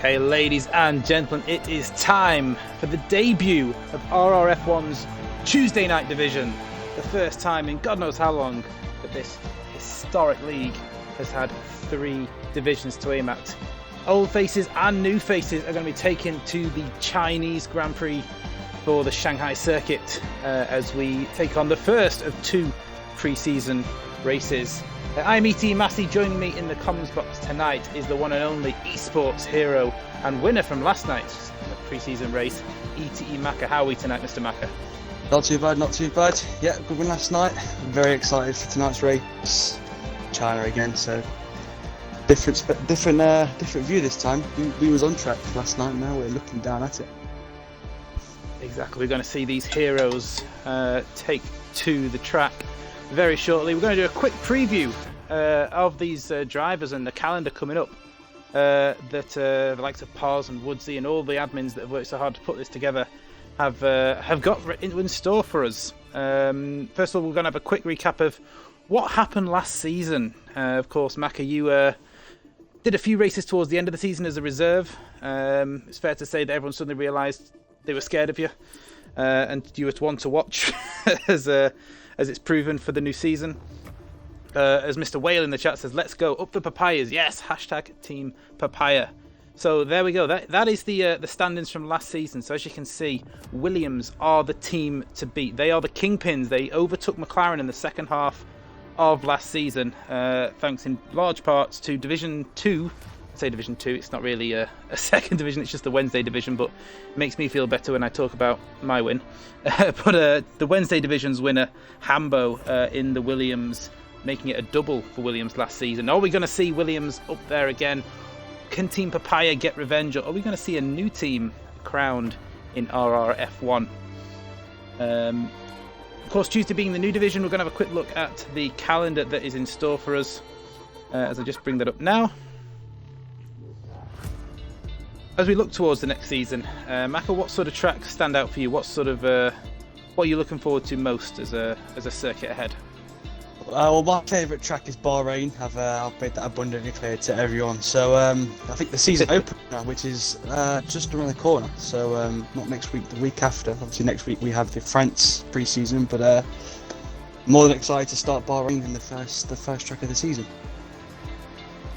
Okay, ladies and gentlemen, it is time for the debut of RRF1's Tuesday night division. The first time in God knows how long that this historic league has had 3 divisions to aim at. Old faces and new faces are going to be taken to the Chinese Grand Prix for the Shanghai circuit as we take on the first of 2 pre-season races. I'm E.T. Massey. Joining me in the comms box tonight is the one and only esports hero and winner from last night's pre-season race, E.T. Maka. How are we tonight, Mr. Maka? Not too bad, not too bad. Yeah, good win last night. I'm very excited for tonight's race. China again, so different view this time. We was on track last night, now we're looking down at it. Exactly, we're going to see these heroes take to the track very shortly. We're going to do a quick preview of these drivers and the calendar coming up that the likes of Pars and Woodsy and all the admins that have worked so hard to put this together have got in store for us. First of all, we're going to have a quick recap of what happened last season. Of course, Maka, you did a few races towards the end of the season as a reserve. It's fair to say that everyone suddenly realised they were scared of you and you were one to watch as it's proven for the new season. As Mr. Whale in the chat says, let's go up the papayas. Yes, hashtag Team Papaya. So there we go. That is the standings from last season. So as you can see, Williams are the team to beat. They are the kingpins. They overtook McLaren in the second half of last season, thanks in large parts to Division 2. I say Division 2, it's not really a second division, it's just the Wednesday division, but it makes me feel better when I talk about my win. But the Wednesday division's winner, Hambo, in the Williams, making it a double for Williams last season. Are we going to see Williams up there again? Can Team Papaya get revenge, or are we going to see a new team crowned in RRF1? Of course, Tuesday being the new division, we're going to have a quick look at the calendar that is in store for us, as I just bring that up now. As we look towards the next season, Maka, what sort of tracks stand out for you? What are you looking forward to most as a circuit ahead? Well, my favourite track is Bahrain. I've made that abundantly clear to everyone. So I think the season opens now, which is just around the corner. So not next week, the week after. Obviously next week we have the France pre-season, but more than excited to start Bahrain in the first track of the season.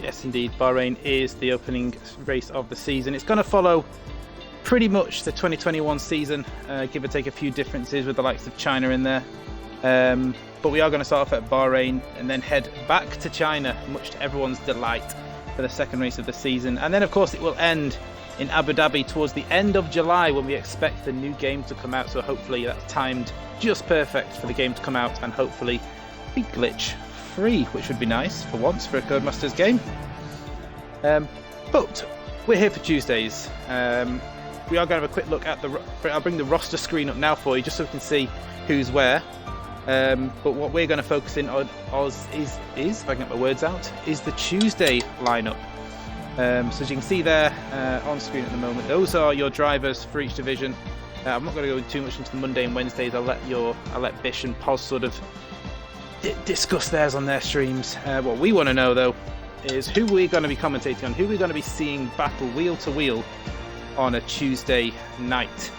Yes, indeed. Bahrain is the opening race of the season. It's going to follow pretty much the 2021 season, give or take a few differences with the likes of China in there. But we are going to start off at Bahrain and then head back to China, much to everyone's delight, for the second race of the season. And then, of course, it will end in Abu Dhabi towards the end of July when we expect the new game to come out. So hopefully that's timed just perfect for the game to come out and hopefully be glitch free, which would be nice for once for a Codemasters game. But we're here for Tuesdays. We are going to have a quick look at I'll bring the roster screen up now for you just so we can see who's where. But what we're going to focus in on is if I can get my words out, is the Tuesday lineup. So as you can see there on screen at the moment, those are your drivers for each division. I'm not going to go too much into the Monday and Wednesdays. I'll let Bish and Poz sort of discuss theirs on their streams. What we want to know though is who we're going to be commentating on, who we're going to be seeing battle wheel to wheel on a Tuesday night.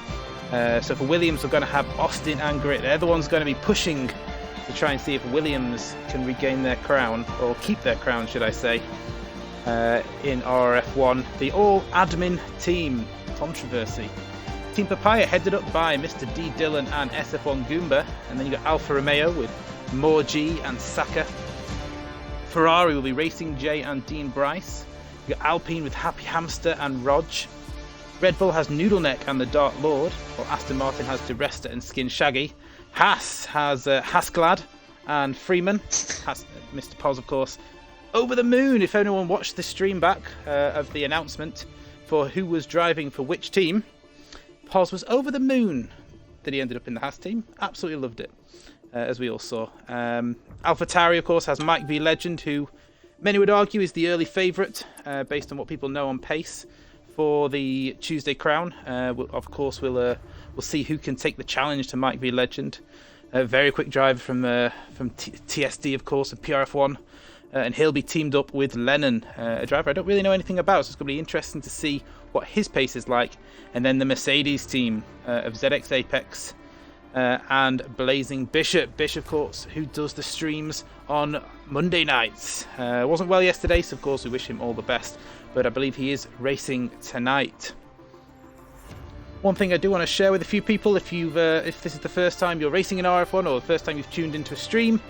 So for Williams, we're going to have Austin and Grit. They're the ones going to be pushing to try and see if Williams can regain their crown, or keep their crown, should I say, in RRF1. The all-admin team, controversy. Team Papaya headed up by Mr. D. Dillon and SF1 Goomba. And then you got Alfa Romeo with Morgi and Saka. Ferrari will be Racing J and Dean Bryce. You got Alpine with Happy Hamster and Rog. Red Bull has Noodleneck and the Dark Lord, while Aston Martin has DeResta and Skin Shaggy. Haas has Hasklad and Freeman. Mr. Poz, of course, over the moon. If anyone watched the stream back of the announcement for who was driving for which team, Poz was over the moon that he ended up in the Haas team. Absolutely loved it, as we all saw. AlphaTauri, of course, has Mike V Legend, who many would argue is the early favourite based on what people know on pace for the Tuesday crown. Of course, we'll see who can take the challenge to Mike V Legend. A very quick driver from TSD, of course, of PRF1. and he'll be teamed up with Lennon, a driver I don't really know anything about, so it's going to be interesting to see what his pace is like. And then the Mercedes team of ZX Apex and Blazing Bishop. Bish, of course, who does the streams on Monday nights. Wasn't well yesterday, so of course we wish him all the best, but I believe he is racing tonight. One thing I do want to share with a few people, if this is the first time you're racing in RRF1 or the first time you've tuned into a stream,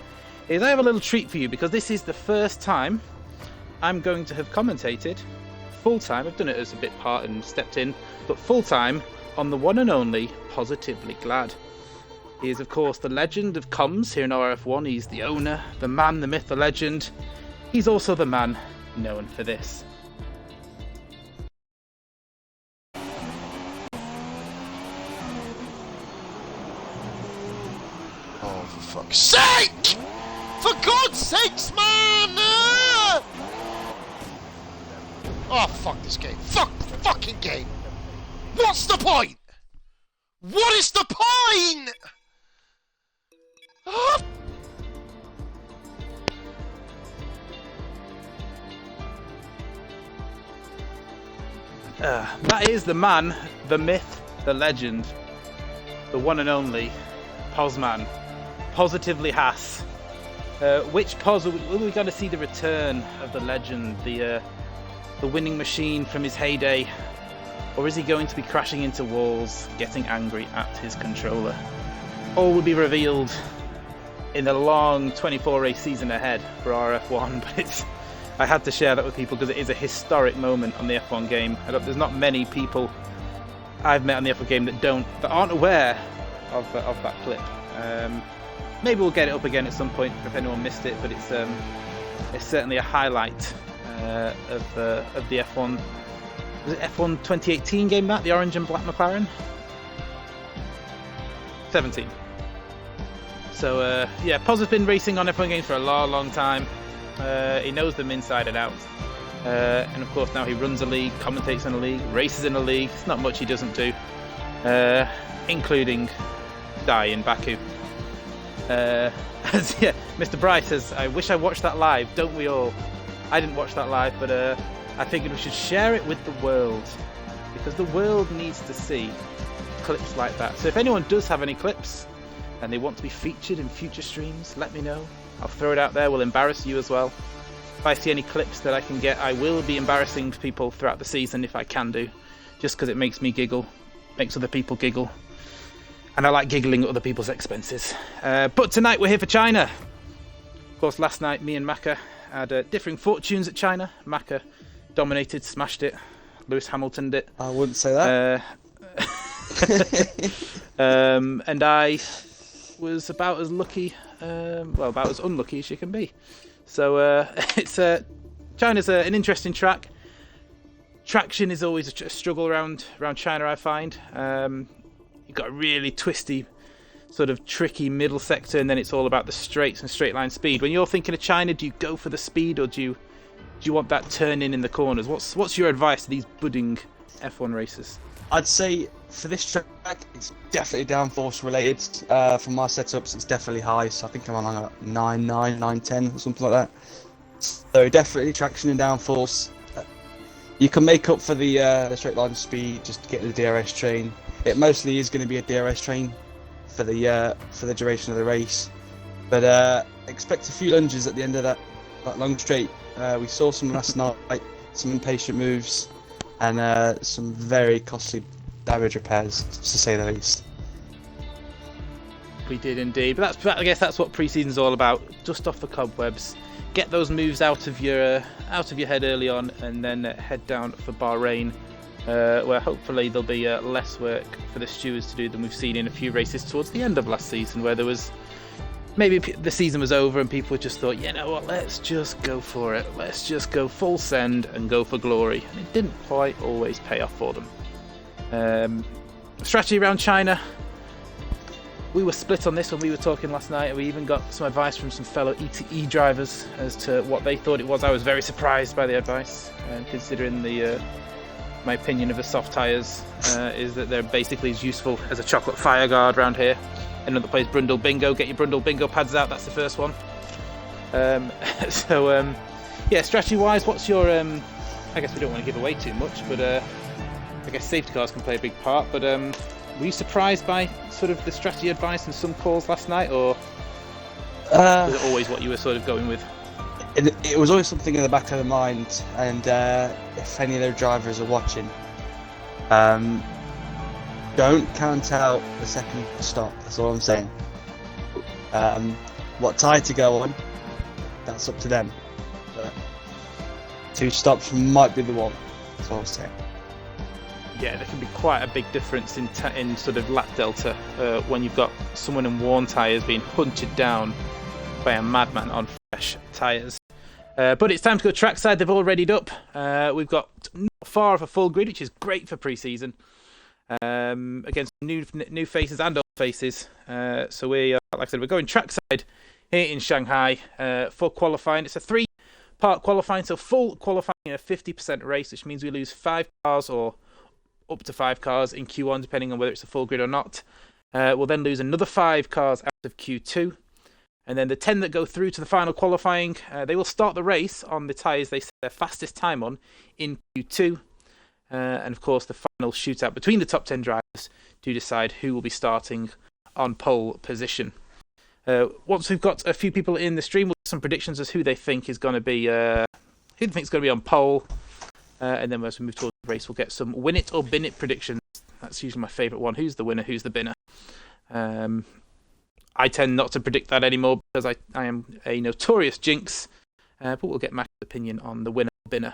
is I have a little treat for you, because this is the first time I'm going to have commentated full-time. I've done it as a bit part and stepped in, but full-time on the one and only Positively Glad. He is, of course, the legend of comms here in RRF1. He's the owner, the man, the myth, the legend. He's also the man known for this. Oh, for fuck's sake! For God's sakes, man! Oh, fuck this game. Fuck the fucking game. What's the point? What is the point? Oh. That is the man, the myth, the legend, the one and only Posman, Positively Haas. Which Pos are we going to see the return of the legend, the winning machine from his heyday, or is he going to be crashing into walls, getting angry at his controller? All will be revealed in the long 24 race season ahead for RF1, but I had to share that with people because it is a historic moment on the F1 game. There's not many people I've met on the F1 game that aren't aware of that clip. Maybe we'll get it up again at some point if anyone missed it, but it's certainly a highlight of the F1. Was it F1 2018 game, Matt? The orange and black McLaren? 17. So yeah, Poz has been racing on F1 games for a long time. He knows them inside and out. And of course now he runs a league, commentates in a league, races in a league. It's not much he doesn't do, including die in Baku. Yeah, Mr. Bryce says, I wish I watched that live, don't we all? I didn't watch that live, but I figured we should share it with the world, because the world needs to see clips like that. So if anyone does have any clips and they want to be featured in future streams, let me know. I'll throw it out there. We'll embarrass you as well. If I see any clips that I can get, I will be embarrassing people throughout the season if I can do, just because it makes me giggle, makes other people giggle, and I like giggling at other people's expenses. But tonight we're here for China. Of course, last night me and Maka had differing fortunes at China. Maka dominated, smashed it. Lewis Hamiltoned it. I wouldn't say that. And I was about as lucky, well, about as unlucky as you can be. So it's China's an interesting track. Traction is always a struggle around China, I find. You've got a really twisty, sort of tricky middle sector, and then it's all about the straights and straight line speed. When you're thinking of China, do you go for the speed, or do you want that turn in the corners? What's your advice to these budding F1 racers? I'd say for this track, it's definitely downforce related. For my setups, it's definitely high, so I think I'm on like 9.9, 9.10 or something like that. So definitely traction and downforce. You can make up for the straight line speed just to get the DRS train. It mostly is going to be a DRS train for the duration of the race, but expect a few lunges at the end of that long straight. We saw some last night, some impatient moves, and some very costly damage repairs, to say the least. We did indeed, but I guess that's what pre-season's all about. Dust off the cobwebs, get those moves out of your head early on, and then head down for Bahrain, where hopefully there'll be less work for the stewards to do than we've seen in a few races towards the end of last season, where there was maybe the season was over and people just thought, you know what, let's just go for it, let's just go full send and go for glory, and it didn't quite always pay off for them. Strategy around China, we were split on this when we were talking last night, and we even got some advice from some fellow ETE drivers as to what they thought it was. I was very surprised by the advice, considering my opinion of the soft tyres is that they're basically as useful as a chocolate fire guard around here. Another plays Brundle Bingo. Get your Brundle Bingo pads out, that's the first one. Yeah, strategy-wise, what's your? I guess we don't want to give away too much, but I guess safety cars can play a big part. But were you surprised by sort of the strategy advice and some calls last night, or was it always what you were sort of going with? It was always something in the back of the mind, and if any of their drivers are watching, don't count out the second stop. That's all I'm saying. What tyre to go on, that's up to them. But 2 stops might be the one. That's all I'm saying. Yeah, there can be quite a big difference in sort of lap delta when you've got someone in worn tyres being hunted down by a madman on fresh tyres. But it's time to go trackside. They've all readied up. We've got not far off a full grid, which is great for pre-season. Against new faces and old faces. So we, like I said, we're going trackside here in Shanghai for qualifying. It's a 3-part qualifying, so full qualifying in a 50% race, which means we lose 5 cars or up to 5 cars in Q1, depending on whether it's a full grid or not. We'll then lose another 5 cars out of Q2. And then the 10 that go through to the final qualifying, they will start the race on the tyres they set their fastest time on in Q2. And of course, the final shootout between the top 10 drivers to decide who will be starting on pole position. Once we've got a few people in the stream, we'll do some predictions as who they think is going to be on pole. And then as we move towards the race, we'll get some win it or bin it predictions. That's usually my favourite one. Who's the winner? Who's the binner? I tend not to predict that anymore because I am a notorious jinx. But we'll get Mac's opinion on the winner or binner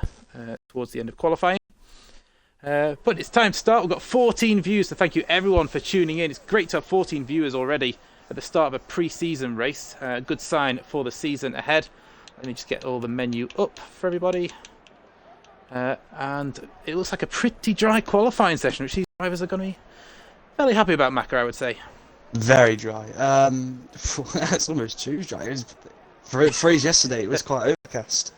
towards the end of qualifying. But it's time to start. We've got 14 views, so thank you everyone for tuning in. It's great to have 14 viewers already at the start of a pre-season race. Good sign for the season ahead. Let me just get all the menu up for everybody. And it looks like a pretty dry qualifying session, which these drivers are going to be fairly happy about, Macca, I would say. Very dry. It's almost too dry. It was, for us yesterday, it was quite overcast.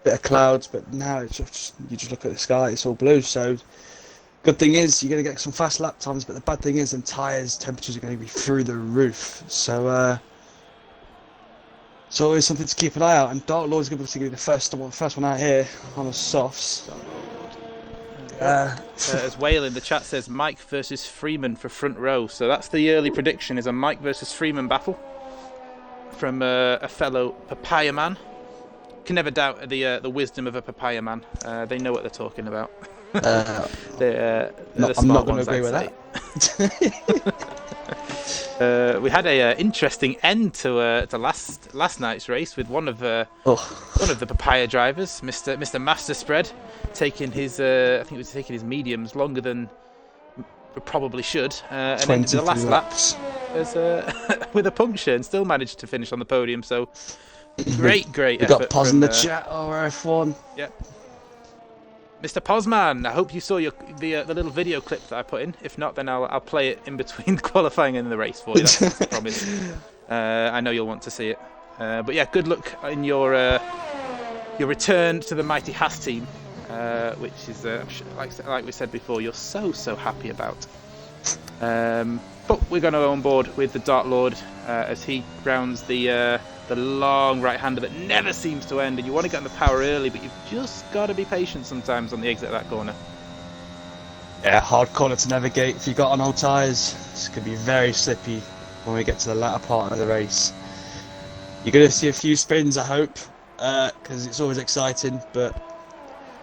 Bit of clouds, but now it's just, you just look at the sky, it's all blue. So good thing is you're going to get some fast lap times, but the bad thing is the tyres temperatures are going to be through the roof. So it's always something to keep an eye out. And Dark Lord's going to be the first one out here on the softs. As Whale in the chat says, Mike versus Freeman for front row. So that's the early prediction, is a Mike versus Freeman battle from a fellow papaya man. Can never doubt the wisdom of a papaya man. They know what they're talking about. They're the I'm not smart going to ones, agree with that. We had a interesting end to last night's race with one of the papaya drivers, Mr. Master Spread, taking his I think he was taking his mediums longer than we probably should, and ended the last laps as, with a puncture and still managed to finish on the podium. So. Great we effort. Got Pos in the chat, RRF1. Yep. Mr. Posman, I hope you saw the little video clip that I put in. If not, then I'll play it in between qualifying and the race for you. That's the promise. I know you'll want to see it. But yeah, good luck in your return to the mighty Haas team, which is like we said before, you're so happy about. But we're going to go on board with the Dark Lord as he rounds the long right-hander that never seems to end, and you want to get on the power early, but you've just got to be patient sometimes on the exit of that corner. Yeah, hard corner to navigate. If you've got on old tyres, it's going to be very slippy when we get to the latter part of the race. You're going to see a few spins, I hope, because it's always exciting, but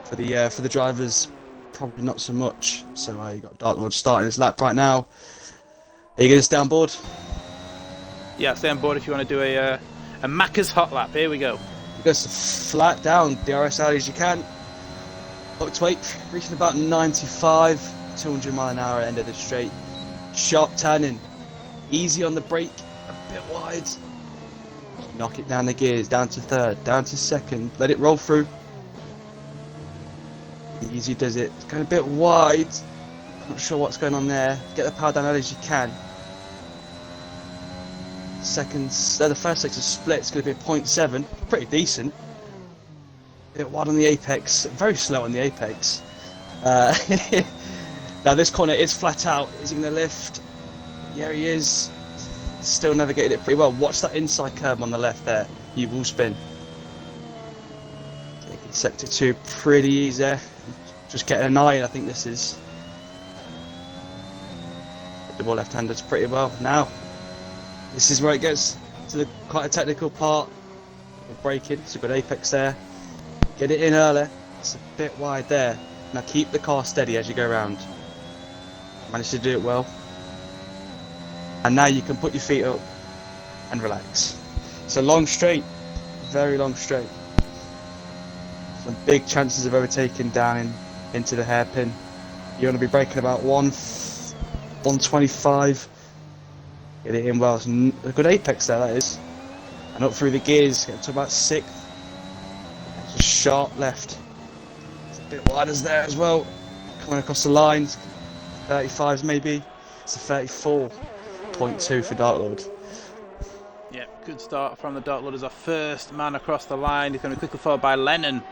for the drivers, probably not so much. So you've got Dark Lord starting his lap right now. Are you going to stay on board? Yeah, stay on board if you want to do a Macca's hot lap. Here we go. Just flat down the RS as you can. Up to 8, reaching about 95, 200 mile an hour end of the straight. Sharp turning, easy on the brake, a bit wide. Knock it down the gears, down to third, down to second. Let it roll through. Easy does it. It's going a bit wide. Not sure what's going on there. Get the power down as you can. The first sector split is going to be a 0.7, pretty decent. A bit wide on the apex, very slow on the apex. Now this corner is flat out. Is he going to lift? Yeah, he is. Still navigated it pretty well. Watch that inside curve on the left there. You will spin. Taking sector 2 pretty easy. Just getting a 9, I think this is. Double left-handers pretty well. Now, this is where it gets to the quite a technical part of braking. It's a good apex there. Get it in early. It's a bit wide there. Now keep the car steady as you go around. Managed to do it well. And now you can put your feet up and relax. It's a long straight, very long straight. Some big chances of overtaking down into the hairpin. You want to be braking about 125. Get it in well. It's a good apex there, that is. And up through the gears, get to about 6th. It's a sharp left. It's a bit wide as there as well. Coming across the lines, 35s maybe. It's a 34.2 for Dark Lord. Yeah, good start from the Dark Lord as our first man across the line. He's going to be quickly followed by Lennon,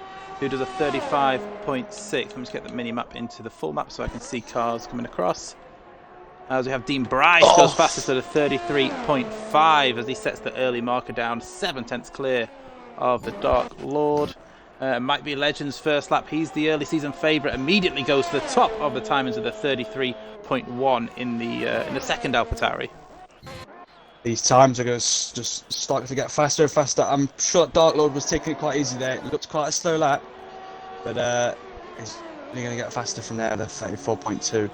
who does a 35.6. Let me just get the mini map into the full map so I can see cars coming across. As we have Dean Bryce goes fastest at a 33.5 as he sets the early marker down, 7/10 clear of the Dark Lord. Might be Legend's first lap. He's the early season favourite. Immediately goes to the top of the timings with a 33.1 in the second AlphaTauri. These times are going to just start to get faster and faster. I'm sure that Dark Lord was taking it quite easy there. It looked quite a slow lap, but he's going to get faster from there. The 34.2.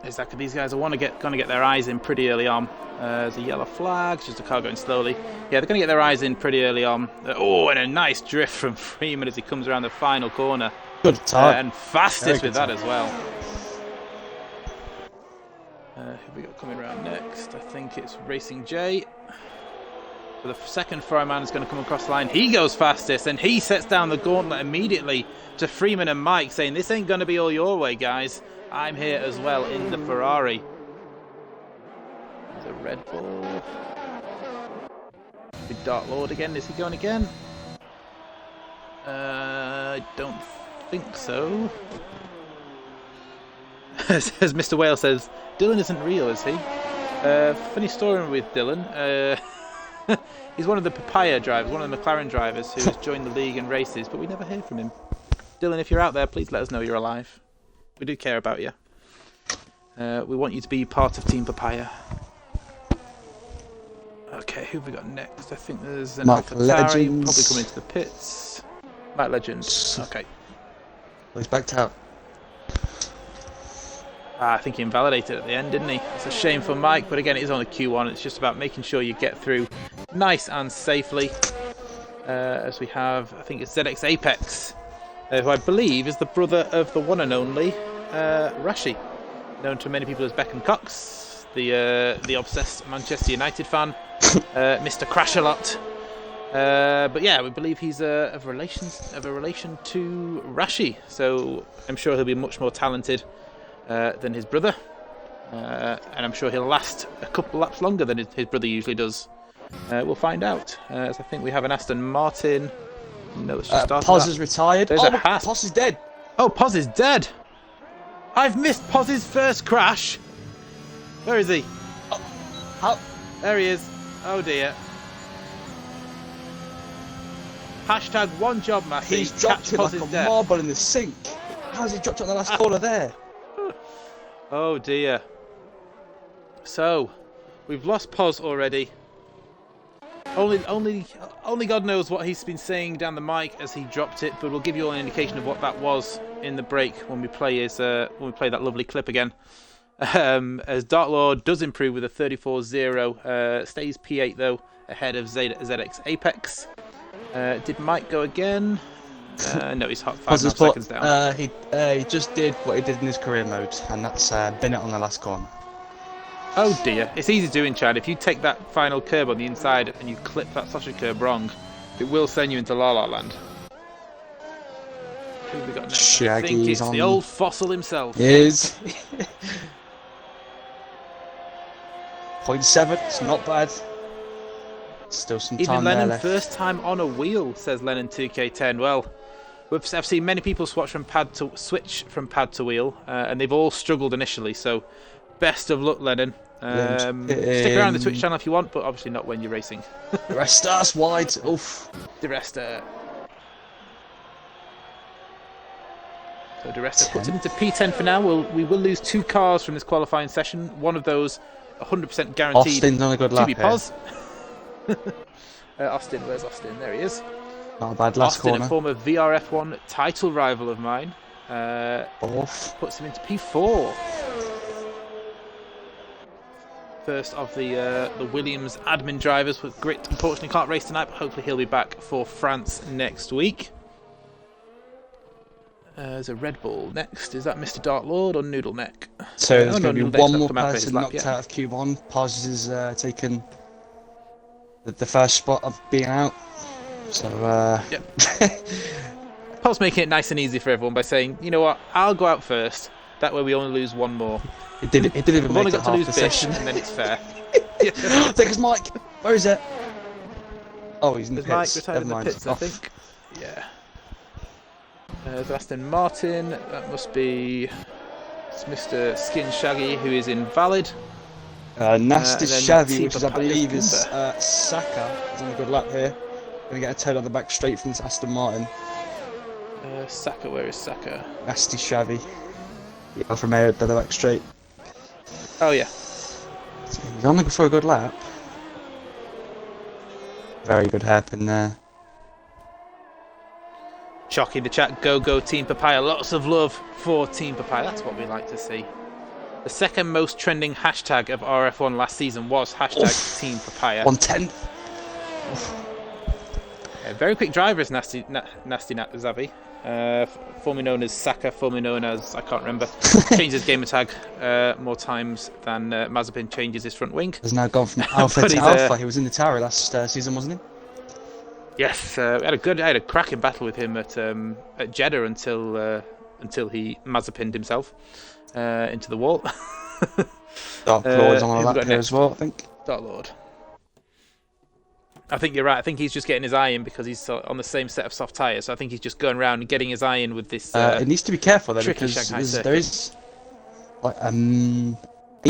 Exactly, these guys are going to get their eyes in pretty early on. There's a yellow flag, it's just a car going slowly. Yeah, they're going to get their eyes in pretty early on. And a nice drift from Freeman as he comes around the final corner. Good time. And fastest with that as well. Who have we got coming around next? I think it's Racing J. So the second fireman is going to come across the line. He goes fastest and he sets down the gauntlet immediately to Freeman and Mike, saying, "This ain't going to be all your way, guys. I'm here as well in the Ferrari." There's a Red Bull. Big Dark Lord again. Is he going again? I don't think so. As Mr. Whale says, Dylan isn't real, is he? Funny story with Dylan. He's one of the Papaya drivers, one of the McLaren drivers who has joined the league and races, but we never hear from him. Dylan, if you're out there, please let us know you're alive. We do care about you. We want you to be part of Team Papaya. Okay, who have we got next? I think there's an AlphaTauri probably coming into the pits. Mike Legends. Okay. Well, he's backed out. I think he invalidated at the end, didn't he? It's a shame for Mike, but again, it is on the Q1. It's just about making sure you get through nice and safely. As we have, I think it's ZX Apex, who I believe is the brother of the one and only Rashi, known to many people as Beckham Cox, the obsessed Manchester United fan, Mr. Crash-A-Lot. But yeah, we believe he's of a relation to Rashi, so I'm sure he'll be much more talented than his brother, and I'm sure he'll last a couple laps longer than his brother usually does. We'll find out. As I think we have an Aston Martin. No, let's just start. Poz is retired. There's a Haas. Poz is dead. Oh, Poz is dead. I've missed Poz's first crash. Where is he? Oh, how? There he is. Oh dear. Hashtag one job, Matthew. He's dropped it like a marble in the sink. How's he dropped it on the last corner there? Oh dear. So, we've lost Poz already. Only God knows what he's been saying down the mic as he dropped it, but we'll give you all an indication of what that was in the break when we play that lovely clip again. As Dark Lord does improve with a 34.0, stays P8 though, ahead of ZX Apex. Did Mike go again? No, he's hot 5.5 seconds down. He just did what he did in his career mode, and that's bin it on the last corner. Oh dear, it's easy doing, Chad. If you take that final curb on the inside and you clip that sausage curb wrong, it will send you into La La Land. Who have we got next? Shaggy's I think it's on the old fossil himself. Is 0.7, it's not bad. Still some time Even Lennon, left. first time on a wheel, says Lennon 2K10. Well, I've seen many people switch from pad to wheel, and they've all struggled initially. So, best of luck, Lennon. Stick around the Twitch channel if you want, but obviously not when you're racing. The rest starts wide. Oof. De Resta. So De Resta puts it into P10 for now. We will lose 2 cars from this qualifying session. One of those 100% guaranteed Austin's on a good to lap be here. pos. Austin, where's Austin? There he is. Not a bad last Austin, corner. a former VRF1 title rival of mine. Puts him into P4. First of the Williams admin drivers with grit. Unfortunately can't race tonight, but hopefully he'll be back for France next week. There's a Red Bull next. Is that Mr. Dark Lord or Noodle Neck? So there's going to be one more come out for his person lap, knocked yeah. out of Q1. Paz has taken the first spot of being out. So, Yep. Paul's making it nice and easy for everyone by saying, you know what, I'll go out first. That way we only lose one more. It didn't even We've make only it got to half lose the Bish, session. and then it's fair. There's Mike. Where is it? Oh, he's in the There's Mike pits. retired in Never the mind. pits, I think. Yeah. There's Aston Martin. That must be it's Mr. Skin Shaggy, who is invalid. Nasty and then Shabby, which is, I Tipa believe is Payas Saka. He's on a good lap here. Gonna get a tail on the back straight from this Aston Martin. Saka, where is Saka? Nasty Shabby. Yeah, from here to the back straight. Oh yeah. He's on for a good lap. Very good hairpin there. Chalk in the chat, go Team Papaya. Lots of love for Team Papaya. That's what we like to see. The second most trending hashtag of RF1 last season was hashtag Team Papaya. 1/10. Very quick driver is Nasty Nat Zavi. Formerly known as Saka, formerly known as, I can't remember. Changed his gamer tag more times than Mazepin changes his front wing. Has now gone from Alpha But to he's, Alpha. He was in the tower last season, wasn't he? Yes, I had a cracking battle with him at Jeddah until he Mazepined himself into the wall. Dark Lord's on a who've lap got here next? as well, I think. Dark Lord. I think you're right. I think he's just getting his eye in because he's on the same set of soft tyres. So I think he's just going around and getting his eye in with this. It needs to be careful though tricky because Shanghai there is like 8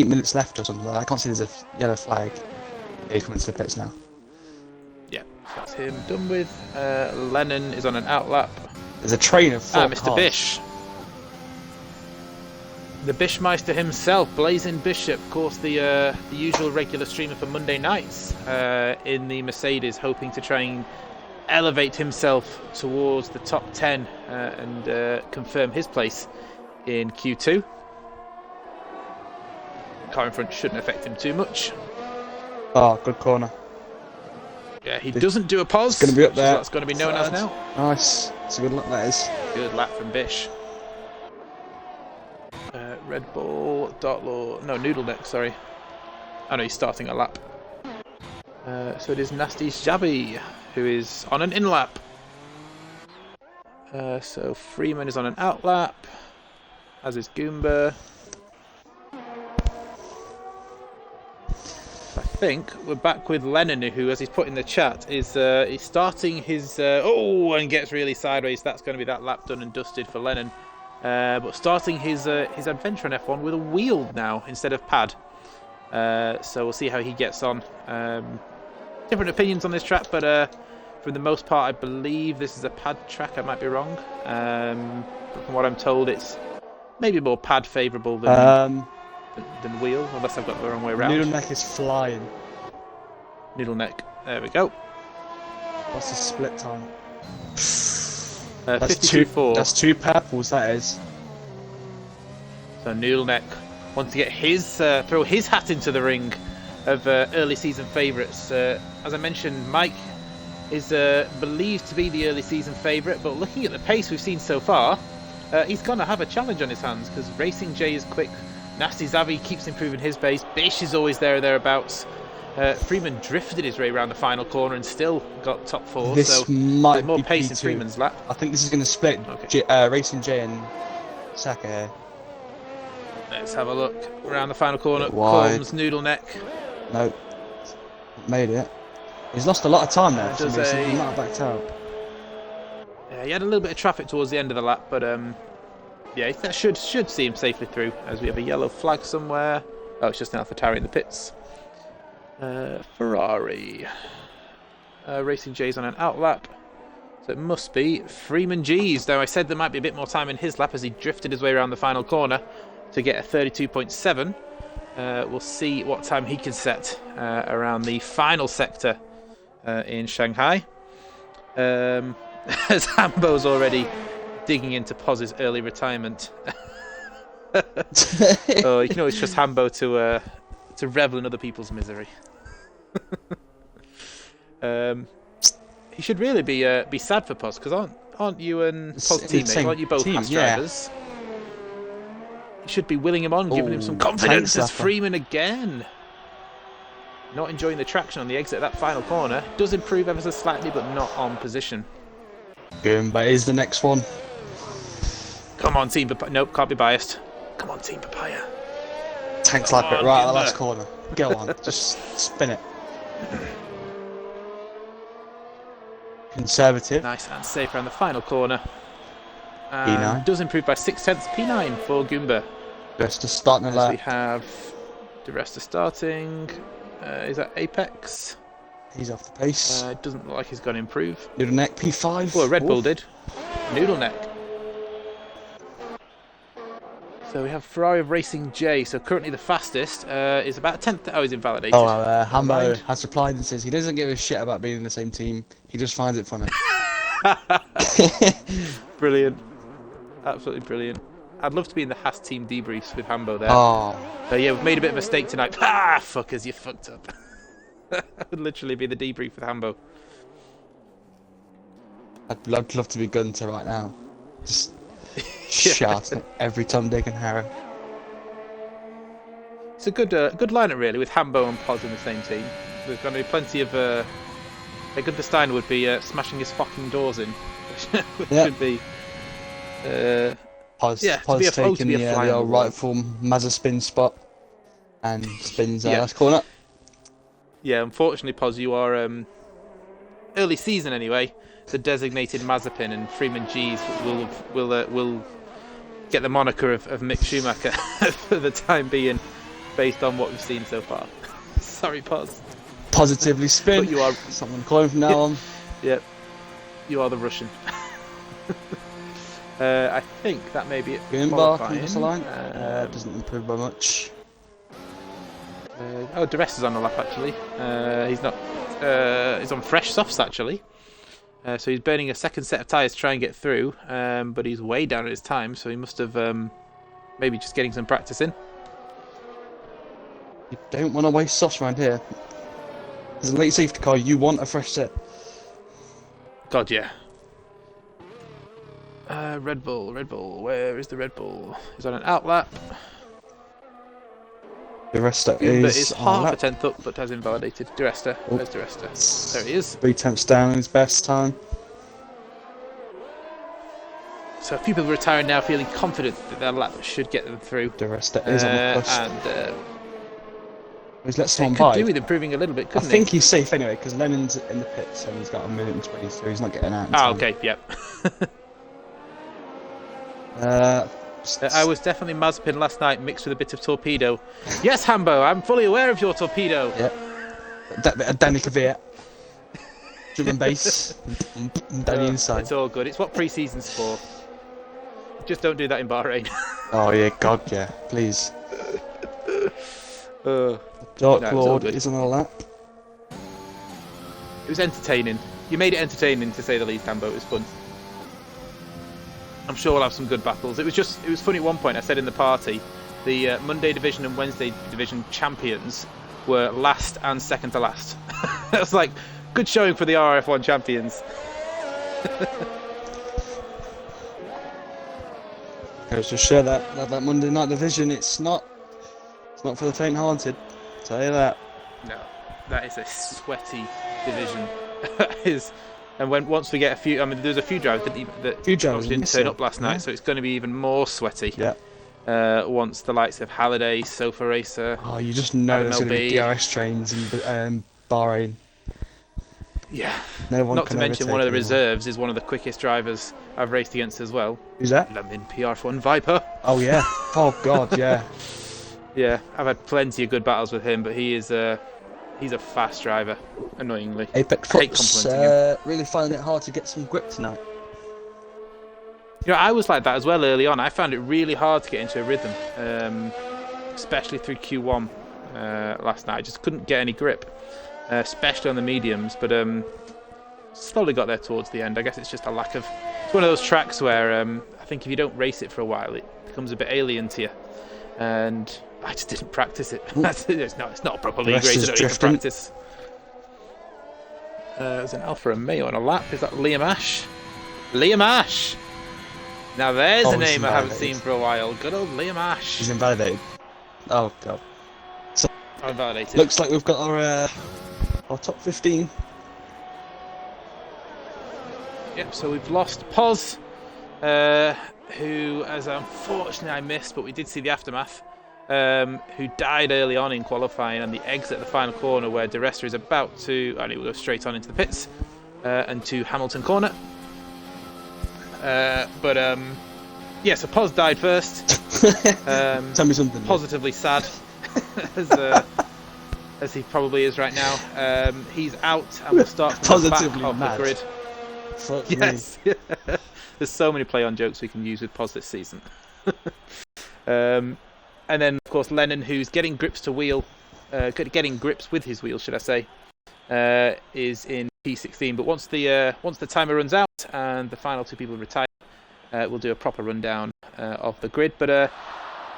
minutes left or something. I can't see there's a yellow flag. He's coming to the pits now. Yeah, that's him done with. Lennon is on an outlap. There's a train of 4 Mr. cars. Bish. The Bishmeister himself, Blazing Bishop, of course, the usual regular streamer for Monday nights in the Mercedes, hoping to try and elevate himself towards the top 10 and confirm his place in Q2. Car in front shouldn't affect him too much. Oh, good corner. Yeah, he doesn't do a pause. It's going to be up there. That's going to be known as now. Nice. It's a good lap, that is. Good lap from Bish. Red Bull, Dark Lord, no, Noodle Neck, sorry. Oh no, he's starting a lap. So it is Nasty Shabby, who is on an in-lap. So Freeman is on an out-lap, as is Goomba. I think we're back with Lennon, who, as he's put in the chat, is he's starting his... and gets really sideways. That's going to be that lap done and dusted for Lennon. But starting his adventure on F1 with a wheel now instead of pad. So we'll see how he gets on. Different opinions on this track, but for the most part, I believe this is a pad track. I might be wrong. But from what I'm told, it's maybe more pad favourable than wheel, unless I've got the wrong way around. Noodle Neck is flying. Noodle Neck. There we go. What's the split time? That's 52.4. That's 2 purples, that is. So Noodle Neck wants to get his throw his hat into the ring of early season favourites. As I mentioned, Mike is believed to be the early season favourite, but looking at the pace we've seen so far, he's going to have a challenge on his hands because Racing J is quick. Nasty Zavi keeps improving his pace. Bish is always there or thereabouts. Freeman drifted his way around the final corner and still got top 4. This so might there's more be pace in P2. Freeman's lap. I think this is going to split Okay. Racing J and Saka here. Let's have a look around the final corner. Wide. Comes Noodle Neck. No, made it. He's lost a lot of time there. For Does some reason. a- He might have backed out. Yeah, he had a little bit of traffic towards the end of the lap, but yeah, that should see him safely through. As we have a yellow flag somewhere. Oh, it's just an AlphaTauri in the pits. Ferrari. Racing J's on an outlap. So it must be Freeman G's, though I said there might be a bit more time in his lap as he drifted his way around the final corner to get a 32.7. We'll see what time he can set around the final sector in Shanghai. As Hambo's already digging into Poz's early retirement. Oh, you can always trust Hambo to revel in other people's misery. He should really be sad for Poz, because aren't you and Poz teammates? Aren't you both Haas drivers? You should be willing him on, giving him some confidence as Freeman again. Not enjoying the traction on the exit of that final corner. Does improve ever so slightly, but not on position. Good, but is the next one. Come on, Team Papaya. Nope, can't be biased. Come on, Team Papaya. Tank slap it right at the last corner. Go on, just spin it. Conservative. Nice and safe around the final corner. P9. Does improve by 6/10. P9 for Goomba. Just to start in the As lap. we have the rest of starting. Is that Apex? He's off the pace. It doesn't look like he's going to improve. Noodle neck P5. Well, Red Bull did. Noodle neck. So we have Ferrari of Racing J. So currently the fastest is about a tenth. Oh, he's invalidated. Oh, Hambo has replied and says he doesn't give a shit about being in the same team. He just finds it funny. Brilliant. Absolutely brilliant. I'd love to be in the Haas team debriefs with Hambo there. Oh. Yeah, we've made a bit of a mistake tonight. Ah, fuckers, you fucked up. That would literally be the debrief with Hambo. I'd love to be Gunter right now. Just shouting every Tom, Dick and Harry. It's a good lineup really, with Hambo and Poz in the same team. There's going to be plenty of... Gunther Steiner would be smashing his fucking doors in. Which would be... Poz to be a taking the old rightful Mazda spin spot and spins last corner. Yeah, unfortunately, Poz, you are early season anyway. The designated Mazepin, and Freeman G's will get the moniker of Mick Schumacher for the time being, based on what we've seen so far. Sorry, Poz. Positively spin. But you are someone calling from now on. Yep, you are the Russian. I think that may be it. Goomba across the line. Doesn't improve by much. DeRest is on the lap actually. He's not. He's on fresh softs actually. So he's burning a second set of tyres to try and get through. But he's way down at his time, so he must have maybe just getting some practice in. You don't want to waste softs around here. As a late safety car, you want a fresh set. God, yeah. Red Bull. Where is the Red Bull? He's on an outlap. DeResta is half a tenth up, but has invalidated. DeResta. Where's DeResta? There he is. 3 tenths down in his best time. So a few people retiring now, feeling confident that their lap should get them through. DeResta is on the push. And he's let someone could by. do with improving a little bit, couldn't I think he's safe anyway, because Lennon's in the pits and he's got a minute and 20, so he's not getting out. Okay, yep. I was definitely Mazepin last night, mixed with a bit of torpedo. Yes, Hambo, I'm fully aware of your torpedo. Yep. That bit of Danny Kvyat. Drum and bass. and Danny inside. It's all good. It's what pre-season's for. Just don't do that in Bahrain. Oh yeah, God yeah, please. Dark Lord is on the lap. It was entertaining. You made it entertaining, to say the least, Hambo. It was fun. I'm sure we'll have some good battles. It was funny at one point. I said in the party, the Monday Division and Wednesday Division champions were last and second to last. It was like, good showing for the RRF1 champions. Goes to show that Monday Night Division, it's not for the faint-hearted. I'll tell you that. No, that is a sweaty division. And once we get a few, I mean, there's a few drivers that didn't turn up last night, so it's going to be even more sweaty. Yeah. Once the likes of Halliday, Sofa Racer. Oh, you just know there's going to be DRS trains in Bahrain. Yeah. No one Not can to mention one of the anyone. reserves is one of the quickest drivers I've raced against as well. Who's that? Lemon PR1 Viper. Oh yeah. Oh God, yeah. Yeah, I've had plenty of good battles with him, but he's a fast driver, annoyingly. Apex I hate Foot's complimenting him. really finding it hard to get some grip tonight. You know, I was like that as well early on. I found it really hard to get into a rhythm, especially through Q1 last night. I just couldn't get any grip, especially on the mediums, but slowly got there towards the end. I guess it's just a lack of... It's one of those tracks where I think if you don't race it for a while, it becomes a bit alien to you. And I just didn't practice it. it's not a proper league race. I don't even practice. There's an Alfa Romeo on a lap. Is that Liam Ash? Liam Ash! Now there's a name I haven't seen for a while. Good old Liam Ash. He's invalidated. Oh god. So, I'm invalidated. looks like we've got our top 15. Yep, so we've lost Poz, who, as unfortunately I missed, but we did see the aftermath, who died early on in qualifying, and the exit at the final corner where De Resta is about to, and he will go straight on into the pits, and to Hamilton corner. Yeah, so Poz died first. Tell me something. Positively sad, as he probably is right now. He's out, and we'll start from the back of the grid. Fuck yes. There's so many play-on jokes we can use with Poz this season. And then, of course, Lennon, who's getting grips to wheel, getting grips with his wheel, should I say, is in P16. But once the timer runs out and the final two people retire, we'll do a proper rundown of the grid. But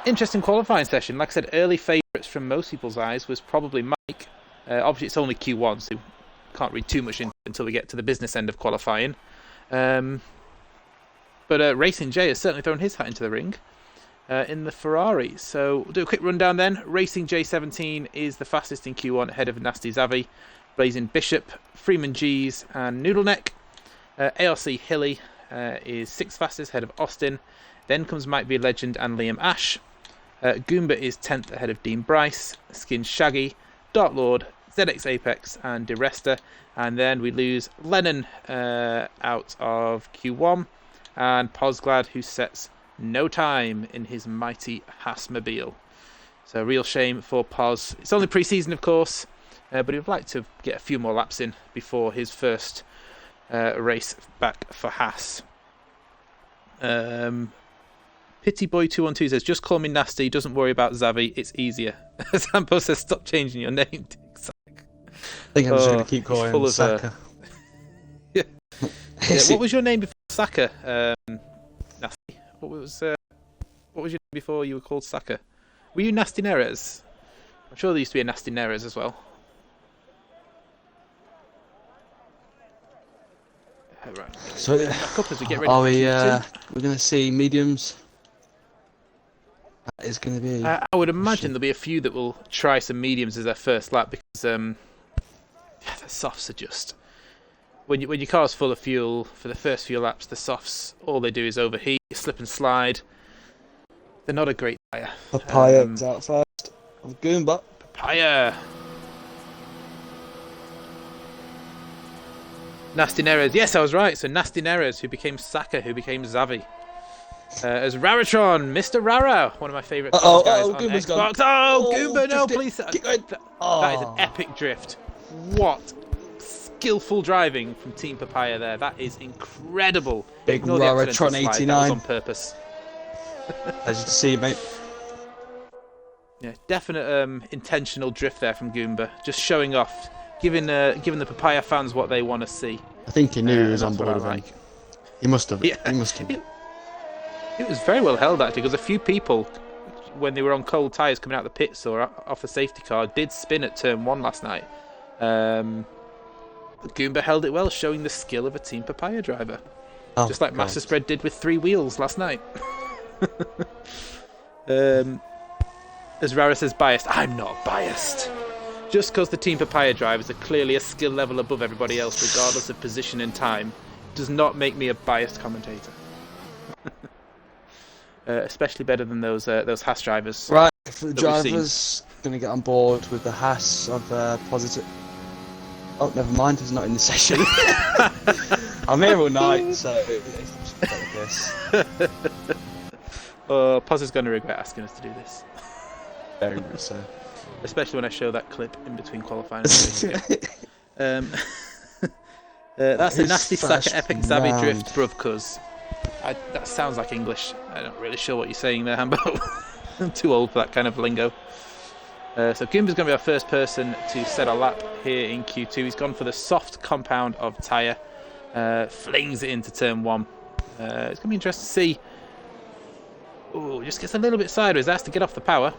interesting qualifying session. Like I said, early favourites from most people's eyes was probably Mike. Obviously, it's only Q1, so can't read too much into it until we get to the business end of qualifying. But Racing J has certainly thrown his hat into the ring in the Ferrari. So we'll do a quick rundown then. Racing J17 is the fastest in Q1 ahead of Nasty Zavi, Blazing Bishop, Freeman G's and Noodleneck. ARC Hilly is 6th fastest ahead of Austin. Then comes Mike V Legend and Liam Ash. Goomba is 10th ahead of Dean Bryce, Skin Shaggy, Dark Lord, ZX Apex and De Resta. And then we lose Lennon out of Q1 and Posglad, who sets no time in his mighty Haasmobile. So real shame for Poz. It's only pre-season, of course, but he'd like to get a few more laps in before his first race back for Haas. Pity Boy 212 says, just call me Nasty, doesn't worry about Zavi, it's easier. Sampo says, stop changing your name. I think I'm just going to keep calling him Saka. Yeah. What was your name before Saka, Nasty? What was your name before you were called Saka? Were you Nasty Neres? I'm sure there used to be a Nasty Neres as well. Right. So, we're going to see mediums. That is going to be. I would imagine there'll be a few that will try some mediums as their first lap because the softs are just. When your car's full of fuel for the first few laps, the softs all they do is overheat, slip and slide. They're not a great tire. Papaya's out first. Goomba. Papaya. Nasty Neres. Yes, I was right. So Nasty Neres, who became Saka, who became Zavi. As Raratron, Mr. Rara, one of my favourite guys on Goomba's Xbox. gone. Goomba, no, please. That is an epic drift. What skillful driving from Team Papaya there. That is incredible. Big Raratron 89. That was on purpose. As you can see, mate. Yeah, definite intentional drift there from Goomba. Just showing off, giving the Papaya fans what they want to see. I think he knew he was on board with him. He must have. Yeah. He must have. It was very well held actually, because a few people, when they were on cold tyres coming out the pits or off the safety car, did spin at turn 1 last night. But Goomba held it well, showing the skill of a Team Papaya driver. Just like Master Spread did with 3 wheels last night. As Rara says, biased. I'm not biased. Just because the Team Papaya drivers are clearly a skill level above everybody else, regardless of position and time, does not make me a biased commentator. Especially better than those Haas drivers. Right, for the drivers, going to get on board with the Haas of positive. Oh, never mind, he's not in the session. I'm here all night, so it's like this. Poz is going to regret asking us to do this. Very much so. Especially when I show that clip in between qualifying and racing. That's a His nasty sack first at Epic Zabby round. Drift, bruv, cuz that sounds like English. I'm not really sure what you're saying there, Hambo. I'm too old for that kind of lingo. So Goomba's going to be our first person to set a lap here in Q2. He's gone for the soft compound of tyre. Flings it into turn 1. It's going to be interesting to see. Oh, just gets a little bit sideways. Has to get off the power.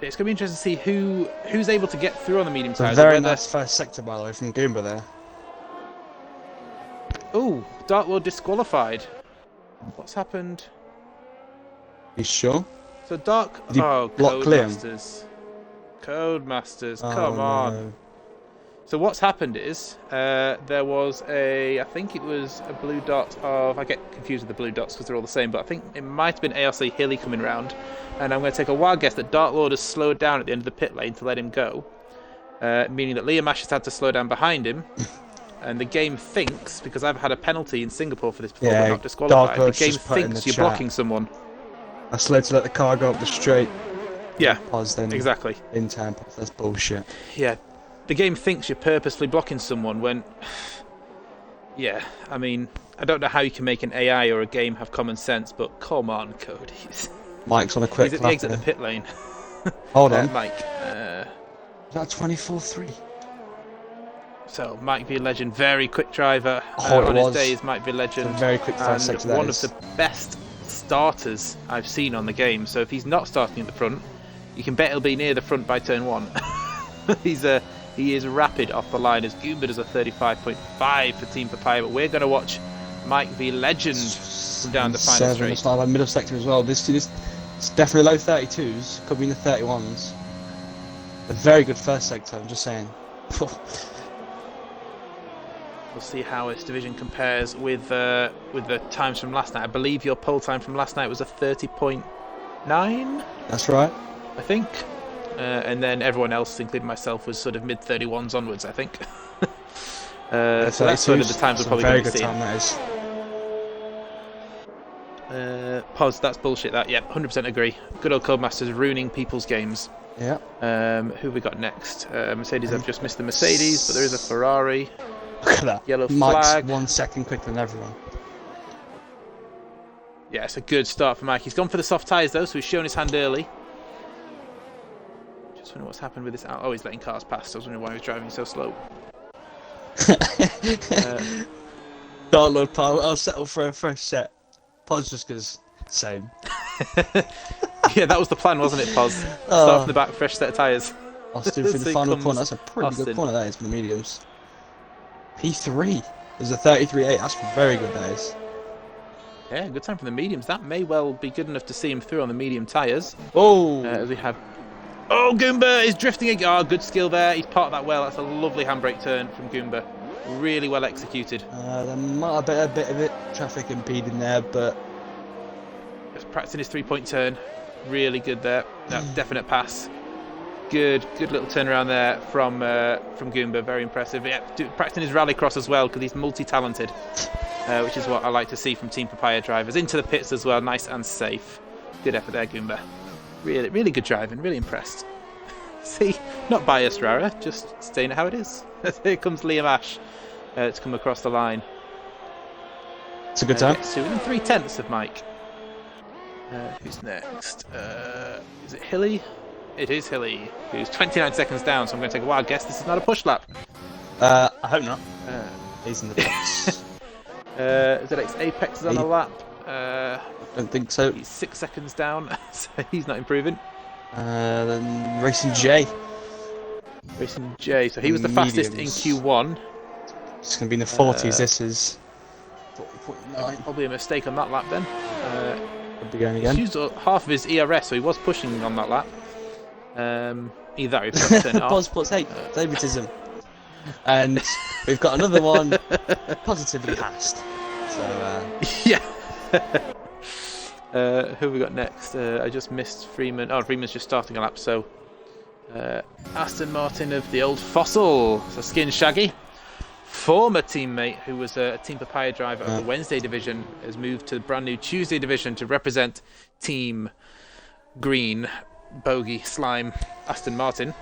It's going to be interesting to see who's able to get through on the medium It's a tyres. very nice first sector, by the way, from Goomba there. Oh, Dark Lord disqualified. What's happened? You sure? So Dark... Did he Oh, block Liam? Codemasters. Codemasters, Oh, come on. no. So what's happened is, there was I think it was a blue dot of... I get confused with the blue dots because they're all the same, but I think it might have been ARC Hilly coming round. And I'm going to take a wild guess that Dark Lord has slowed down at the end of the pit lane to let him go. Meaning that Liam Ash has had to slow down behind him. And the game thinks, because I've had a penalty in Singapore for this before, but not disqualified, the game thinks you're blocking someone. I slowed to let the car go up the straight. Yeah, Pause then. exactly. In time. That's bullshit. Yeah, the game thinks you're purposely blocking someone when... Yeah, I mean, I don't know how you can make an AI or a game have common sense, but come on, Cody. Mike's on a quick He's at the exit of the pit lane. Hold on. Mike. Is that 24-3? So, Mike V Legend, very quick driver. Oh, on it his was. days, Mike V Legend. It's a very quick first and sector, one of the best starters I've seen on the game. So if he's not starting at the front, you can bet he'll be near the front by turn 1. He is rapid off the line as Goomba does a 35.5 for Team Papaya, but we're going to watch Mike V Legend from down the final straight. It's not like middle sector as well. This it's definitely low 32s, could be in the 31s. A very good first sector, I'm just saying. We'll see how this division compares with the times from last night. I believe your pole time from last night was a 30.9. That's right. I think. And then everyone else, including myself, was sort of mid 31s onwards, I think. So that's sort of the times we're probably going to see. Very good time, that is. Pause, that's bullshit, that. Yep, 100% agree. Good old Codemasters ruining people's games. Yeah. Who have we got next? Mercedes, I've just missed the Mercedes, but there is a Ferrari. Look at that. Yellow Mike's flag. 1 second quicker than everyone. Yeah, it's a good start for Mike. He's gone for the soft tyres, though, so he's shown his hand early. Just wondering what's happened with this. Oh, he's letting cars past. I was wondering why he was driving so slow. Dark Lord Pal, I'll settle for a fresh set. Pod's just because same. Yeah, that was the plan, wasn't it, Poz? Start from the back, fresh set of tyres. Austin for the So final comes corner. That's a pretty Austin. good corner, that is, for the mediums. P3. There's a 33.8. That's very good, that is. Yeah, good time for the mediums. That may well be good enough to see him through on the medium tyres. Oh! As we have... Oh, Goomba is drifting again. Oh, good skill there. He's parked that well. That's a lovely handbrake turn from Goomba. Really well executed. There might have been a bit of it, traffic impeding there, but... Just practicing his three-point turn. Really good there. That definite pass. Good little turnaround there from Goomba. Very impressive. Yeah, practicing his rallycross as well because he's multi-talented, which is what I like to see from Team Papaya drivers. Into the pits as well, nice and safe. Good effort there, Goomba. Really good driving. Really impressed. See, not biased, Rara. Just staying at how it is. Here comes Liam Ash to come across the line. It's a good time. So within 3/10 of Mike. Who's next? Is it Hilly? It is Hilly, who's 29 seconds down, so I'm going to take a wild guess. This is not a push lap. I hope not. He's in the box. ZX Apex is on the lap. Don't think so. He's 6 seconds down, so he's not improving. Then Racing J. Racing J, so he was the fastest in Q1. It's going to be in the 40s, this is 40.9. Probably a mistake on that lap then. Could be going He's again. used half of his ERS, so he was pushing on that lap. Either that or he forgot to turn it off. Pos, hey, favoritism. And we've got another one positively passed. So, Yeah. Who have we got next? I just missed Freeman. Oh, Freeman's just starting a lap, so... Aston Martin of the old fossil. So Skin Shaggy. Former teammate who was a Team Papaya driver of the Wednesday division has moved to the brand new Tuesday division to represent Team green bogey slime Aston Martin.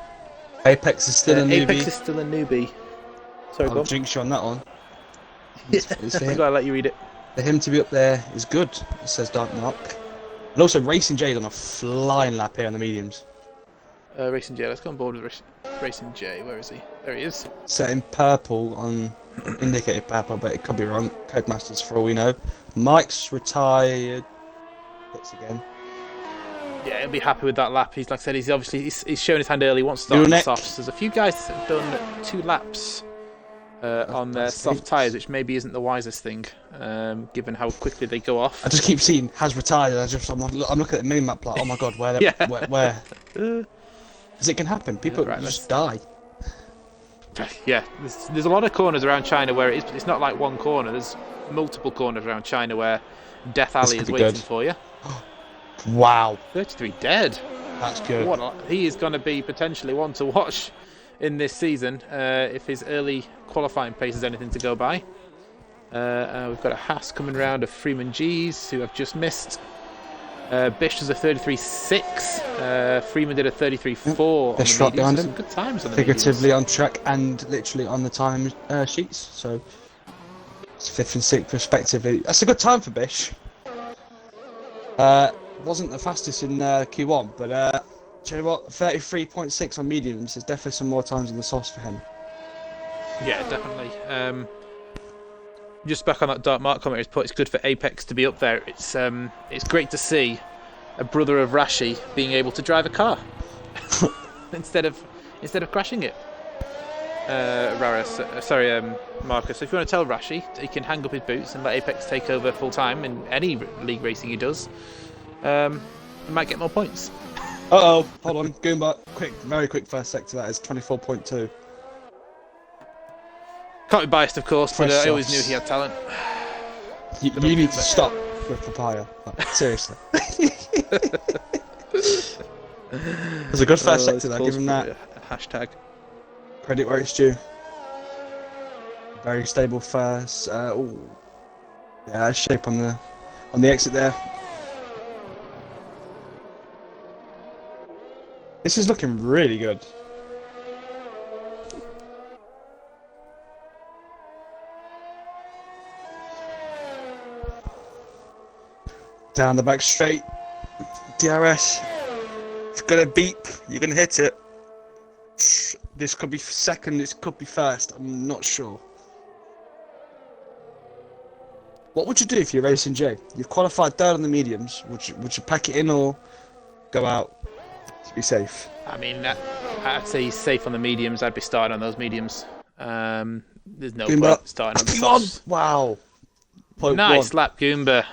Apex is still a newbie. Apex is still a newbie. Sorry, go I'll on. jinx you on that one. Yeah. It's I'm gonna let you read it. For him to be up there is good, it says Dark Mark. And also, Racing J's on a flying lap here on the mediums. Racing J, let's go on board with Racing J. Where is he? There he is. Set in purple on indicated purple, but it could be wrong. Codemasters for all we know. Mike's retired. Hits again. Yeah, he'll be happy with that lap. He's like I said, he's showing his hand early. He wants to start on the softs. There's a few guys that have done 2 laps on their soft tyres, which maybe isn't the wisest thing, given how quickly they go off. I just keep seeing has retired. I'm looking at the mini map like, oh my god, where? Yeah. Where? Because it can happen. People just die. Yeah, there's a lot of corners around China where it's not like one corner. There's multiple corners around China where Death Alley is waiting for you. Wow. 33 dead. That's good. He is going to be potentially one to watch in this season if his early qualifying pace is anything to go by. We've got a Haas coming round of Freeman G's who I've just missed. Bish does a 33.6. Freeman did a 33.4. They're shot behind him. Some good times on the figuratively mediums. on track and literally on the time sheets. So it's 5th and 6th respectively. That's a good time for Bish. Wasn't the fastest in Q1, but do you know what? 33.6 on mediums. There's definitely some more times in the sauce for him. Yeah, definitely. Just back on that Dark Mark comment, it's good for Apex to be up there. It's great to see a brother of Rashi being able to drive a car instead of crashing it. Marcus, if you want to tell Rashi he can hang up his boots and let Apex take over full time in any league racing he does, he might get more points. Uh-oh, hold on, Goomba, very quick first sector, that is 24.2. Can't be biased, of course, but I always knew he had talent. You need to stop with Papaya, like, seriously. It's a good first sector there, give him that. Hashtag. Credit where it's due. Very stable first. Ooh. Yeah, shape on the exit there. This is looking really good. Down the back straight. DRS. It's gonna beep. You're gonna hit it. This could be second, this could be first. I'm not sure. What would you do if you're racing J? You've qualified third on the mediums. Would you pack it in or go out to be safe? I mean, I'd say he's safe on the mediums. I'd be starting on those mediums. There's no point starting on the softs. Wow. Nice lap, Goomba.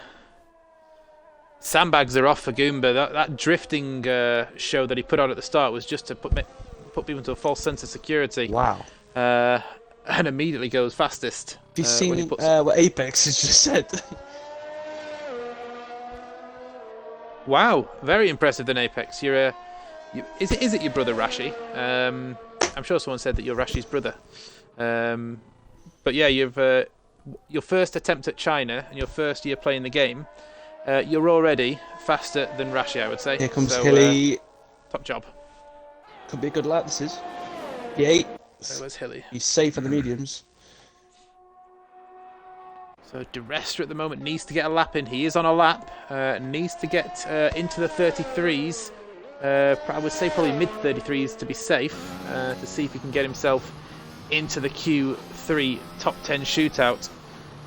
Sandbags are off for Goomba. That drifting show that he put on at the start was just to put people into a false sense of security. Wow. And immediately goes fastest. Have you seen what Apex has just said? Wow, very impressive than Apex. Is it your brother Rashi? I'm sure someone said that you're Rashi's brother. But yeah, you've your first attempt at China and your first year playing the game. You're already faster than Rashi, I would say. Here comes Hilly. Top job. Could be a good lap, this is. P8. Where's Hilly? He's safe on the mediums. So DeRestra at the moment needs to get a lap in. He is on a lap. Needs to get into the 33s. I would say probably mid 33s to be safe. To see if he can get himself into the Q3 top 10 shootout.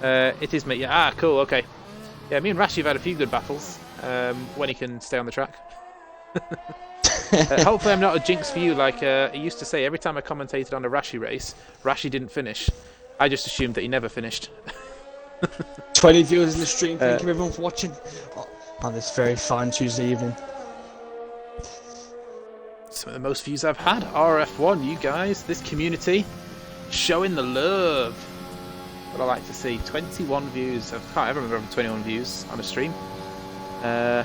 It is, mate. Yeah. Cool. Okay. Yeah, me and Rashi have had a few good battles when he can stay on the track. Hopefully I'm not a jinx for you. Like he used to say, every time I commentated on a Rashi race, Rashi didn't finish. I just assumed that he never finished. 20 viewers in the stream. Thank you everyone for watching on this very fine Tuesday evening. Some of the most views I've had. RRF1, you guys, this community showing the love. What I like to see. 21 views. I can't ever remember 21 views on a stream. So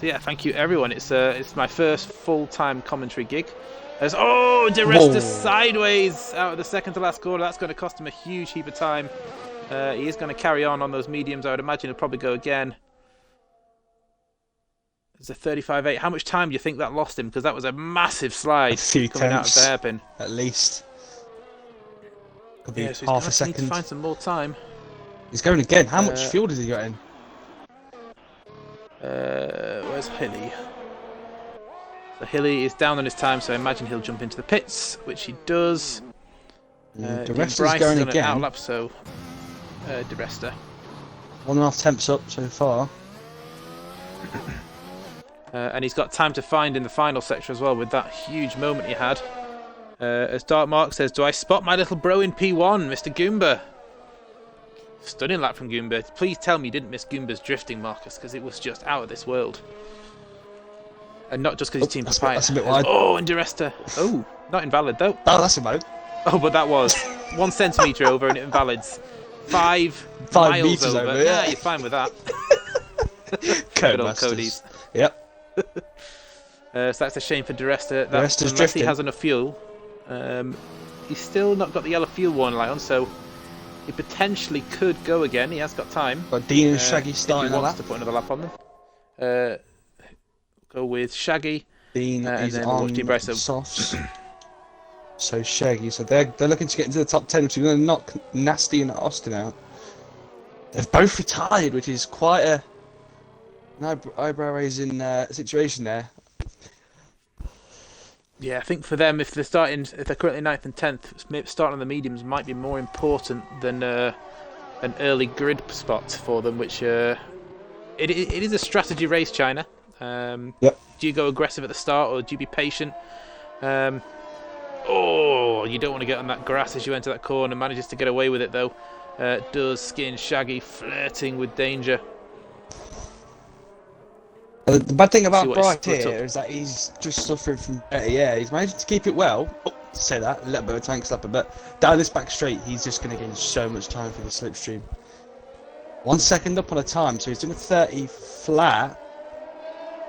yeah, thank you everyone. It's my first full-time commentary gig. There's DeResta sideways out of the second to last corner. That's going to cost him a huge heap of time. He is going to carry on those mediums. I would imagine he'll probably go again. It's a 35.8. How much time do you think that lost him? Because that was a massive slide A few coming out of tenths, the hairpin. at least. Could be Yeah, so half a he's going to need to second. find some more time. He's going again. How much fuel does he got in? Where's Hilly? So Hilly is down on his time, so I imagine he'll jump into the pits, which he does. The rest Bryce is going on again. an outlap, so De Resta. 1.5 temps up so far. And he's got time to find in the final sector as well with that huge moment he had. As Dark Mark says, do I spot my little bro in P1, Mr. Goomba? Stunning lap from Goomba. Please tell me you didn't miss Goomba's drifting, Marcus, because it was just out of this world. And not just because his team Papaya. That's a bit wide. Oh, and De Resta. Oh, not invalid though. Oh, that's about. Oh, but that was 1 centimetre over and it invalids. 5 miles meters over. over, Yeah, yeah. you're fine with that. Code Good old masters. Cody's. Yep. So that's a shame for De Resta. De Resta's Unless drifting. he has enough fuel. He's still not got the yellow fuel warning light on, so he potentially could go again. He has got time. Got Dean and Shaggy If starting he a wants lap. to put another lap on them. Go with Shaggy. Dean and is then we'll on watch Dean Bryce. softs. So Shaggy. So they're looking to get into the top 10, which is going to knock Nasty and Austin out. They've both retired, which is quite an eyebrow-raising situation there. Yeah, I think for them, if they're currently 9th and 10th, starting on the mediums might be more important than an early grid spot for them. Which it is a strategy race, China. Yep. Do you go aggressive at the start or do you be patient? Oh, you don't want to get on that grass as you enter that corner. Manages to get away with it though. Does Skin Shaggy flirting with danger. The bad thing about See what his Bright split here up. is that he's just suffering from yeah. He's managed to keep it well. Oh, say that a little bit of a tank slapper, but down this back straight, he's just going to gain so much time for the slipstream. 1 second up on a time, so he's doing a 30 flat.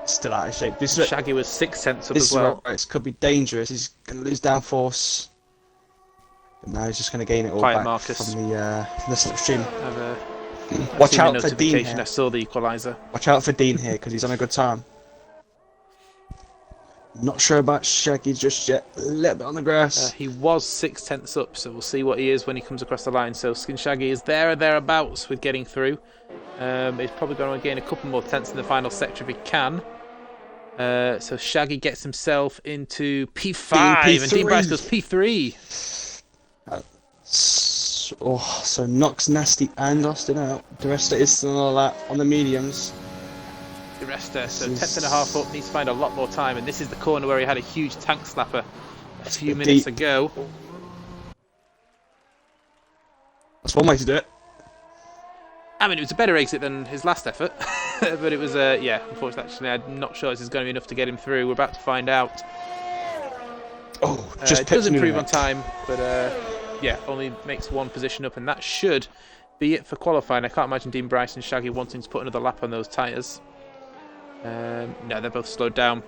Still out of shape. This is Shaggy was 6 tenths up this as is well. where it could be dangerous. He's going to lose downforce. But now he's just going to gain it all Quiet, back Marcus. from the slipstream. Watch Watch out for Dean notification. here. I saw the equaliser. Watch out for Dean here because he's on a good time. Not sure about Shaggy just yet. A little bit on the grass. He was 6 tenths up, so we'll see what he is when he comes across the line. So Skin Shaggy is there or thereabouts with getting through. He's probably going to gain a couple more tenths in the final sector if he can. So Shaggy gets himself into P5 and Dean Bryce goes P3. So knocks Nasty and Austin out. The rest is still on that on the mediums. The rest so 10th and a half up, needs to find a lot more time, and this is the corner where he had a huge tank slapper a few minutes ago. That's one way to do it. I mean, it was a better exit than his last effort, but it was, yeah, unfortunately, I'm not sure this is going to be enough to get him through. We're about to find out. Oh, just It does pipped improve him. on time, but yeah, only makes one position up, and that should be it for qualifying. I can't imagine Dean Bryce and Shaggy wanting to put another lap on those tyres. No, they're both slowed down.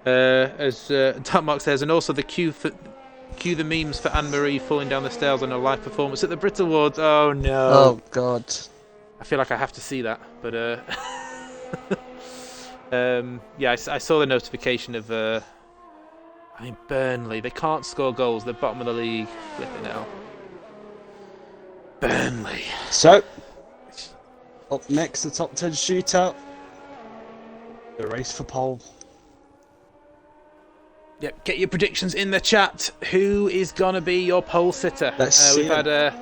As Dark Mark says, and also the cue the memes for Anne-Marie falling down the stairs on her live performance at the Brit Awards. Oh no. Oh god. I feel like I have to see that, but yeah, I saw the notification of Burnley. They can't score goals. They're bottom of the league. Flipping hell. Burnley. So up next, the top 10 shootout. The race for pole. Yep, get your predictions in the chat. Who is gonna be your pole sitter? Let's see. We've had it's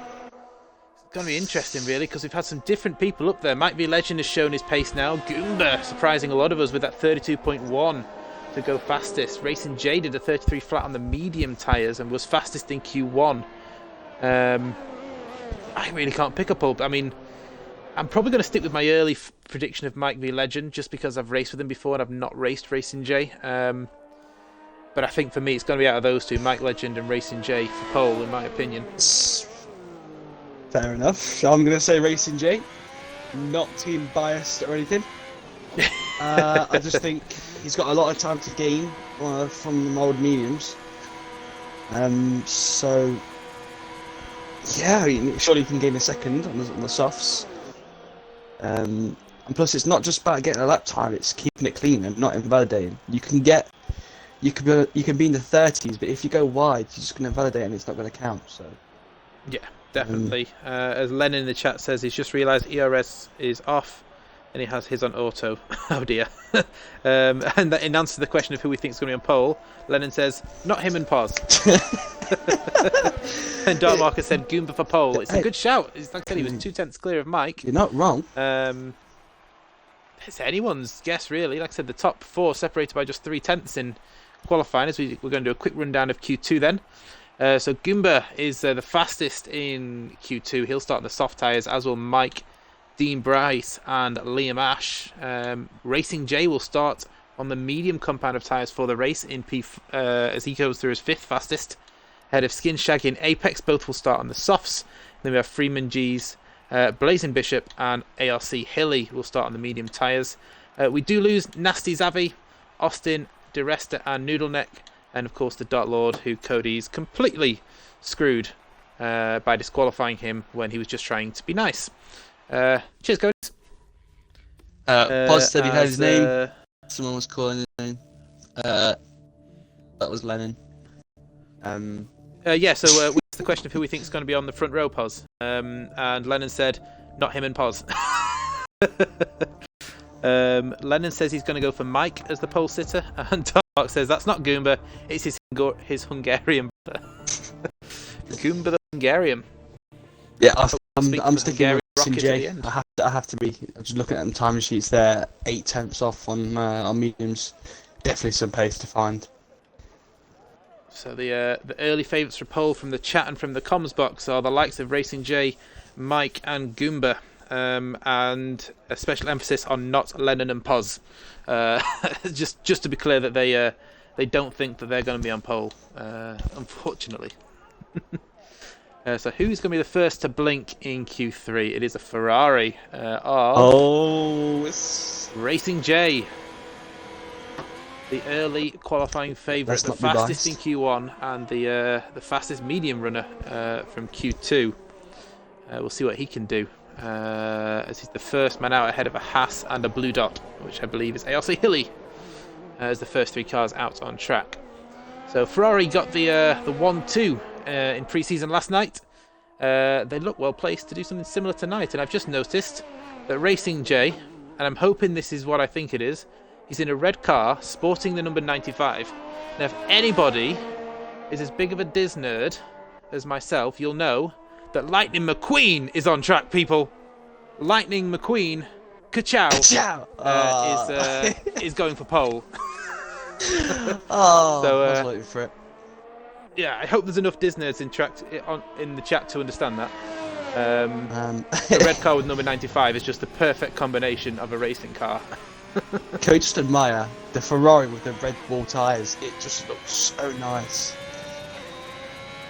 gonna be interesting, really, because we've had some different people up there. Might Be Legend has shown his pace now. Goomba surprising a lot of us with that 32.1 to go fastest. Racing J did a 33 flat on the medium tyres and was fastest in Q1. I really can't pick a pole. I mean, I'm probably going to stick with my early prediction of Mike V Legend just because I've raced with him before and I've not raced Racing J. But I think for me, it's going to be out of those two, Mike Legend and Racing J for pole, in my opinion. Fair enough. So I'm going to say Racing J. Not team biased or anything. I just think he's got a lot of time to gain from the old mediums. So, yeah, I mean, surely he can gain a second on the softs. And plus, it's not just about getting a lap time; it's keeping it clean and not invalidating. You can be in the 30s, but if you go wide, you're just going to invalidate and it's not going to count. So Yeah, definitely. As Lennon in the chat says, he's just realised ERS is off and he has his on auto. Oh dear. And that, in answer to the question of who we think is going to be on pole, Lennon says, not him and Paz. And Dark Marker said, Goomba for pole. It's a good shout. Like I said, he was 2/10 clear of Mike. you're not wrong. It's anyone's guess, really. Like I said, the top 4 separated by just 3/10 in qualifying. As we're going to do a quick rundown of Q2 then. So Goomba is the fastest in Q2. He'll start on the soft tyres, as will Mike, Dean Bryce and Liam Ash. Racing J will start on the medium compound of tyres for the race in as he goes through his 5th fastest. Ahead of Skin Shaggy and Apex, both will start on the softs. Then we have Freeman G's, Blazing Bishop and ARC Hilly will start on the medium tyres. We do lose Nasty Zavi, Austin, DeResta and Noodleneck. And of course the Dark Lord, who Cody's completely screwed by disqualifying him when he was just trying to be nice. Cheers, Cody. Paz said he had his name. Someone was calling his name. That was Lennon. Yeah, so we asked the question of who we think is going to be on the front row, Paz. And Lennon said, not him and Paz. Lennon says he's going to go for Mike as the pole sitter, and Dark says that's not Goomba, it's his Hungarian brother. Goomba the Hungarian. Yeah, I'm sticking with Racing Rocket J. at the end. I have to be. I'm just looking at the time sheets there, 8/10 off on mediums. Definitely some pace to find. So the early favourites for pole from the chat and from the comms box are the likes of Racing J, Mike and Goomba. And a special emphasis on not Lennon and Paz. Just to be clear that they don't think that they're going to be on pole, unfortunately. So who's going to be the first to blink in Q3? It is a Ferrari of Racing J. The early qualifying favourite, the fastest in Q1 and the fastest medium runner from Q2. We'll see what he can do. As he's the first man out ahead of a Haas and a Blue Dot, which I believe is ARC Hilly, as the first 3 cars out on track. So Ferrari got the 1-2 in pre-season last night. They look well placed to do something similar tonight, and I've just noticed that Racing J, and I'm hoping this is what I think it is, he's in a red car sporting the number 95. Now if anybody is as big of a Diz nerd as myself, you'll know that Lightning McQueen is on track, people. Lightning McQueen, ka-chow, is going for pole. So, I was waiting for it. Yeah, I hope there's enough Disney in the chat to understand that. A red car with number 95 is just the perfect combination of a racing car. Can we just admire the Ferrari with the red wall tyres? It just looks so nice.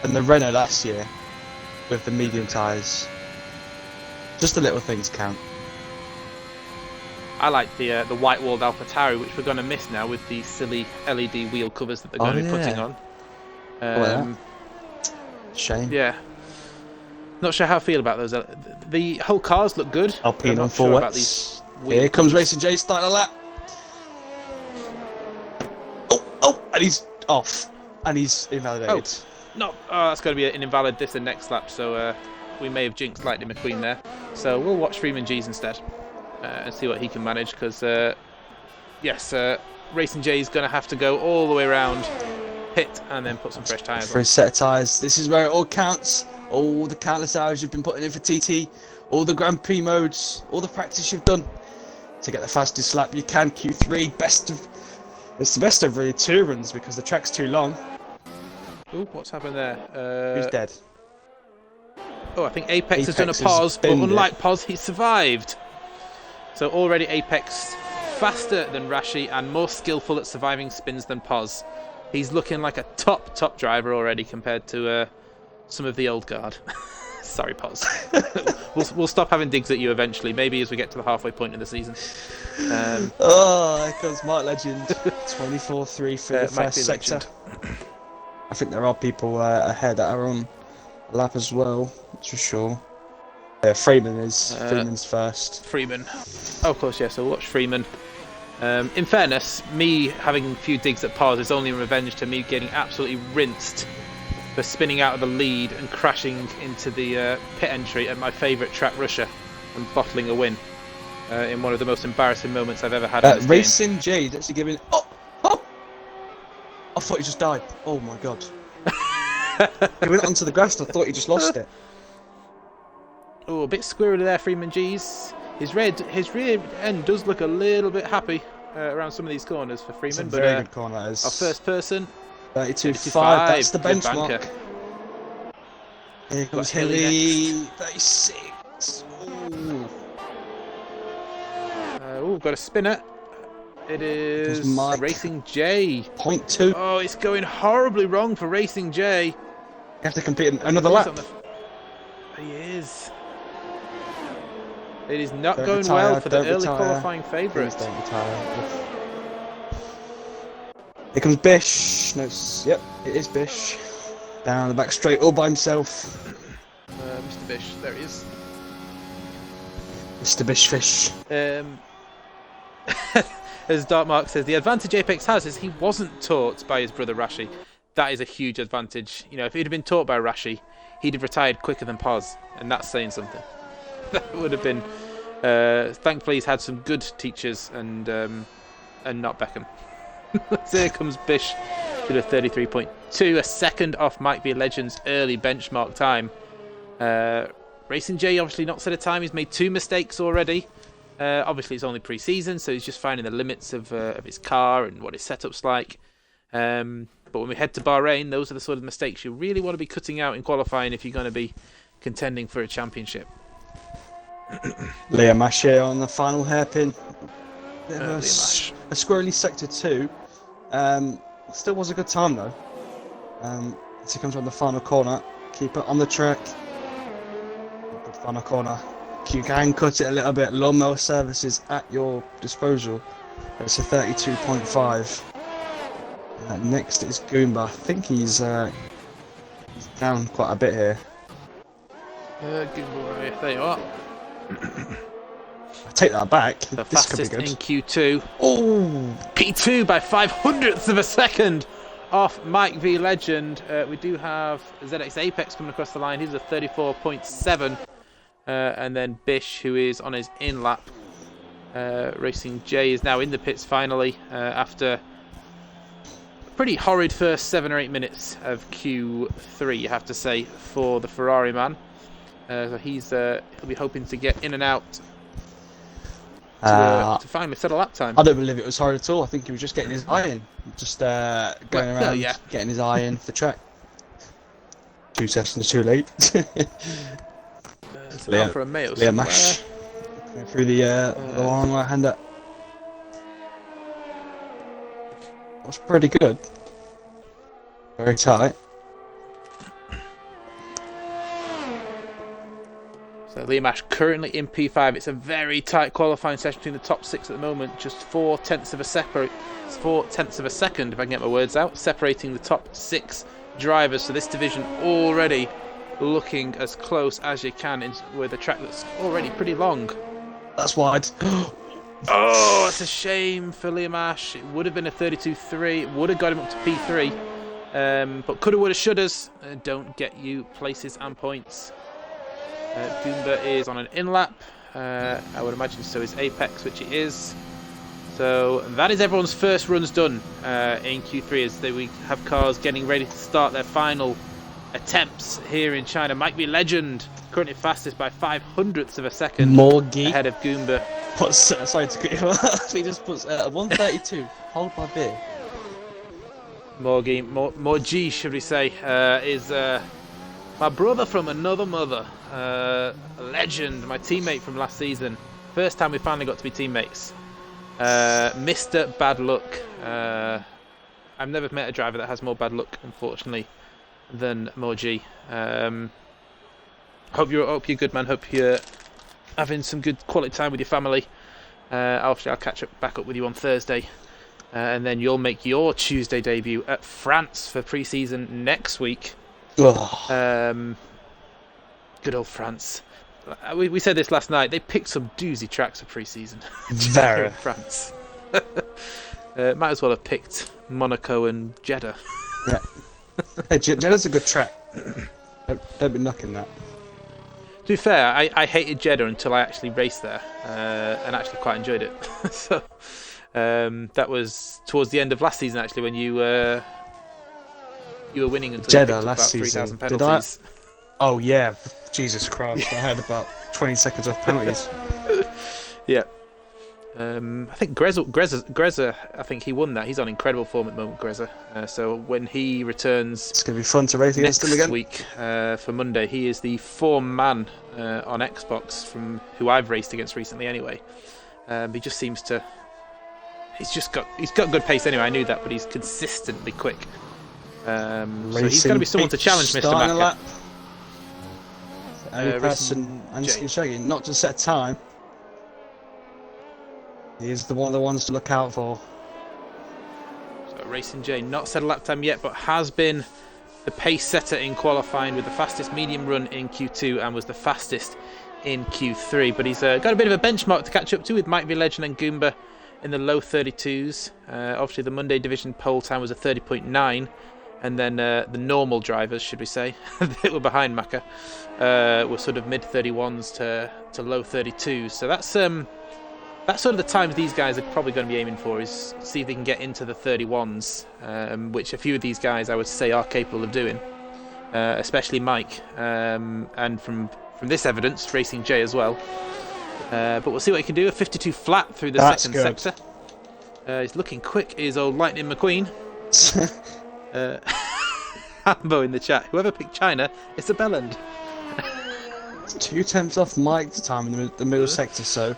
And the Renault last year with the medium tyres. Just the little things count. I like the white-walled AlphaTauri, which we're going to miss now with the silly LED wheel covers that they're going to be putting on. Shame. Yeah. Not sure how I feel about those. The whole cars look good. Alpine on full wets. Here comes Racing J starting a lap. Oh, and he's off. And he's invalidated. That's going to be an invalid this and next lap, so we may have jinxed Lightning McQueen there. So we'll watch Freeman G's instead and see what he can manage, because Racing J is going to have to go all the way around, pit, and then put some fresh tyres on. For a set of tyres. This is where it all counts. All the countless hours you've been putting in for TT, all the Grand Prix modes, all the practice you've done to get the fastest lap you can. Q3, it's the best of really 2 runs because the track's too long. Ooh, what's happened there? Who's dead? I think Apex has done a pause, but unlike pause, he survived. So already Apex faster than Rashi and more skillful at surviving spins than Paz. He's looking like a top driver already compared to some of the old guard. Sorry, Paz. We'll stop having digs at you eventually, maybe as we get to the halfway point of the season. Here comes Mark Legend. 24-3 for the first sector. I think there are people ahead that are on a lap as well, that's for sure. Freeman is. Freeman's first. Freeman. Oh, of course, yes. So we'll watch Freeman. In fairness, me having a few digs at Pars is only in revenge to me getting absolutely rinsed for spinning out of the lead and crashing into the pit entry at my favourite track, Russia, and bottling a win in one of the most embarrassing moments I've ever had in this Racing Jade actually giving. Oh! I thought he just died. Oh my god. He went onto the grass and I thought he just lost it. Oh, a bit squirrely there, Freeman G's. His rear end does look a little bit happy around some of these corners for Freeman. It's a but very good corner, that is. our first person, 32.5, that's the good benchmark. banker. Here comes Got Hilly Hilly, 36. Ooh. Got a spinner. It is Mike. Racing J. 0.2. Oh, it's going horribly wrong for Racing J. You have to compete in another lap. He is. It is not Don't going retire, well for the don't early retire. qualifying favourite. Please don't retire. Here comes Bish. No, yep, it is Bish. Down the back straight all by himself. Mr. Bish, there he is. Mr. Bishfish. As Darkmark says, the advantage Apex has is he wasn't taught by his brother Rashi. That is a huge advantage. You know, if he'd have been taught by Rashi, he'd have retired quicker than Paz, and that's saying something. That would have been. Thankfully, he's had some good teachers, and not Beckham. So here comes Bish to a 33.2, a second off Mike V Legend's early benchmark time. Racing J obviously not set a time. He's made 2 mistakes already. Obviously, it's only pre-season, so he's just finding the limits of his car and what his setup's like. But when we head to Bahrain, those are the sort of mistakes you really want to be cutting out in qualifying if you're going to be contending for a championship. Liam Ash here on the final hairpin. A Liam squirrely sector 2. Still was a good time though. As he comes around the final corner, keep it on the track. Good final corner. You can cut it a little bit. Lawnmower services at your disposal. It's a 32.5. Next is Goomba. I think he's down quite a bit here. Goomba, there you are. I take that back. The This could be fastest good. in Q2. Oh, P2 by 500ths of a second off Mike V Legend. We do have ZX Apex coming across the line. He's a 34.7. And then Bish, who is on his in lap. Racing J is now in the pits finally after a pretty horrid first 7 or 8 minutes of Q3, you have to say, for the Ferrari man. So he'll be hoping to get in and out to finally set a lap time. I don't believe it was hard at all. I think he was just getting his eye in. Just going around, getting his eye in for the track. 2 seconds too late. Liam, for a male Liam Ash. Going through the long right-hander. That's pretty good. Very tight. So Liam Ash currently in P5. It's a very tight qualifying session between the top 6 at the moment. Just 4/10 of a second, if I can get my words out, separating the top 6 drivers. So this division already looking as close as you can with a track that's already pretty long. That's wide. Oh, it's a shame for Liam Ash. It would have been a 32.3. It would have got him up to P3. But coulda, woulda, shouldas don't get you places and points. Goomba is on an in-lap. I would imagine so is Apex, which it is. So that is everyone's first runs done in Q3 as we have cars getting ready to start their final attempts here in China. Mike V Legend currently fastest by 500ths of a second ahead of Goomba. Sorry to cut you off. He just puts 132. Hold my beer. More G, should we say, is my brother from another mother, a legend, my teammate from last season. First time we finally got to be teammates. Mr. Bad Luck. I've never met a driver that has more bad luck, unfortunately, than Morgy. Hope you're good, man. Hope you're having some good quality time with your family. Obviously, I'll back up with you on Thursday, and then you'll make your Tuesday debut at France for pre-season next week. Good old France. we said this last night. They picked some doozy tracks for pre-season. Very. In France. Might as well have picked Monaco and Jeddah. Yeah. Hey, Jeddah's a good track. Don't be knocking that. To be fair, I hated Jeddah until I actually raced there, and actually quite enjoyed it. So that was towards the end of last season, actually, when you were winning until Jeddah you picked last about season. 3,000 penalties. Oh yeah, Jesus Christ! I had about 20 seconds off penalties. Yeah. I think Greza, I think he won that. He's on incredible form at the moment, Greza. So when he returns, It's gonna be fun to race against him next again. week for Monday, he is the form man on Xbox from who I've raced against recently. Anyway, he just seems to. He's got good pace anyway. I knew that, but he's consistently quick. So he's going to be someone to challenge Mr. Macca. Any person, and Jay. Shaggy, not to set time. He's one of the ones to look out for. So Racing J not set a lap time yet, but has been the pace setter in qualifying with the fastest medium run in Q2 and was the fastest in Q3. But he's got a bit of a benchmark to catch up to with Mike V Legend and Goomba in the low 32s. Obviously, the Monday division pole time was a 30.9, and then the normal drivers, should we say, that were behind Macca, were sort of mid 31s to low 32s. So that's sort of the times these guys are probably going to be aiming for, is see if they can get into the 31s, which a few of these guys I would say are capable of doing, especially Mike, and from this evidence, Racing J as well. But we'll see what he can do. A 52 flat through the second sector. He's looking quick, is old Lightning McQueen. Hambo in the chat. Whoever picked China, it's a bellend. It's 2/10 off Mike's time in the middle sector, so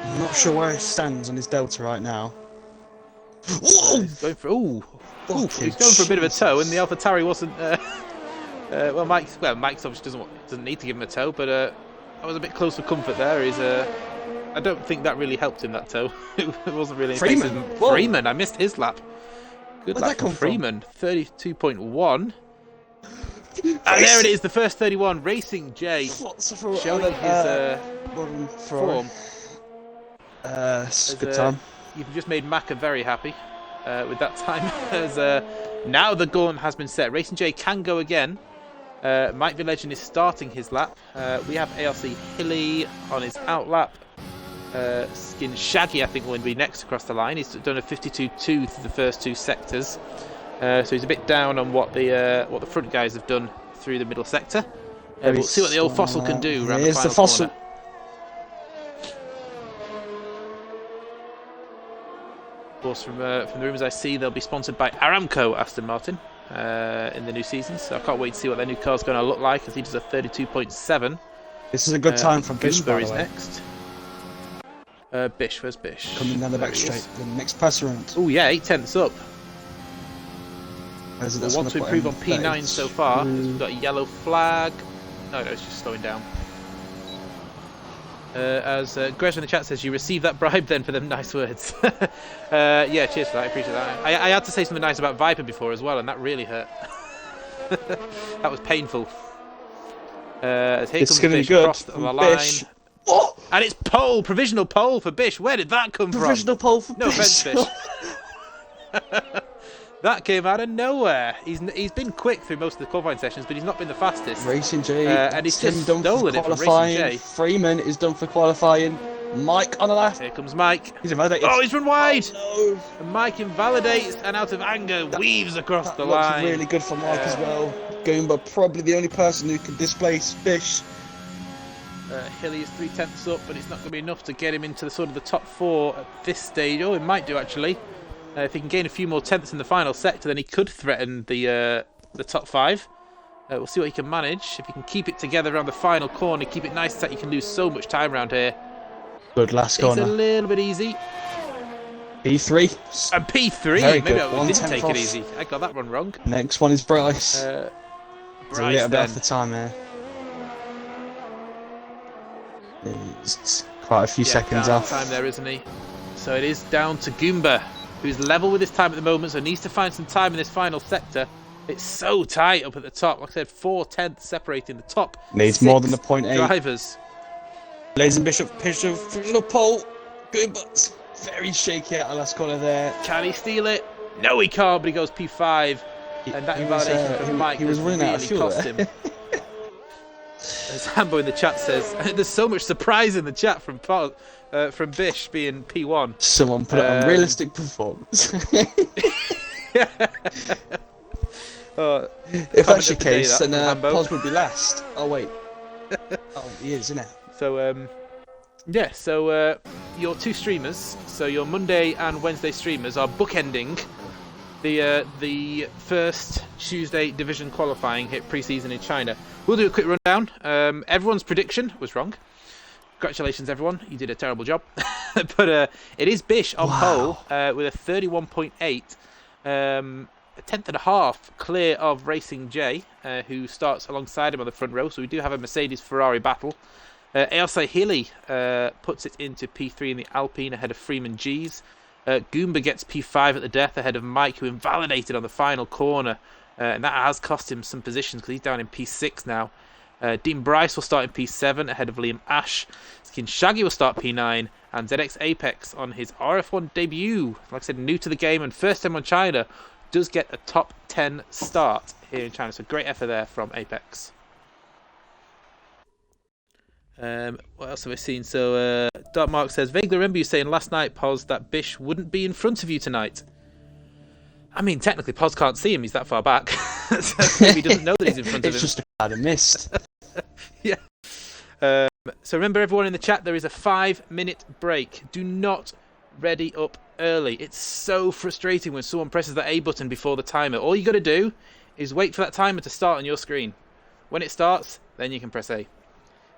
I'm not sure where he stands on his delta right now. He's going for he's going for a bit of a toe, and the AlphaTauri wasn't. Mike's obviously doesn't need to give him a toe, but I was a bit close for comfort there. I don't think that really helped him, that toe. It wasn't really. Freeman, I missed his lap. Good lap from Freeman, 32.1. And there it is, the first 31. Racing J showing his form. Good time. You've just made Macca very happy with that time. As now the gauntlet has been set. Racing J can go again. Mike V Legend is starting his lap. We have ARC Hilly on his out lap. Skin Shaggy, I think, will be next across the line. He's done a 52.2 through the first two sectors, so he's a bit down on what the front guys have done through the middle sector. We'll see what the old Fossil can do around the final corner. Of course, from the rumours I see, they'll be sponsored by Aramco Aston Martin in the new season, so I can't wait to see what their new car's going to look like, as he does a 32.7. This is a good time for Bish, by is the way. next. Bish, where's Bish? Coming down the back straight, the next pass around. Oh yeah, 8/10 up. We Want to improve on P9 so far. We've got a yellow flag. No, it's just slowing down. As Greg in the chat says, you received that bribe then for them nice words. Yeah, cheers for that. I appreciate that. I had to say something nice about Viper before as well, and that really hurt. That was painful. As here comes Bish across the line. What? And it's provisional pole for Bish. Where did that come from? Provisional pole for No offense, Bish. That came out of nowhere. He's been quick through most of the qualifying sessions, but he's not been the fastest. Racing J, and he's just stolen it from Racing J. Freeman is done for qualifying. Mike on the left. Here comes Mike. He's invalidated. Oh, he's run wide. Oh, no. And Mike invalidates, and out of anger weaves across the looks line. really good for Mike as well. Goomba, probably the only person who can displace Bish. Hilly is 3/10 up, but it's not going to be enough to get him into the sort of the top four at this stage. Oh, it might do actually. If he can gain a few more tenths in the final sector, then he could threaten the top five. We'll see what he can manage. If he can keep it together around the final corner, keep it nice tight, you can lose so much time around here. Good last corner. It's a little bit easy. P3. And P3. Very Maybe good. I didn't take off. it easy. I got that one wrong. Next one is Bryce. Bryce He's a little bit then. off the time here. It's quite a few seconds down off. time there, isn't he? So it is down to Goomba, who's level with his time at the moment, so needs to find some time in this final sector. It's so tight up at the top. Like I said, 4/10 separating the top. Needs more than a 0.8. Drivers. Lazen Bishop, provisional pole. Good, but very shaky at the last corner there. Can he steal it? No, he can't, but he goes P5. And that invalidation from Mike has really cost him. As Hambo in the chat says, there's so much surprise in the chat from Bish being P1. Someone put it on realistic performance. If that's the case, then Pos would be last. Oh wait. Oh, he is, isn't it? So yeah. So your two streamers, so your Monday and Wednesday streamers, are bookending the first Tuesday division qualifying hit pre-season in China. We'll do a quick rundown. Everyone's prediction was wrong. Congratulations, everyone. You did a terrible job. But it is Bish on pole with a 31.8. A tenth and a half clear of Racing J, who starts alongside him on the front row. So we do have a Mercedes-Ferrari battle. Ailsa Healy puts it into P3 in the Alpine ahead of Freeman G's. Goomba gets P5 at the death ahead of Mike, who invalidated on the final corner. And that has cost him some positions because he's down in P6 now. Dean Bryce will start in P7 ahead of Liam Ash. Skin Shaggy will start P9. And ZX Apex on his RF1 debut, like I said, new to the game and first time on China, does get a top 10 start here in China. So great effort there from Apex. What else have I seen? So Dark Mark says, vaguely remember you saying last night, Pos, that Bish wouldn't be in front of you tonight. I mean, technically, Pos can't see him. He's that far back. So maybe he doesn't know that he's in front of him. It's just a cloud of mist. Yeah. So remember, everyone in the chat, there is a 5-minute break. Do not ready up early. It's so frustrating when someone presses that A button before the timer. All you got to do is wait for that timer to start on your screen. When it starts, then you can press A.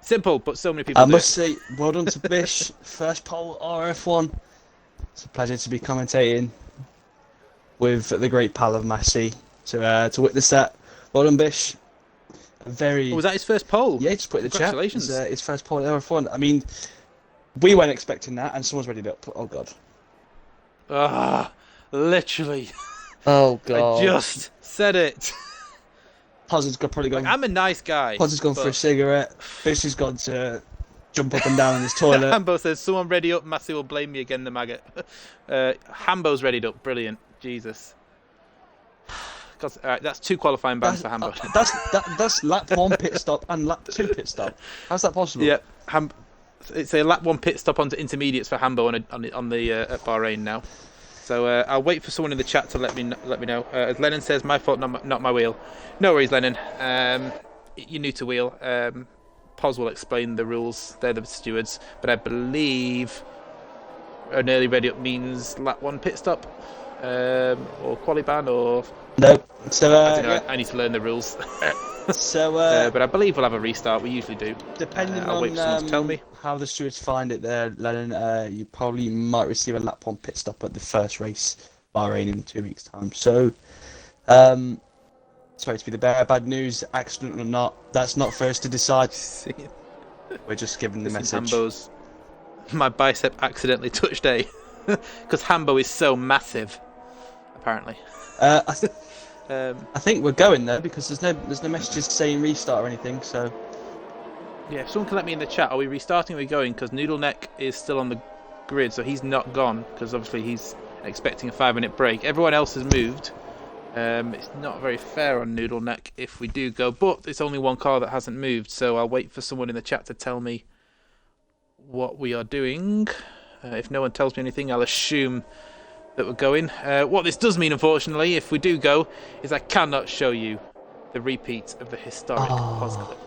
Simple, but so many people do. I must say, well done to Bish. First pole RF1. It's a pleasure to be commentating with the great pal of Massey to witness that. Well done, Bish. Was that his first pole? Yeah, just put it in the chat. Congratulations. His first pole at RF1. I mean, we weren't expecting that, and someone's ready up. Oh god. Literally. Oh god. I just said it. Pos has probably gone. I'm a nice guy. Pos has gone for a cigarette. Bish has gone to jump up and down in his toilet. Hambo says, someone ready up, Massey will blame me again, the maggot. Hambo's readied up. Brilliant. Jesus. Alright, that's 2 qualifying bans for Hambo. That's lap 1 pit stop and lap 2 pit stop. How's that possible? Yeah, it's a lap 1 pit stop onto intermediates for Hambo on the at Bahrain now. So I'll wait for someone in the chat to let me know. As Lennon says, my fault, not my wheel. No worries, Lennon. You're new to wheel. Pos will explain the rules. They're the stewards, but I believe an early ready up means lap 1 pit stop, or quali ban, or no. So I don't know. Yeah. I need to learn the rules. So, but I believe we'll have a restart. We usually do. Depending I'll wait for someone to tell me how the stewards find it there, Lennon, you probably might receive a lap 1 pit stop at the first race, Bahrain, in 2 weeks' time. So, sorry to be the bearer of bad news, accident or not, that's not for us to decide. We're just giving the message. Hambo's, my bicep accidentally touched A, because Hambo is so massive, apparently. I think we're going there because there's no messages saying restart or anything. So yeah, if someone can let me in the chat, are we restarting? Or are we going? Because Noodle Neck is still on the grid, so he's not gone because obviously he's expecting a 5-minute break. Everyone else has moved. It's not very fair on Noodle Neck if we do go, but it's only one car that hasn't moved, so I'll wait for someone in the chat to tell me what we are doing. If no one tells me anything, I'll assume that we're going. What this does mean, unfortunately, if we do go, is I cannot show you the repeat of the historic Pos clip.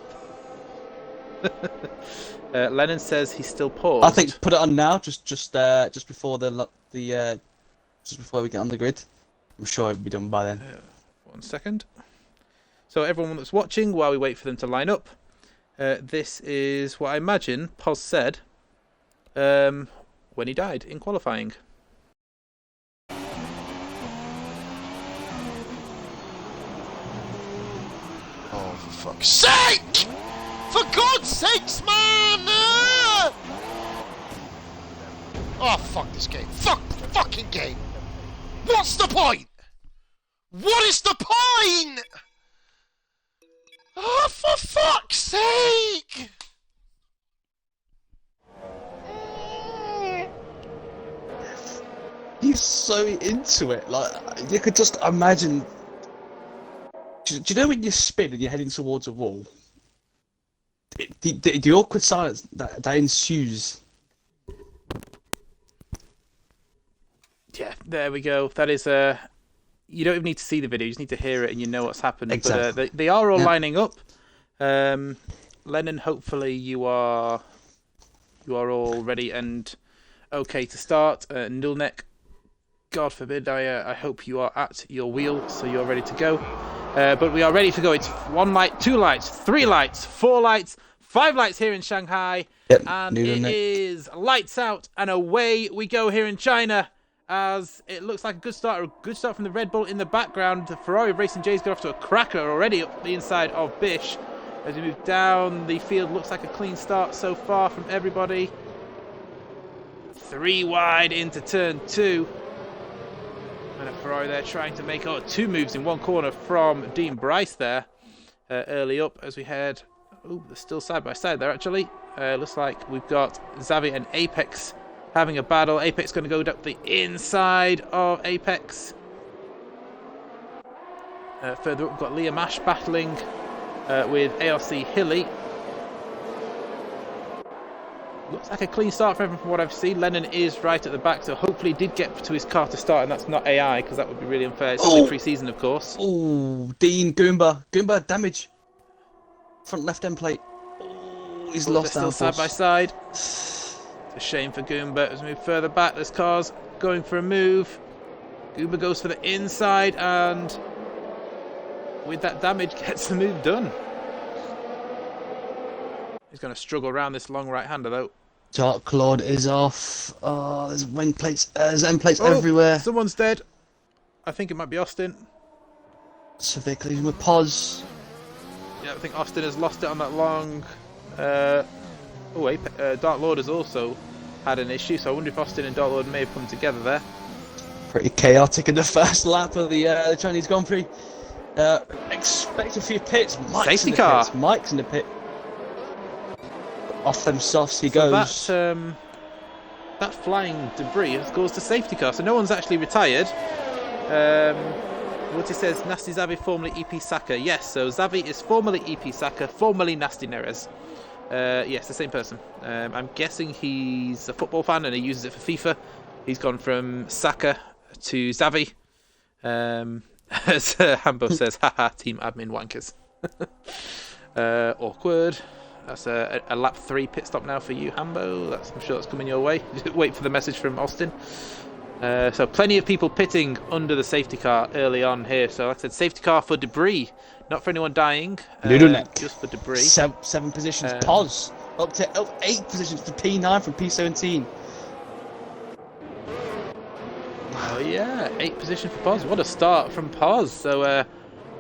Lennon says he's still paused. I think put it on now, just before just before we get on the grid. I'm sure it'll be done by then. 1 second. So everyone that's watching, while we wait for them to line up, this is what I imagine Pos said when he died in qualifying. Oh, for fuck's sake! For God's sakes, man! Oh, fuck this game. Fuck the fucking game! What's the point? What is the point? Oh, for fuck's sake! He's so into it. Like, you could just imagine. Do you know when you spin and you're heading towards a wall? The awkward silence that ensues. Yeah, there we go. That is you don't even need to see the video; you just need to hear it, and you know what's happened. Exactly. But they are all lining up. Lennon, hopefully you are all ready and okay to start. Nilnek, God forbid, I hope you are at your wheel, so you're ready to go. But we are ready to go. It's 1 light, 2 lights, 3 lights, 4 lights, 5 lights here in Shanghai. Yep, and it is lights out and away we go here in China. As it looks like a good start from the Red Bull in the background. The Ferrari of Racing J's got off to a cracker already up the inside of Bish. As we move down the field, looks like a clean start so far from everybody. 3 wide into turn 2. And a Ferrari there trying to make 2 moves in one corner from Dean Bryce there. Early up as we head. Oh, they're still side by side there actually. Looks like we've got Xavi and Apex having a battle. Apex going to go up the inside of Apex. Further up, we've got Liam Ash battling with ARC Hilly. Looks like a clean start for everyone from what I've seen. Lennon is right at the back, so hopefully he did get to his car to start, and that's not AI, because that would be really unfair. It's only pre-season, of course. Oh, Dean, Goomba, damage. Front left end plate. Oh, he's lost still side by side. It's a shame for Goomba. As we move further back, there's cars going for a move. Goomba goes for the inside, and with that damage, gets the move done. He's going to struggle around this long right-hander, though. Dark Claude is off. Oh, there's end plates everywhere. Someone's dead. I think it might be Austin. So they're collision with Pos. Yeah, I think Austin has lost it on that long. Dark Lord has also had an issue, so I wonder if Austin and Dark Lord may have come together there. Pretty chaotic in the first lap of the Chinese Grand Prix. Expect a few pits. Safety car. Mike's in the pit. Off them softs he goes. That flying debris has caused a safety car, so no one's actually retired. What he says, Nasty Xavi, formerly EP Saka. Yes, so Xavi is formerly EP Saka, formerly Nasty Neres. Yes, the same person. I'm guessing he's a football fan and he uses it for FIFA. He's gone from Saka to Xavi. As Hambo says, haha, team admin wankers. Awkward. That's a lap 3 pit stop now for you, Hambo. I'm sure that's coming your way. Wait for the message from Austin. So plenty of people pitting under the safety car early on here. So like I said, safety car for debris, not for anyone dying. Just for debris. 7 positions. Pos up to 8 positions for P9 from P17. Oh yeah, 8 position for Pos. What a start from Pos. So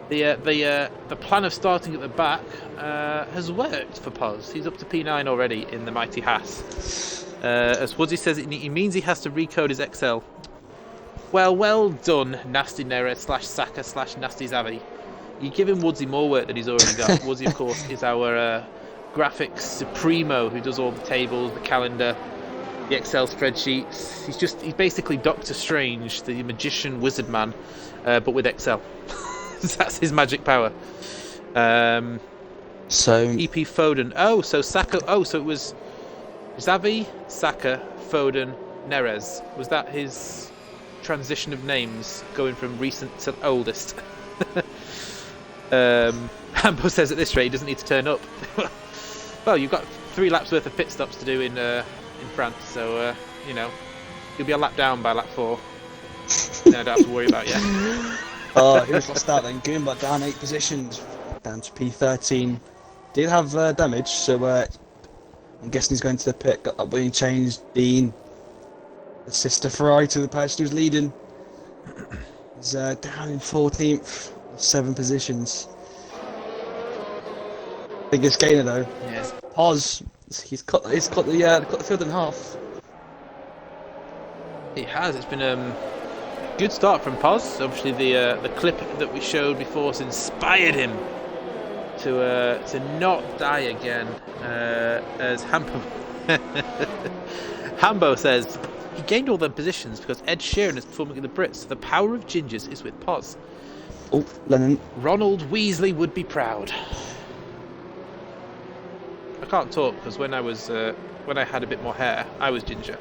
the plan of starting at the back has worked for Pos. He's up to P9 already in the mighty Haas. As Woodsy says, it means he has to recode his Excel. Well done, Nasty Neres / Saka / Nasty Xavi. You give him Woodsy more work than he's already got. Woodsy, of course, is our graphics supremo who does all the tables, the calendar, the Excel spreadsheets. He's basically Doctor Strange, the magician wizard man, but with Excel. That's his magic power. So EP Foden. Oh, so Saka. Oh, so it was Xavi, Saka, Foden, Neres. Was that his transition of names, going from recent to oldest? Hambo says at this rate he doesn't need to turn up. Well, you've got 3 laps worth of pit stops to do in France, so you'll be a lap down by lap 4. No, I don't have to worry about you. Oh, who's lost out then? Goomba down 8 positions, down to P13. Did have damage, so I'm guessing he's going to the pit. Got that being changed. Dean, the sister Ferrari to the person who's leading, is down in 14th, 7 positions. Biggest gainer though. Yes. Pos, he's cut the field in half. It has. It's been Good start from Pos. Obviously, the clip that we showed before has inspired him to not die again. As Hambo says, he gained all them positions because Ed Sheeran is performing in the Brits. So the power of gingers is with Pos. Oh, Lennon. Ronald Weasley would be proud. I can't talk because when I had a bit more hair, I was ginger.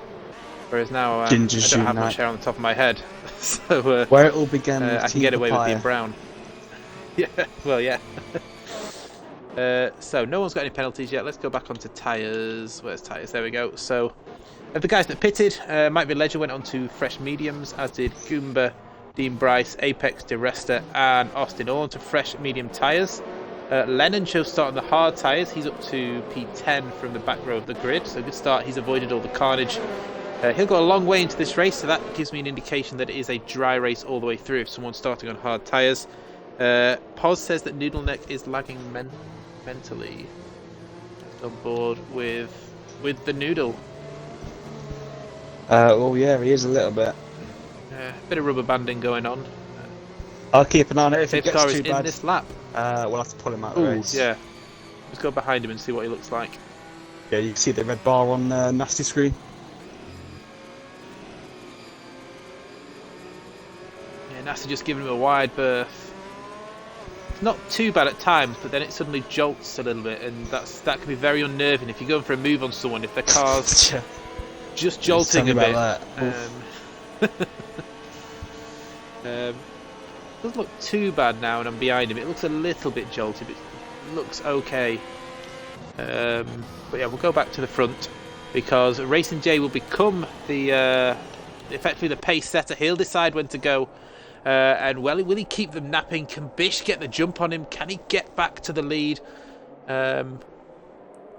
Whereas now I don't have much hair on the top of my head, so where it all began, I can get away with being brown. Yeah, well, yeah. So no one's got any penalties yet. Let's go back onto tyres. Where's tyres? There we go. So the guys that pitted, Mike Villager went on to fresh mediums, as did Goomba, Dean Bryce, Apex, DeResta, and Austin, all onto fresh medium tyres. Lennon chose start on the hard tyres. He's up to P10 from the back row of the grid, so good start. He's avoided all the carnage. He'll go a long way into this race, so that gives me an indication that it is a dry race all the way through if someone's starting on hard tyres. Pos says that Noodle Neck is lagging mentally. On board with the Noodle. Oh yeah, he is a little bit. Bit of rubber banding going on. I'll keep an eye on it if it Safe car gets is too bad. in this lap. We'll have to pull him out of the race. Yeah. Let's go behind him and see what he looks like. Yeah, you can see the red bar on nasty screen. Yeah, Nasty just giving him a wide berth. It's not too bad at times, but then it suddenly jolts a little bit, and that can be very unnerving if you're going for a move on someone, if their car's just jolting a bit. Doesn't look too bad now when I'm behind him. It looks a little bit jolty, but it looks okay. But yeah, we'll go back to the front because Racing J will become the effectively the pace setter. He'll decide when to go. And will he keep them napping? Can Bish get the jump on him? Can he get back to the lead? We're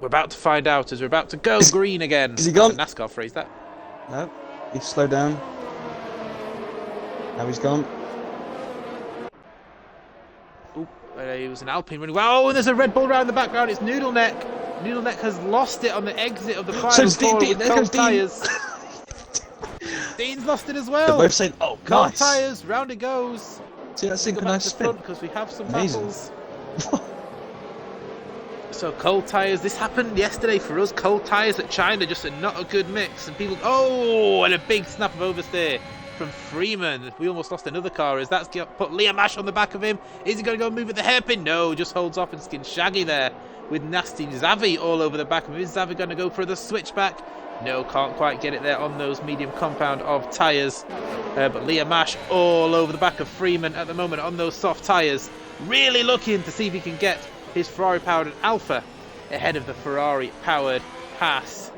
about to find out as we're about to go green again. Is he gone? That's a NASCAR phrase, that. No, he's slowed down. Now he's gone. He was an Alpine running. Wow, and there's a Red Bull around the background. It's Noodle Neck. Noodle Neck has lost it on the exit of the final corner with cold tyres. Dean's lost it as well. They're both saying, "Oh, cold nice." tyres, round it goes. See that synchronized spin? Because we have some Amazing. battles. So cold tyres. This happened yesterday for us. Cold tyres at China, just not a good mix. And people, and a big snap of oversteer from Freeman. We almost lost another car as that's put Liam Ash on the back of him. Is he going to go move at the hairpin? No, just holds off and skins Shaggy there with nasty Zavi all over the back of him. Is Zavi going to go for the switchback? No, can't quite get it there on those medium compound of tyres. But Liam Ash all over the back of Freeman at the moment on those soft tyres. Really looking to see if he can get his Ferrari-powered Alpha ahead of the Ferrari-powered Haas.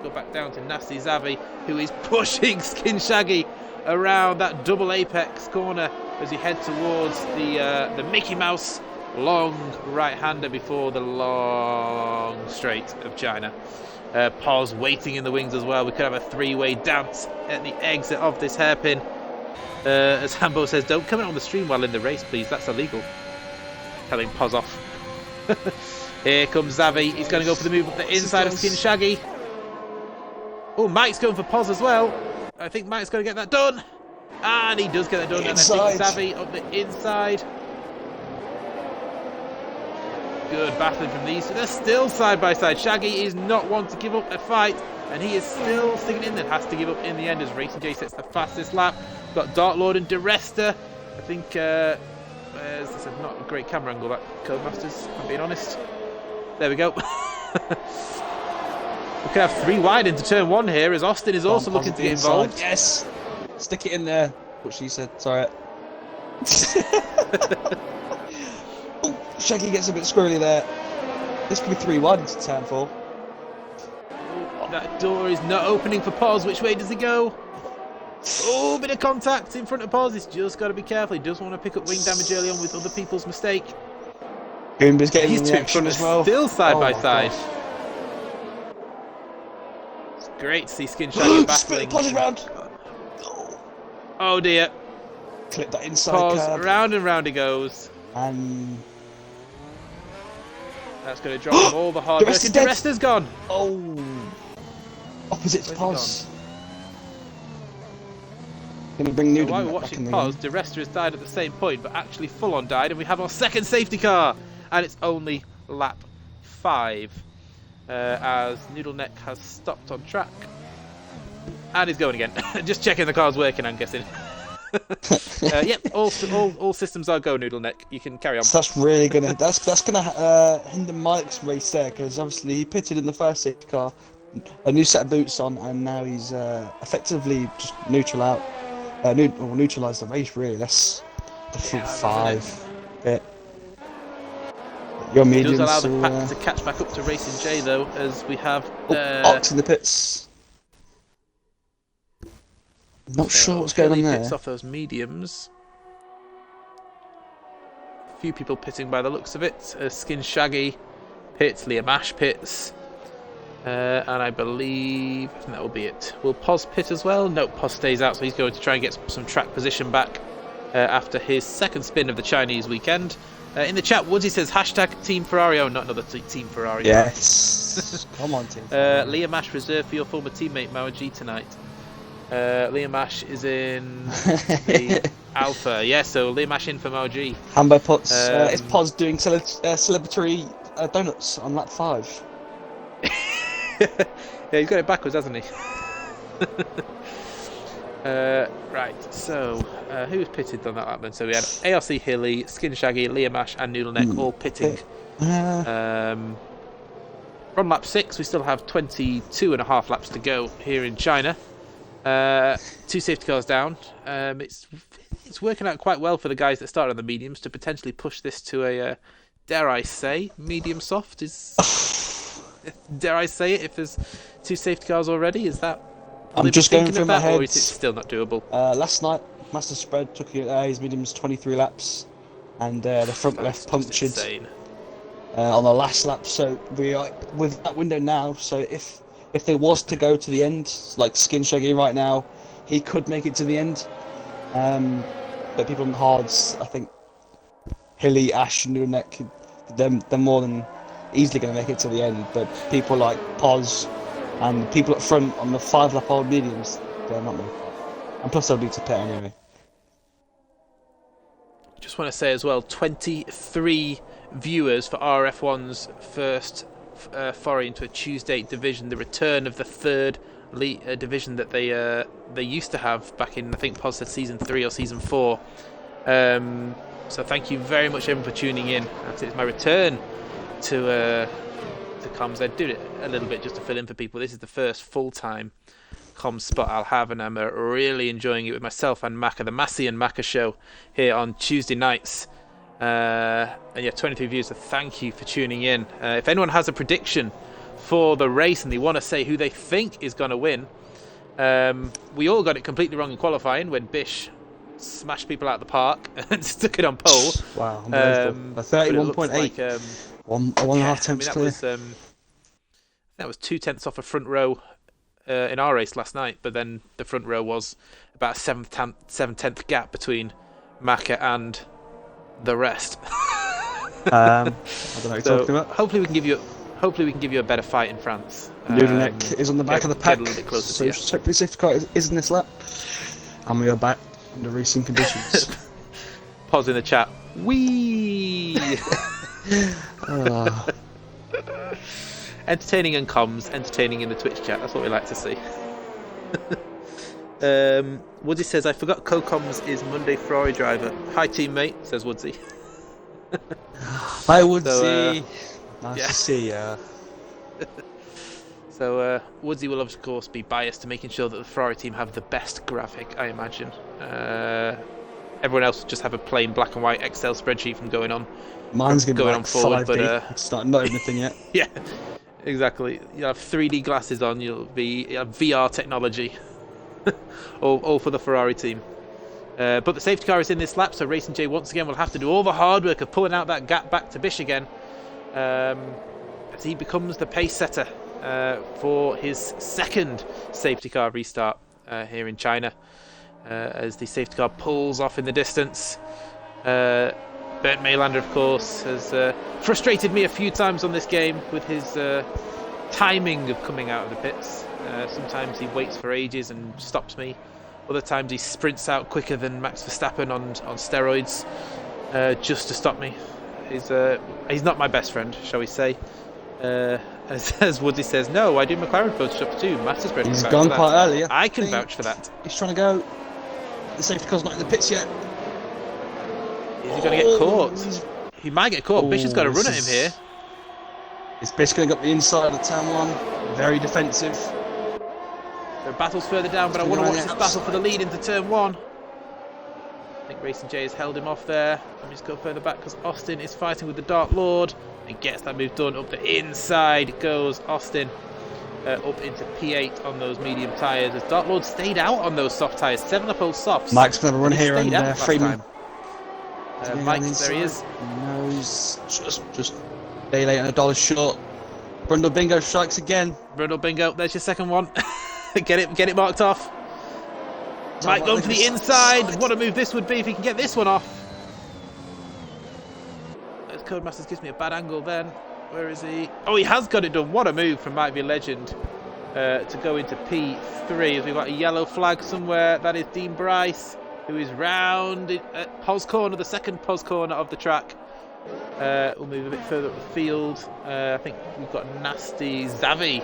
Go back down to Nasty Zavi, who is pushing Skin Shaggy around that double apex corner as he head towards the Mickey Mouse long right-hander before the long straight of China. Pos waiting in the wings as well. We could have a three-way dance at the exit of this hairpin. As Hambo says, don't come in on the stream while in the race, please. That's illegal. Telling Pos off. Here comes Zavi. He's going to go for the move up the inside of Skin Shaggy. Oh, Mike's going for Pos as well. I think Mike's going to get that done. And he does get that done. Inside. And I think Zavi up the inside. Good battling from these. They're still side by side. Shaggy is not one to give up a fight. And he is still sticking in there. Has to give up in the end as Racing J sets the fastest lap. Got Dark Lord and DeResta. I think this is not a great camera angle, that Codemasters, if I'm being honest. There we go. We could have three wide into turn one here as Austin is also looking to get involved. Yes! Stick it in there. What she said, sorry. Oh, Shaggy gets a bit squirrely there. This could be 3 wide into turn 4. That door is not opening for Pos. Which way does he go? Oh, bit of contact in front of Pos. He's just got to be careful. He doesn't want to pick up wing damage early on with other people's mistake. Goomba's getting He's in two the in action front as well. Still side by my side. gosh. It's great to see Skin Shaggy battling. Pos around. Oh dear. Clip that inside Pos, curb. round and round he goes. And That's going to drop him all the hard work. DeResta's dead. DeResta's gone. oh, opposite to Where's he Pos. Going to bring So Noodle while we're back watching in the pause, game. DeResta has died at the same point, but actually full on died, and we have our second safety car, and it's only lap 5, as Noodle Neck has stopped on track, and is going again. Just checking the car's working, I'm guessing. Yep, all systems are go, Noodle Neck. You can carry on. So that's really gonna hinder Mike's race there, because obviously he pitted in the first safety car, a new set of boots on, and now he's effectively just neutralised the race. Really, that's the front 5 bit. Your It mediums does allow the pack to catch back up to Racing J though, as we have Ox in the pits. Not sure what's going on there. Pits off those mediums. A few people pitting by the looks of it. Skin Shaggy pits, Liam Ash pits, and I think that will be it. Will Poz pit as well? No, Poz stays out, so he's going to try and get some track position back after his second spin of the Chinese weekend. In the chat, Woodsy says #Team Ferrari. Oh, not another Team Ferrari. Yes. Come on, Team Ferrari. Liam Ash reserved for your former teammate Mao G tonight. Liam Ash is in the Alpha. Yeah, so Liam Ash in for Mao G. Hambo puts. Is Poz doing celebratory donuts on lap 5? Yeah, he's got it backwards, hasn't he? Right, so who's pitted on that lap then? So we had ARC Hilly, Skin Shaggy, Liam Ash, and Noodle Neck all pitting. From lap 6, we still have 22.5 laps to go here in China. 2 safety cars down. It's working out quite well for the guys that started on the mediums to potentially push this to a, dare I say, medium soft. Dare I say it? If there's 2 safety cars already, is that? I'm just going through my head. Or is it still not doable? Last night, Master Spread took his mediums 23 laps, and the front left punctured on the last lap. So we are with that window now. So if they was to go to the end, like Skin Shaggy right now, he could make it to the end. But people on the hards, I think Hilly, Ash, and Noodle Neck, they're more than easily going to make it to the end. But people like Poz and people up front on the 5-lap old mediums, they're not me. And plus they'll need to pit anyway. Just want to say as well, 23 viewers for RRF1's first foray into a Tuesday division, the return of the third division that they used to have back in, I think Poz said season 3 or season 4. So thank you very much everyone for tuning in. It's my return to comms. I did it a little bit just to fill in for people. This is the first full-time comms spot I'll have, and I'm really enjoying it with myself and Macca, the Massey and Macca show here on Tuesday nights. And yeah, 23 views, so thank you for tuning in. If anyone has a prediction for the race and they want to say who they think is going to win, we all got it completely wrong in qualifying when Bish smashed people out of the park and stuck it on pole. Wow, unbelievable. 31.8. One and a half tenths clear. That was 2 tenths off a front row in our race last night, but then the front row was about a 7/10 gap between Macca and the rest. I don't know what you're talking about. Hopefully we can give you a better fight in France. Noodle Neck is on the back of the pack, a little bit closer so hopefully safety car is in this lap, and we are back under racing conditions. Pause in the chat. Wee. Entertaining in comms, entertaining in the Twitch chat. That's what we like to see. Woodsy says, I forgot Co-Comms is Monday Ferrari driver. Hi teammate, says Woodsy. Hi Woodsy. Nice to see ya. So Woodsy will of course be biased to making sure that the Ferrari team have the best graphic, I imagine. Everyone else will just have a plain black and white Excel spreadsheet from going on. Mine's going to be like on forward, 5D. but It's not anything yet. Yeah, exactly. You have 3D glasses on. You'll have VR technology. all for the Ferrari team. But the safety car is in this lap, so Racing J once again will have to do all the hard work of pulling out that gap back to Bish again, as he becomes the pace setter for his second safety car restart here in China. As the safety car pulls off in the distance. Bernd Maylander, of course, has frustrated me a few times on this game with his timing of coming out of the pits. Sometimes he waits for ages and stops me. Other times he sprints out quicker than Max Verstappen on steroids, just to stop me. He's not my best friend, shall we say. As Woodsy says, no, I do McLaren Photoshop too. Master's friend. He's gone quite early. I can vouch for that. He's trying to go. The safety car's not in the pits yet. Is he going to get caught? He might get caught. Bishop's got to run at him here. Is Bish going to go up the inside of the turn one? Very defensive. There are battles further down, but I want to watch this battle for the lead into turn one. I think Racing J has held him off there. Let me just go further back because Austin is fighting with the Dark Lord and gets that move done. Up the inside goes Austin, up into P8 on those medium tyres. As Dark Lord stayed out on those soft tyres, 7-up-0 softs. Mike's going to run here and Freeman. Mike, there he is. No, he's just day late and $1 short. Brundle Bingo strikes again. Brundle Bingo, there's your second one. Get it marked off. Mike going for the inside. What a move this would be if he can get this one off. Codemasters gives me a bad angle then. Where is he? Oh, he has got it done. What a move from Mike the Legend to go into P3 as we've got a yellow flag somewhere. That is Dean Bryce, who is round at Pos Corner, the second Pos Corner of the track. We'll move a bit further up the field. I think we've got Nasty Zavi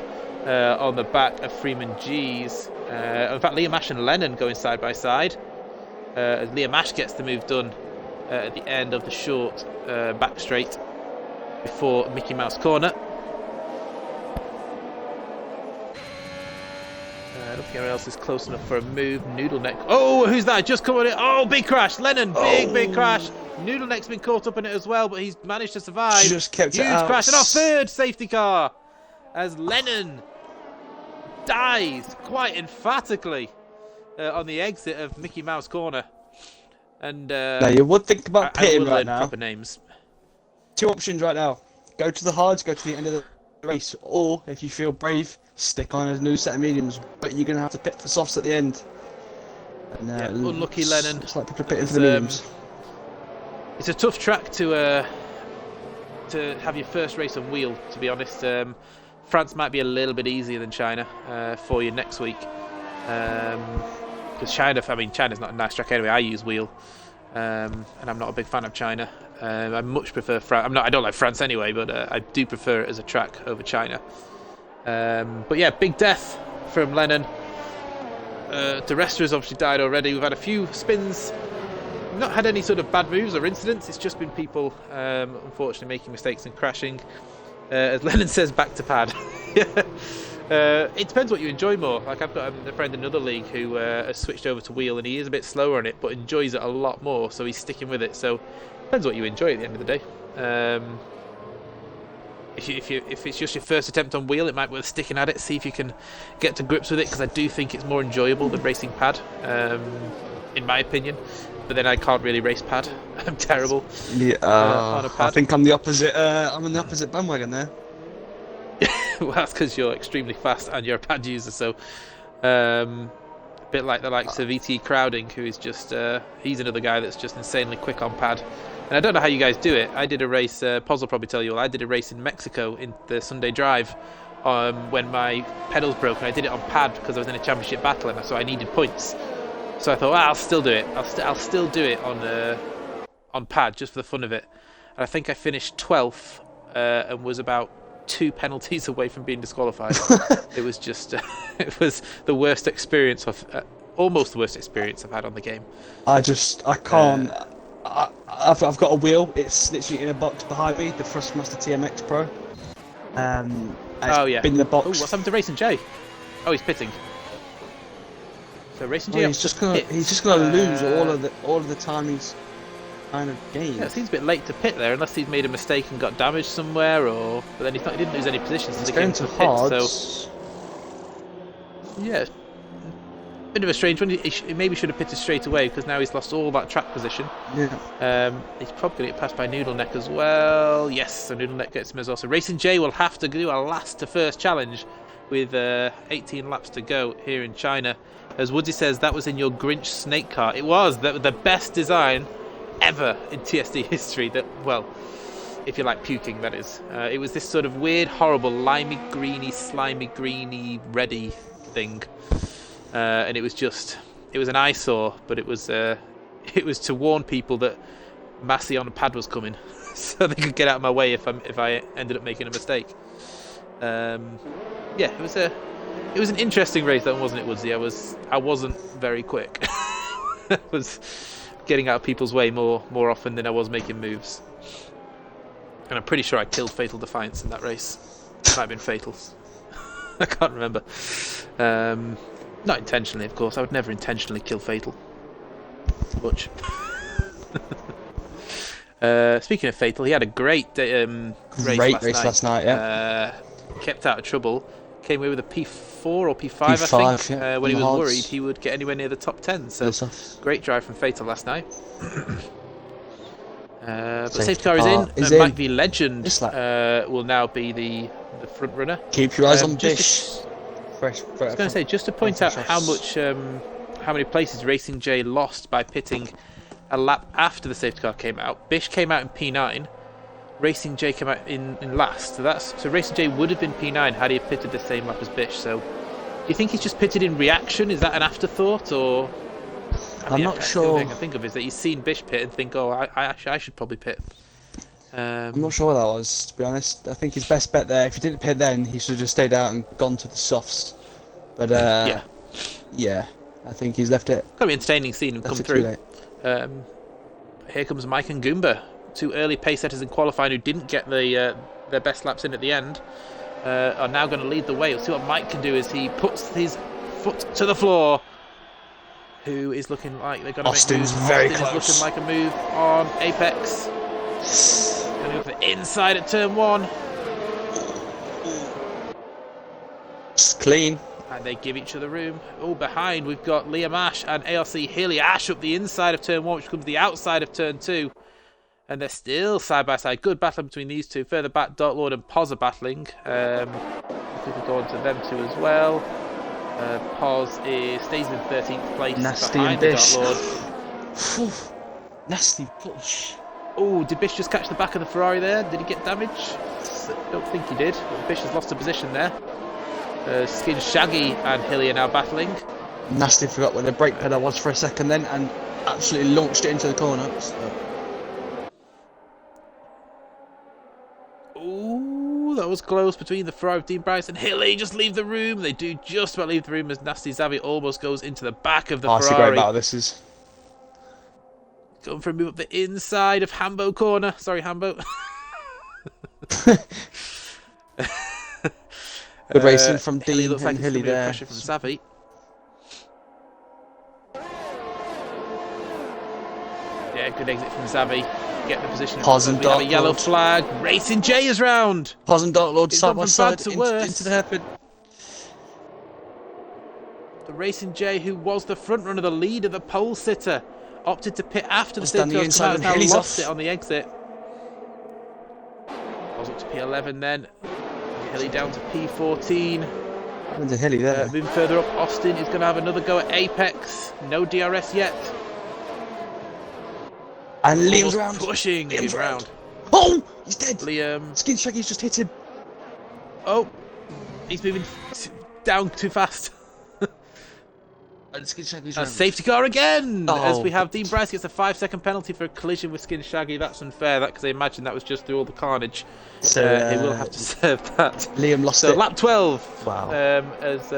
on the back of Freeman G's. In fact, Liam Ash and Lennon going side by side as Liam Ash gets the move done at the end of the short back straight before Mickey Mouse Corner. I don't think anyone else is close enough for a move. Noodle Neck. Oh, who's that? Just come on it. Oh, big crash. Lennon, big crash. Noodle Neck's been caught up in it as well, but he's managed to survive. Just kept it out. Huge crash. And our third safety car as Lennon dies quite emphatically on the exit of Mickey Mouse Corner. And now you would think about pitting right now. Proper names. Two options right now: go to the hards, go to the end of the race, or if you feel brave, stick on a new set of mediums. But you're gonna have to pit for softs at the end. And, unlucky Lennon. It's like people pitting for the mediums. It's a tough track to have your first race on wheel. To be honest, France might be a little bit easier than China for you next week. Because China's not a nice track anyway. I use wheel, and I'm not a big fan of China. I much prefer France. I don't like France anyway, but I do prefer it as a track over China. But yeah, big death from Lennon. De Resta has obviously died already. We've had a few spins. We've not had any sort of bad moves or incidents. It's just been people, unfortunately, making mistakes and crashing. As Lennon says, back to pad. It depends what you enjoy more. Like I've got a friend in another league who has switched over to wheel and he is a bit slower on it but enjoys it a lot more, so he's sticking with it. So it depends what you enjoy at the end of the day. If it's just your first attempt on wheel, it might be worth sticking at it, see if you can get to grips with it, because I do think it's more enjoyable than racing pad, in my opinion. But then I can't really race pad. I'm terrible on a pad. I think I'm the opposite. I'm in the opposite bandwagon there. Well, that's because you're extremely fast and you're a pad user, so a bit like the likes of E.T. Crowding, who is just he's another guy that's just insanely quick on pad. And I don't know how you guys do it. I did a race, Poz will probably tell you all, I did a race in Mexico in the Sunday drive when my pedals broke, and I did it on pad because I was in a championship battle and so I needed points. So I thought, well, I'll still do it. I'll still do it on pad just for the fun of it. And I think I finished 12th and was about 2 penalties away from being disqualified. It was just, it was the worst experience almost the worst experience I've had on the game. I can't. I've got a wheel. It's literally in a box behind me, the Thrustmaster TMX Pro. Been in the box. Oh, what's happened to Racing J? Oh, he's pitting. So Racing J. He's just gonna lose all of the time he's kind of gained. Yeah, it seems a bit late to pit there, unless he's made a mistake and got damaged somewhere, or. But then he didn't lose any positions. He's going to hard. So yeah, bit of a strange one. He maybe should have pitted straight away because now he's lost all that track position. Yeah. He's probably going to get passed by Noodle Neck as well. Yes, so Noodle Neck gets him as well. So Racing J will have to do a last to first challenge with 18 laps to go here in China. As Woodsy says, that was in your Grinch snake car. It was the best design ever in TSD history. That, well, if you like puking, that is. It was this sort of weird, horrible, slimy greeny, reddy thing. And it was just it was an eyesore, but it was to warn people that Massey on a pad was coming, so they could get out of my way if I ended up making a mistake. Yeah, it was an interesting race, that one, wasn't it, Woodsy? I wasn't very quick. I was getting out of people's way more often than I was making moves. And I'm pretty sure I killed Fatal Defiance in that race. It might have been Fatals. I can't remember. Not intentionally, of course. I would never intentionally kill Fatal. Much. Speaking of Fatal, he had a great race last night. Yeah. Kept out of trouble. Came away with a P4 or P5, I think. Yeah, when he was worried he would get anywhere near the top 10. So great drive from Fatal last night. But safety car is in. Mike V Legend will now be the front runner. Keep your eyes on Bish. I was going to say, just to point out how many places Racing J lost by pitting a lap after the safety car came out. Bish came out in P9. Racing J came out in last. So Racing J would have been P9 had he pitted the same lap as Bish. So do you think he's just pitted in reaction? Is that an afterthought, or? I'm not sure. The only thing I think of is that he's seen Bish pit and think, oh, I should probably pit. I'm not sure what that was, to be honest. I think his best bet there, if he didn't pit then, he should have just stayed out and gone to the softs. But yeah, I think he's left it. Got to be entertaining seeing him come through. Here comes Mike and Goomba, two early pace setters in qualifying who didn't get their best laps in at the end. Are now going to lead the way. We'll see what Mike can do as he puts his foot to the floor. Who is looking like they're going to make moves. Very Austin close. is looking like a move on Apex. Going to go for the inside at turn 1. It's clean. And they give each other room. Oh, behind we've got Liam Ash and ARC Healy. Ash up the inside of turn 1, which comes the outside of turn 2. And they're still side by side. Good battle between these two. Further back, Dark Lord and Poz are battling. We could go on to them two as well. Poz stays in 13th place behind the Dark Lord. Nasty push. Oh, did Bish just catch the back of the Ferrari there? Did he get damage? I don't think he did. But Bish has lost a position there. Skin Shaggy and Hilly are now battling. Nasty forgot where the brake pedal was for a second then and absolutely launched it into the corner. So. Ooh, that was close between the Ferrari of Dean Bryce and Hilly. Just leave the room. They do just about leave the room as Nasty Zavi almost goes into the back of the Ferrari. That's a great battle this is. Going for a move up the inside of Hambo corner. Sorry, Hambo. Good racing from Dean looks and like Hilly there. Pressure from Zavi. Yeah, good exit from Zavi. Get the position. Poz and we have a Dark yellow Lord. flag. Racing J is round. Poz and Dark Lord It's side gone by from side bad to worse. into the hairpin. The Racing J, who was the front runner, the leader, the pole sitter, opted to pit after the Stand safety the car inside now and Hilly's lost off. it on the exit. Was up to P11 then. Hilly down to P14. Into Hilly there. Moving further up, Austin is going to have another go at Apex. No DRS yet. And Liam's Almost round. pushing Liam's him round. Oh, he's dead. Liam. Skin Shaggy's just hit him. Oh, he's moving down too fast. And Skin Shaggy's And round. safety car again, as Oh. we have Dean Bryce gets a 5-second penalty for a collision with Skin Shaggy. That's unfair, because I imagine that was just through all the carnage. So, he will have to serve that. Liam lost So it. lap 12. Wow. As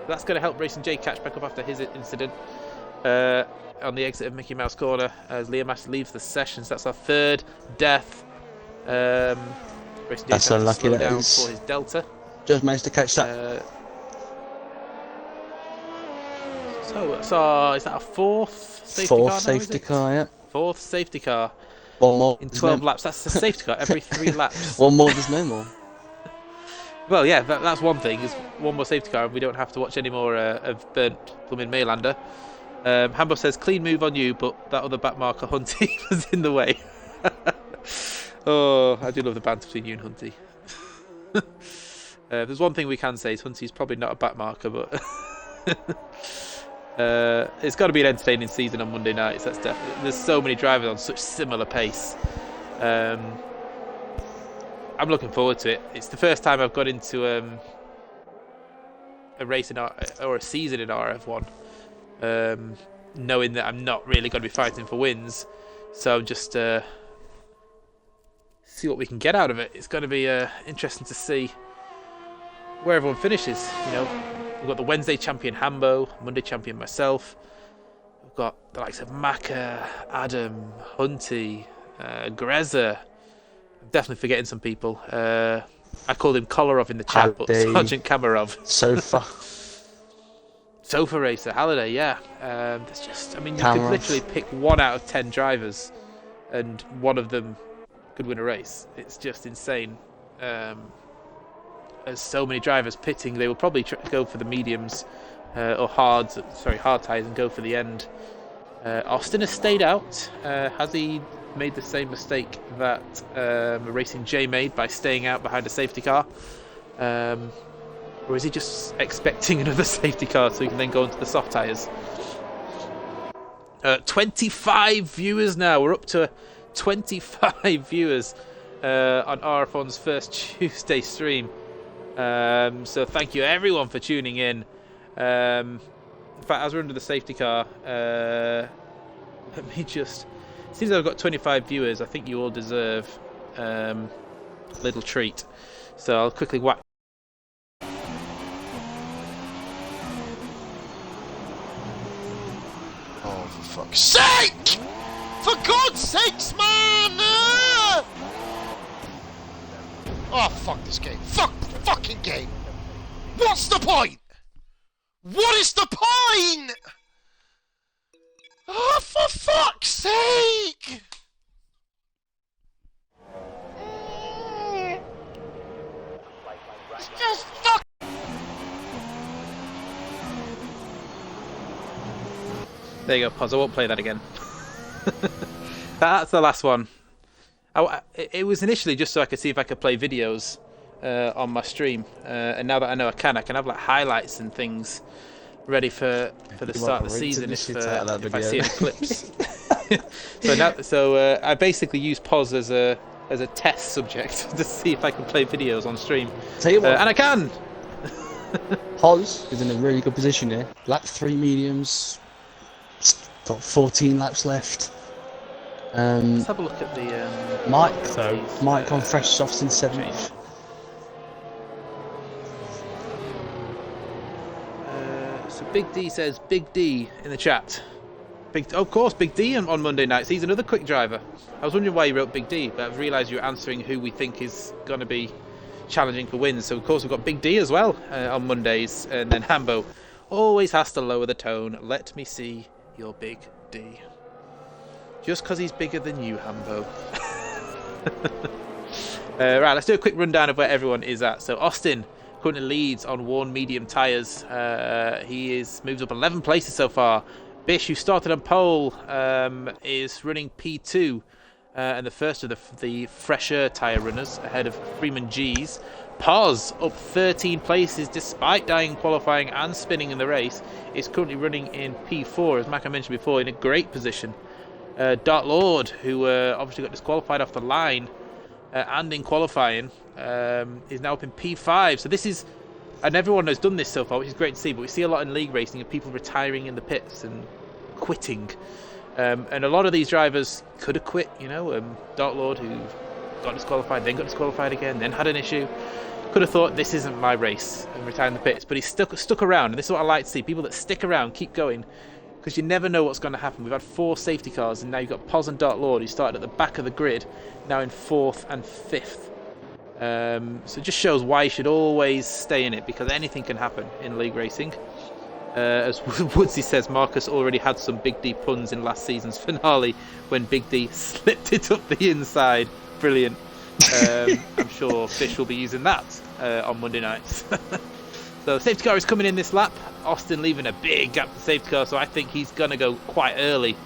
that's going to help Racing J catch back up after his incident on the exit of Mickey Mouse Corner as Liam Ash leaves the sessions. That's our third death. Racing J That's has to unlucky, slow that down is. for his Delta. Just managed to catch that. So is that a fourth safety Fourth car now, safety is it? car, yeah. Fourth safety car One more. in There's 12 no- laps. That's a safety car every 3 laps. One more, there's no more. Well, yeah, that's one thing. Is one more safety car, and we don't have to watch any more of Burnt Plumbing Maylander. Hambo says, clean move on you, but that other back marker, Hunty, was in the way. Oh, I do love the banter between you and Hunty. There's one thing we can say, is Hunty's probably not a back marker, but... it's got to be an entertaining season on Monday nights. That's definitely. There's so many drivers on such similar pace. I'm looking forward to it. It's the first time I've got into a race or a season in RRF1. knowing that I'm not really going to be fighting for wins. So just see what we can get out of it. It's going to be interesting to see where everyone finishes. You know, we've got the Wednesday champion Hambo, Monday champion myself. We've got the likes of Maka, Adam, Hunty, Greza. I'm definitely forgetting some people. I called him Kolarov in the chat, but Sergeant Kamarov. Sofa Racer, Halliday, yeah. There's just, I mean, you could literally pick 1 out of 10 drivers, and one of them could win a race. It's just insane. There's so many drivers pitting. They will probably go for the mediums or hard tyres and go for the end. Austin has stayed out. Has he made the same mistake that Racing J made by staying out behind a safety car? Or is he just expecting another safety car so he can then go into the soft tyres? 25 viewers now. We're up to 25 viewers on RRF1's first Tuesday stream. So thank you everyone for tuning in. In fact, as we're under the safety car, let me just... Since I've got 25 viewers, I think you all deserve a little treat. So I'll quickly whack. Oh, for fuck's sake! For God's sakes, man! Oh, fuck this game. Fuck the fucking game! What's the point? What is the point? Oh, for fuck's sake! It's just fuck. There you go, pause. I won't play that again. That's the last one. It was initially just so I could see if I could play videos on my stream, and now that I know I can have like highlights and things ready for the start of the season if I see any clips. So I basically use pause as a test subject to see if I can play videos on stream. Tell you what, and I can. Pause is in a really good position here. Lap 3 mediums. Got 14 laps left. Let's have a look at the Mike on fresh softs in 7th. So Big D says Big D in the chat. Of course, Big D on Monday nights. He's another quick driver. I was wondering why you wrote Big D, but I've realised you're answering who we think is going to be challenging for wins. So of course we've got Big D as well on Mondays, and then Hambo always has to lower the tone. Let me see your Big D. Just because he's bigger than you, Hambo. Right, let's do a quick rundown of where everyone is at. So Austin currently leads on worn medium tyres. He moves up 11 places so far. Bish, who started on pole, is running P2 and the first of the fresher tyre runners ahead of Freeman G's. Paz, up 13 places despite dying in qualifying and spinning in the race, is currently running in P4, as Maka mentioned before, in a great position. Dark Lord, who obviously got disqualified off the line and in qualifying, is now up in P5. So this is, and everyone has done this so far, which is great to see, but we see a lot in league racing of people retiring in the pits and quitting. And a lot of these drivers could have quit, you know. Dark Lord, who got disqualified, then got disqualified again, then had an issue. Could have thought, this isn't my race, and retired in the pits. But he's stuck around, and this is what I like to see. People that stick around, keep going, because you never know what's going to happen. We've had 4 safety cars, and now you've got Poz and Dark Lord, who started at the back of the grid, now in 4th and 5th. So it just shows why you should always stay in it, because anything can happen in league racing. As Woodsy says, Marcus already had some Big D puns in last season's finale when Big D slipped it up the inside. Brilliant. I'm sure Fish will be using that on Monday nights. So safety car is coming in this lap. Austin leaving a big gap for safety car, so I think he's going to go quite early.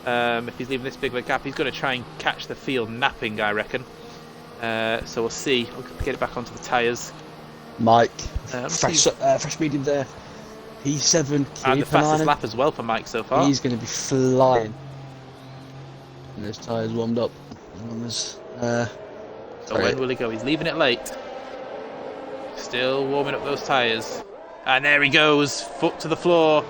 If he's leaving this big of a gap, he's going to try and catch the field napping, I reckon. So we'll see. We'll get it back onto the tyres. Mike, fresh medium there. P7. And the fastest lap as well for Mike so far. He's going to be flying. And his tyres warmed up. So when will he go? He's leaving it late. Still warming up those tyres. And there he goes. Foot to the floor.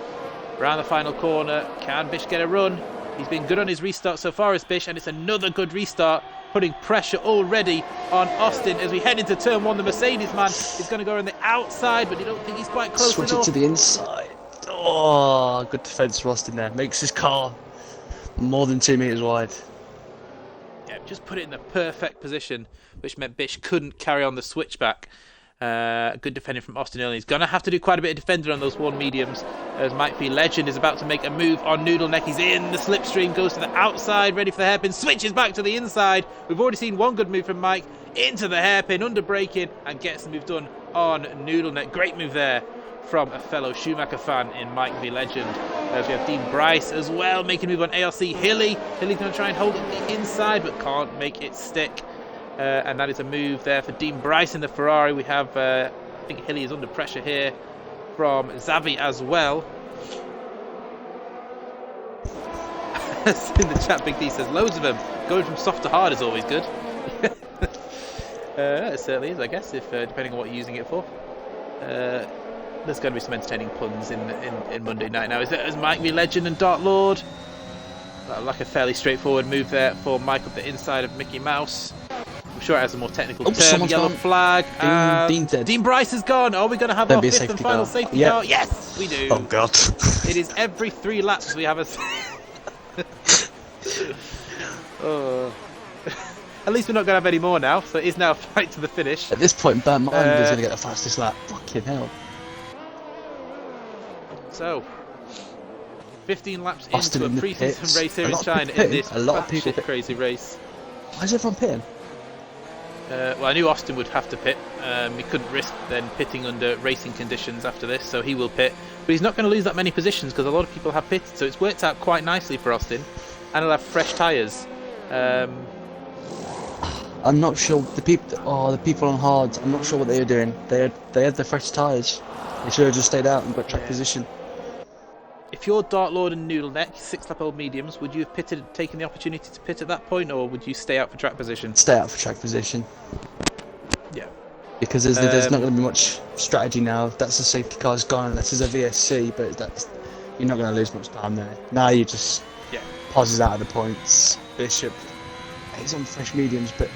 Around the final corner, can Bish get a run? He's been good on his restart so far as Bish, and it's another good restart, putting pressure already on Austin as we head into turn 1. The Mercedes man is going to go on the outside, but you don't think he's quite close enough. Switch it to the inside. Oh, good defence for Austin there. Makes his car more than 2 metres wide. Yeah, just put it in the perfect position, which meant Bish couldn't carry on the switchback. Good defending from Austin early. He's going to have to do quite a bit of defending on those 1 mediums, as Mike V Legend is about to make a move on Noodle Neck. He's in the slipstream, goes to the outside, ready for the hairpin, switches back to the inside. We've already seen one good move from Mike, into the hairpin, under braking, and gets the move done on Noodle Neck. Great move there from a fellow Schumacher fan in Mike V Legend. We have Dean Bryce as well, making a move on ARC Hilly. Hilly's going to try and hold it the inside, but can't make it stick. And that is a move there for Dean Bryce in the Ferrari. We have, I think Hilly is under pressure here from Xavi as well. In the chat, Big D says, loads of them. Going from soft to hard is always good. It certainly is, I guess, if depending on what you're using it for. There's going to be some entertaining puns in Monday night now. Is Mike V Legend and Dark Lord? Like a fairly straightforward move there for Mike up the inside of Mickey Mouse. I'm sure it has a more technical term. Yellow flag. Dean Bryce is gone. Are we going to have our 5th and final safety car? Yes, we do. Oh, God. It is every 3 laps we have a... At least we're not going to have any more now, so it is now a fight to the finish. At this point, Bernd Martin is going to get the fastest lap. Fucking hell. So, 15 laps Austin into a in the pre-season pits. race here A in lot of China people in this pitting. A lot of people batshit crazy race. Why is everyone pitting? Well, I knew Austin would have to pit. He couldn't risk then pitting under racing conditions after this, so he will pit. But he's not going to lose that many positions because a lot of people have pitted, so it's worked out quite nicely for Austin. And he'll have fresh tyres. I'm not sure the people on hard. I'm not sure what they were doing. They had their fresh tyres. They should have just stayed out and got track position. If you're Dark Lord and Noodle Neck, 6-lap-old mediums, would you have taken the opportunity to pit at that point, or would you stay out for track position? Stay out for track position. Yeah. Because there's not going to be much strategy now. That's the safety car's gone unless there's a VSC, but you're not going to lose much time there. Now you just pauses out of the points. Bishop, he's on fresh mediums, but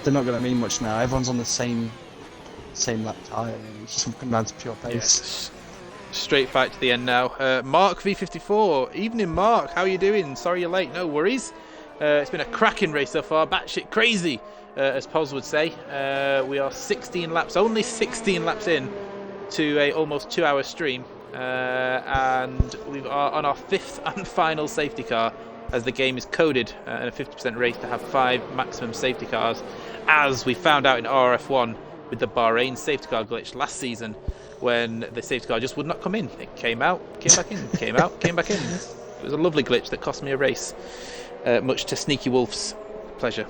they're not going to mean much now. Everyone's on the same lap tyre. It's just coming down to pure pace. Yes. Straight fight to the end now. Mark V54. Evening, Mark. How are you doing? Sorry you're late. No worries. It's been a cracking race so far. Batshit crazy, as Poz would say. We are 16 laps, only 16 laps in to a almost 2-hour stream. And we are on our 5th and final safety car, as the game is coded in a 50% race to have 5 maximum safety cars, as we found out in RRF1 with the Bahrain safety car glitch last season, when the safety car just would not come in. It came out, came back in, came out, came back in. It was a lovely glitch that cost me a race, much to Sneaky Wolf's pleasure.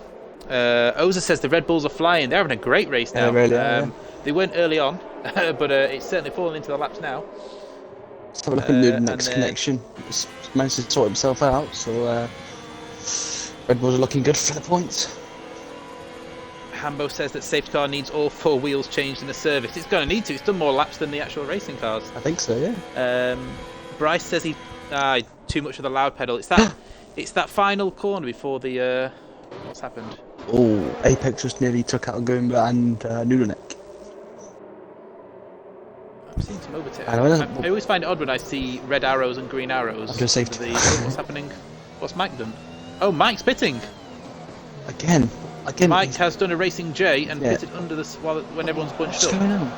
Oza says the Red Bulls are flying. They're having a great race now. Really are, They weren't early on, but it's certainly fallen into the laps now. Let's have a look at the next connection. He's managed to sort himself out, so Red Bulls are looking good for the points. Hambo says that safety car needs all 4 wheels changed in the service. It's going to need to. It's done more laps than the actual racing cars. I think so, yeah. Bryce says too much of the loud pedal. It's that final corner before the what's happened? Oh, Apex just nearly took out Goomba and Noodle Neck. I've seen some overtake. I always find it odd when I see red arrows and green arrows. Under safety. What's happening? What's Mike done? Oh, Mike's pitting. Again. Mike has done a Racing J and pitted under the when everyone's bunched up. What's going on?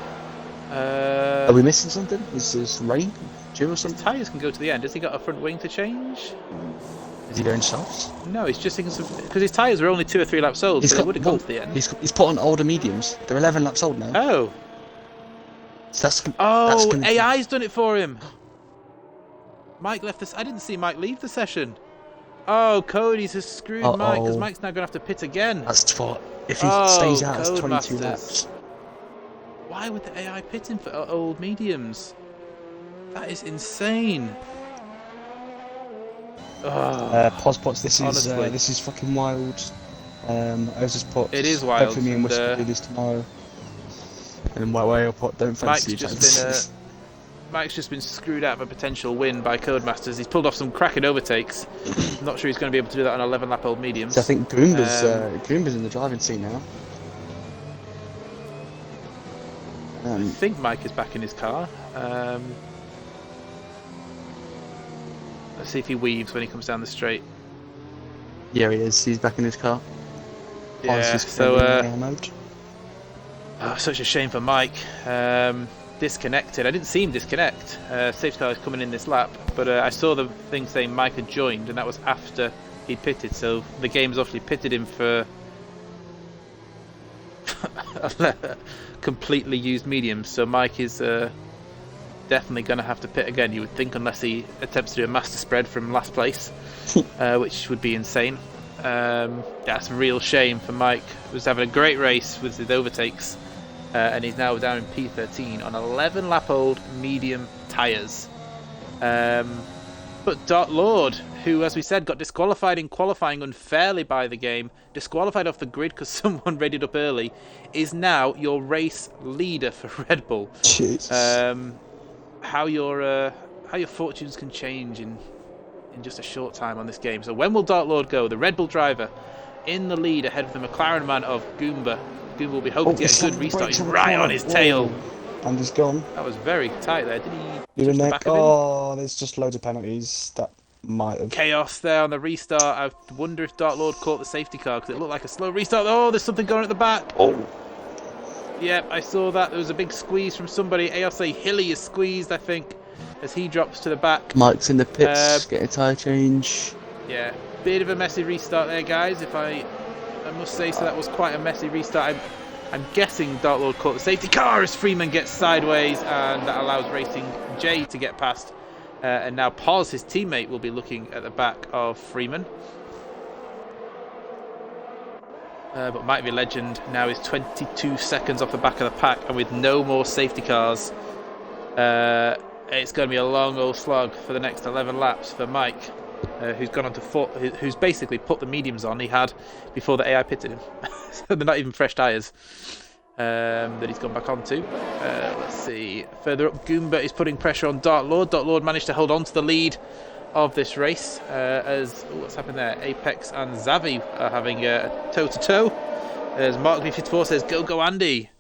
Are we missing something? Is this rain? Dew or something? His tyres can go to the end. Has he got a front wing to change? Is he going softs? No, he's just thinking because his tyres were only 2 or 3 laps old, so they would have gone to the end. He's put on older mediums. They're 11 laps old now. Oh. So that's AI's done it for him. Mike left this. I didn't see Mike leave the session. Oh, Cody's has screwed Mike because Mike's now going to have to pit again. That's what. If he stays out, it's 22 laps. Why would the AI pit him for old mediums? That is insane. Pospots, this is fucking wild. I was just put. It is wild. Hopefully, me and Whisper do this tomorrow. And Whale Pot don't fancy Mike's just Mike's just been screwed out of a potential win by Codemasters. He's pulled off some cracking overtakes. Not sure he's going to be able to do that on 11 lap old mediums. So I think Goomba's in the driving seat now. I think Mike is back in his car. Let's see if he weaves when he comes down the straight. Yeah, he is. He's back in his car. Yeah, so such a shame for Mike. Disconnected. I didn't see him disconnect. Safety car is coming in this lap, but I saw the thing saying Mike had joined, and that was after he pitted. So the game's obviously pitted him for completely used mediums. So Mike is definitely going to have to pit again, you would think, unless he attempts to do a master spread from last place, which would be insane. That's a real shame for Mike. He was having a great race with his overtakes, and he's now down in P13 on 11 lap old medium tyres. But Dark Lord, who, as we said, got disqualified in qualifying unfairly by the game, disqualified off the grid because someone readied up early, is now your race leader for Red Bull. Jesus. How your fortunes can change in just a short time on this game. So when will Dark Lord go? The Red Bull driver in the lead ahead of the McLaren man of Goomba. Goomba will be hoping to get a good restart. He's right on his tail. And he's gone. That was very tight there. Did he? You're neck. Oh, there's just loads of penalties. That might have. Chaos there on the restart. I wonder if Dark Lord caught the safety car because it looked like a slow restart. Oh, there's something going at the back. Oh. Yep, I saw that. There was a big squeeze from somebody. ALC Hilly is squeezed, I think, as he drops to the back. Mike's in the pits, getting a tyre change. Yeah, bit of a messy restart there, guys. If I must say so, that was quite a messy restart. I'm guessing Dark Lord caught the safety car as Freeman gets sideways, and that allows Racing J to get past. And now Paz, his teammate, will be looking at the back of Freeman. But Might Be Legend now is 22 seconds off the back of the pack, and with no more safety cars, it's going to be a long old slog for the next 11 laps for Mike, who's gone on to who's basically put the mediums on he had before the AI pitted him. So they're not even fresh tyres that he's gone back onto. Let's see. Further up, Goomba is putting pressure on Dark Lord. Dark Lord managed to hold on to the lead of this race what's happened there? Apex and Zavi are having a toe-to-toe. As Mark V54 says, go Andy.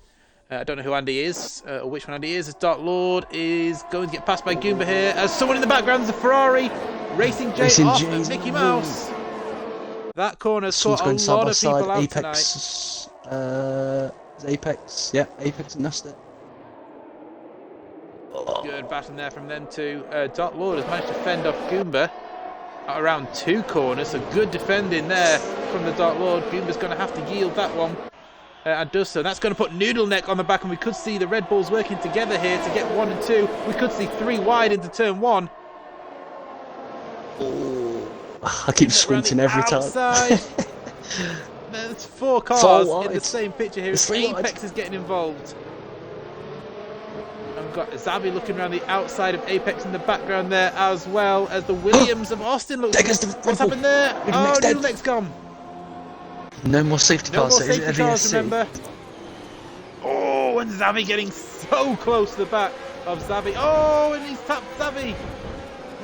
I don't know who Andy is, or which one Andy is, as Dark Lord is going to get passed by Goomba here, as someone in the background is a Ferrari. Racing J off at Mickey Mouse. That corner's caught a lot of people out Apex, tonight. Apex, yeah, Apex and Nesta. Good baton there from them two. Dark Lord has managed to fend off Goomba at around 2 corners, so good defending there from the Dark Lord. Goomba's going to have to yield that one, and does so. That's going to put Noodle Neck on the back, and we could see the Red Bulls working together here to get 1 and 2. We could see 3 wide into turn 1. I keep squinting every time. There's 4 cars So in the same picture here. Apex is getting involved. And we've got Zabi looking around the outside of Apex in the background there, as well as the Williams of Austin. What's happened there? Oh, Noodle Neck's gone. No more safety cars. No more safety cars, remember. Oh, and Zavi getting so close to the back of Zavi. Oh, and he's tapped Zavi.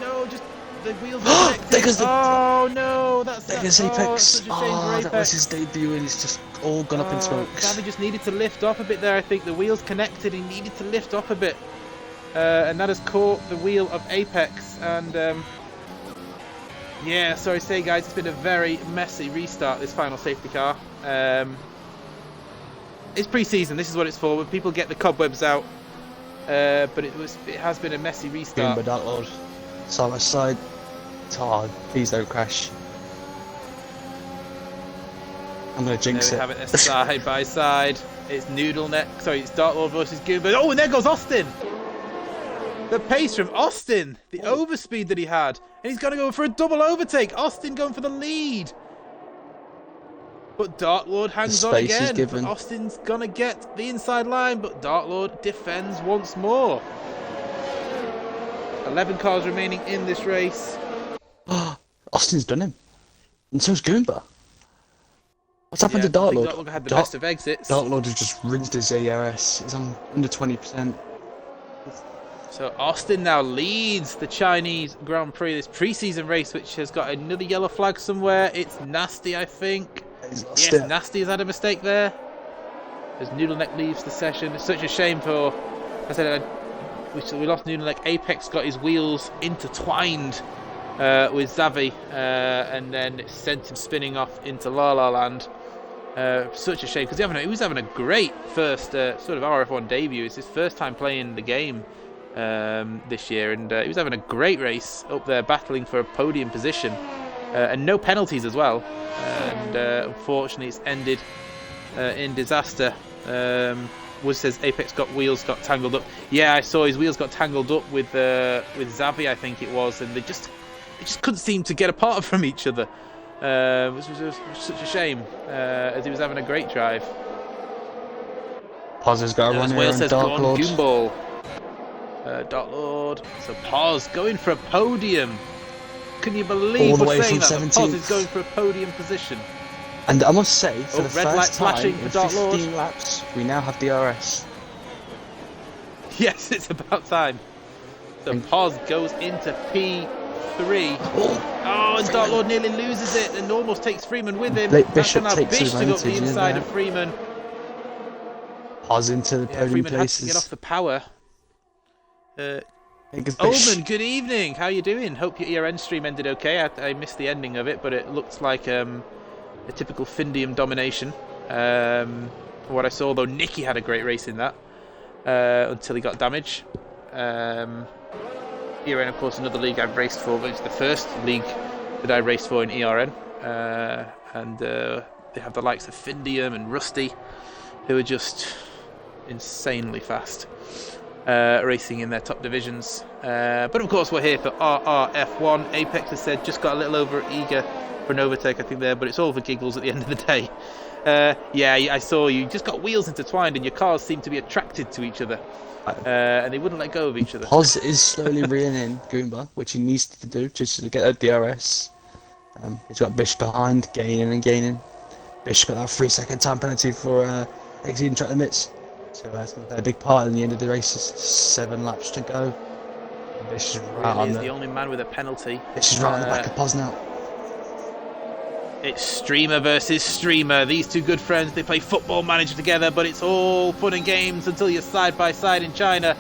No, just the wheels are connected. Oh no, that's Apex. Such a shame for Apex. That was his debut, and he's just all gone up in smoke. Zavi just needed to lift off a bit there. I think the wheels connected. He needed to lift off a bit, and that has caught the wheel of Apex. And yeah, sorry to say, guys, it's been a very messy restart, this final safety car. It's pre-season, this is what it's for, when people get the cobwebs out. But it has been a messy restart. Goomba, Dark Lord. Side by side. Oh, please don't crash. I'm going to jinx it. There we have it there, side by side. It's Noodle Neck. Sorry, it's Dark Lord versus Goomba. Oh, and there goes Austin! The pace from Austin, the overspeed that he had, and he's going to go for a double overtake. Austin going for the lead, but Dark Lord hangs on again. Austin's going to get the inside line, but Dark Lord defends once more. 11 cars remaining in this race. Austin's done him, and so's Goomba. What's happened to Dark Lord? Dark Lord had the best of exits. Dark Lord has just rinsed his ARS. He's on under 20%. So Austin now leads the Chinese Grand Prix, this pre-season race, which has got another yellow flag somewhere. It's Nasty, I think. Yes, Nasty has had a mistake there. As Noodleneck leaves the session. It's such a shame for... I said we lost Noodleneck. Apex got his wheels intertwined with Xavi, and then it sent him spinning off into La La Land. Such a shame, because he was having a great first sort of RRF1 debut. It's his first time playing the game this year, and he was having a great race up there, battling for a podium position, and no penalties as well. And unfortunately, it's ended in disaster. Wood says Apex wheels got tangled up. Yeah, I saw his wheels got tangled up with Xavi, I think it was, and they just couldn't seem to get apart from each other. Which was such a shame, as he was having a great drive. Paz has got a run here, and Dark Lord. Goomball. Dark Lord. So Paz going for a podium. Can you believe we're saying that? Paz is going for a podium position. And I must say, for the first time in for Dark 15 Lord. laps, we now have DRS. Yes, it's about time. So Paz goes into P3. Oh, and Dark Lord nearly loses it and almost takes Freeman with him. Bishop takes Bish to go up the inside of Freeman. Paz into the podium Freeman places. had to get off the power. Oldman, good evening. How you doing? Hope your ERN stream ended okay. I missed the ending of it, but it looked like a typical Findium domination. From what I saw, though, Nicky had a great race in that until he got damage. ERN, of course, another league I've raced for, but it's the first league that I raced for in ERN. And they have the likes of Findium and Rusty, who are just insanely fast. Racing in their top divisions, but of course we're here for RRF1. Apex has said just got a little over eager for an overtake, I think there, but it's all for giggles at the end of the day. Yeah, I saw you just got wheels intertwined and your cars seem to be attracted to each other, and they wouldn't let go of each other. Paz is slowly reeling in Goomba, which he needs to do just to get a DRS. He's got Bish behind, gaining and gaining. Bish got that 3-second time penalty for exceeding track limits. So that's going to play a big part in the end of the races. 7 laps to go. Bish is right on the only man with a penalty. Bish is right on the back of Paz now. It's streamer versus streamer. These two good friends, they play Football Manager together, but it's all fun and games until you're side by side in China.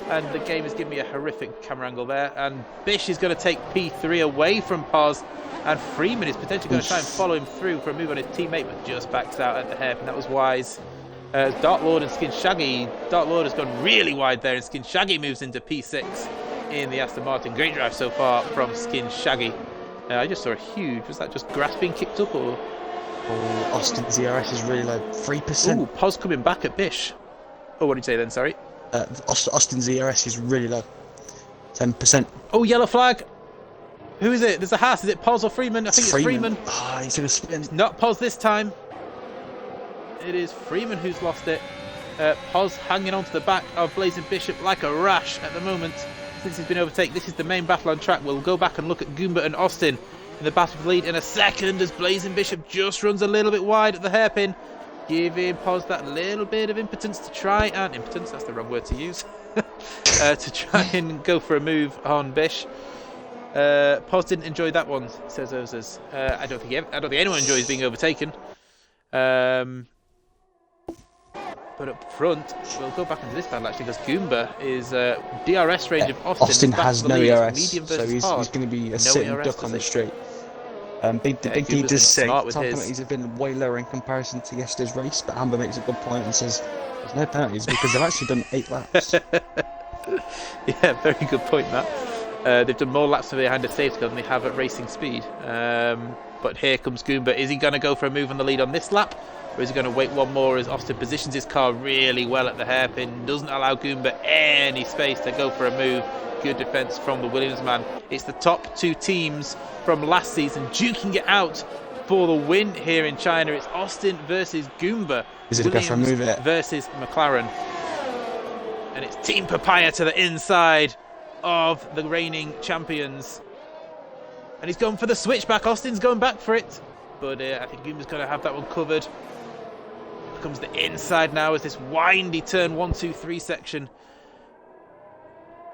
And the game is giving me a horrific camera angle there. And Bish is going to take P3 away from Paz. And Freeman is potentially going to try and follow him through for a move on his teammate, but just backs out at the hairpin. That was wise. Dark Lord and Skin Shaggy. Dark Lord has gone really wide there, and Skin Shaggy moves into P6 in the Aston Martin. Great drive so far from Skin Shaggy. I just saw a huge... Was that just grass being kicked up, or...? Oh, Austin's DRS is really low. 3%. Ooh, Paz coming back at Bish. Oh, what did you say then, sorry? Austin's DRS is really low. 10%. Oh, yellow flag! Who is it? There's a Haas. Is it Paz or Freeman? I think it's Freeman. Ah, he's going to spin. It's not Paz this time. It is Freeman who's lost it. Paz hanging on to the back of Blazing Bishop like a rash at the moment since he's been overtaken. This is the main battle on track. We'll go back and look at Goomba and Austin in the battle for lead in a second as Blazing Bishop just runs a little bit wide at the hairpin, giving Paz that little bit of impotence to try and... Impotence, that's the wrong word to use. To try and go for a move on Bish. Paz didn't enjoy that one, says Ozers. I don't think anyone enjoys being overtaken. But up front, we'll go back into this battle actually, because Goomba is DRS range of Austin. Austin has no ERS, so he's Paz. going to be a sitting duck on the straight. Big D does say time penalties have been way lower in comparison to yesterday's race, but Amber makes a good point and says there's no penalties because they've actually done 8 laps. Yeah, very good point, Matt. They've done more laps behind a safety car than they have at racing speed. But here comes Goomba. Is he going to go for a move on the lead on this lap? Or is he going to wait one more as Austin positions his car really well at the hairpin? Doesn't allow Goomba any space to go for a move. Good defence from the Williams man. It's the top 2 teams from last season duking it out for the win here in China. It's Austin versus Goomba. Is it Williams a move it? Versus McLaren. And it's Team Papaya to the inside of the reigning champions. And he's going for the switchback. Austin's going back for it. But I think Goomba's going to have that one covered. Comes the inside now as this windy turn 1, 2, 3 section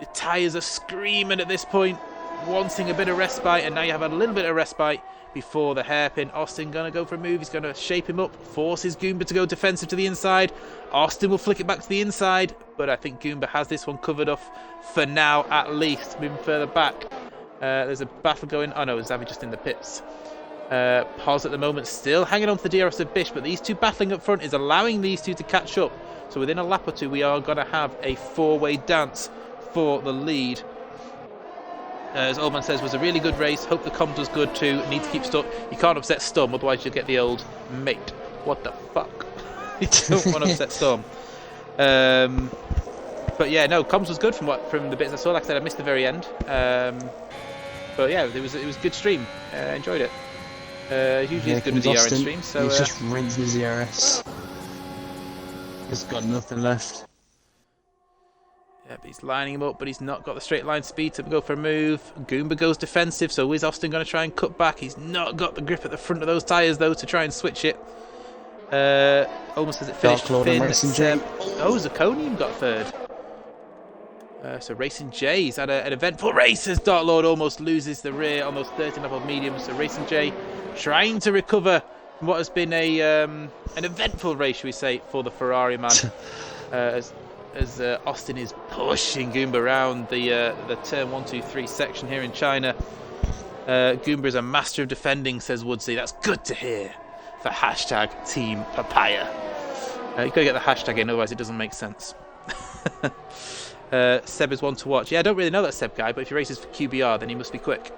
The tyres are screaming at this point, wanting a bit of respite, and now you have a little bit of respite before the hairpin. Austin going to go for a move. He's going to shape him up, forces Goomba to go defensive to the inside. Austin will flick it back to the inside, but I think Goomba has this one covered off for now, at least. Moving further back, there's a battle going. Oh no, Zavi just in the pits. Pos at the moment still hanging on to the DRS of Bish, but these two battling up front is allowing these two to catch up. So within a lap or two, we are going to have a four-way dance for the lead. As Oldman says, was a really good race. Hope the comms was good too. Need to keep stuck. You can't upset Storm, otherwise you'll get the old mate. What the fuck? You don't want to upset Storm. But yeah, no, comms was good from the bits I saw. Like I said, I missed the very end. But yeah, it was a good stream. Enjoyed it. Usually it's good with DRS streams. So he's just rinsing his DRS. He's got nothing left. Yep, he's lining him up, but he's not got the straight line speed to go for a move. Goomba goes defensive, so is Austin going to try and cut back? He's not got the grip at the front of those tyres, though, to try and switch it. Almost as it finished. Oh, Zirconium got third. So Racing J's had an eventful race as Dark Lord almost loses the rear on those 13 level mediums. So Racing J trying to recover from what has been an eventful race, should we say, for the Ferrari man. As Austin is pushing Goomba around the turn 1, 2, 3 section here in China. Goomba is a master of defending, says Woodsy. That's good to hear for hashtag Team Papaya. You've got to get the hashtag in, otherwise it doesn't make sense. Seb is one to watch. Yeah, I don't really know that Seb guy, but if he races for QBR, then he must be quick,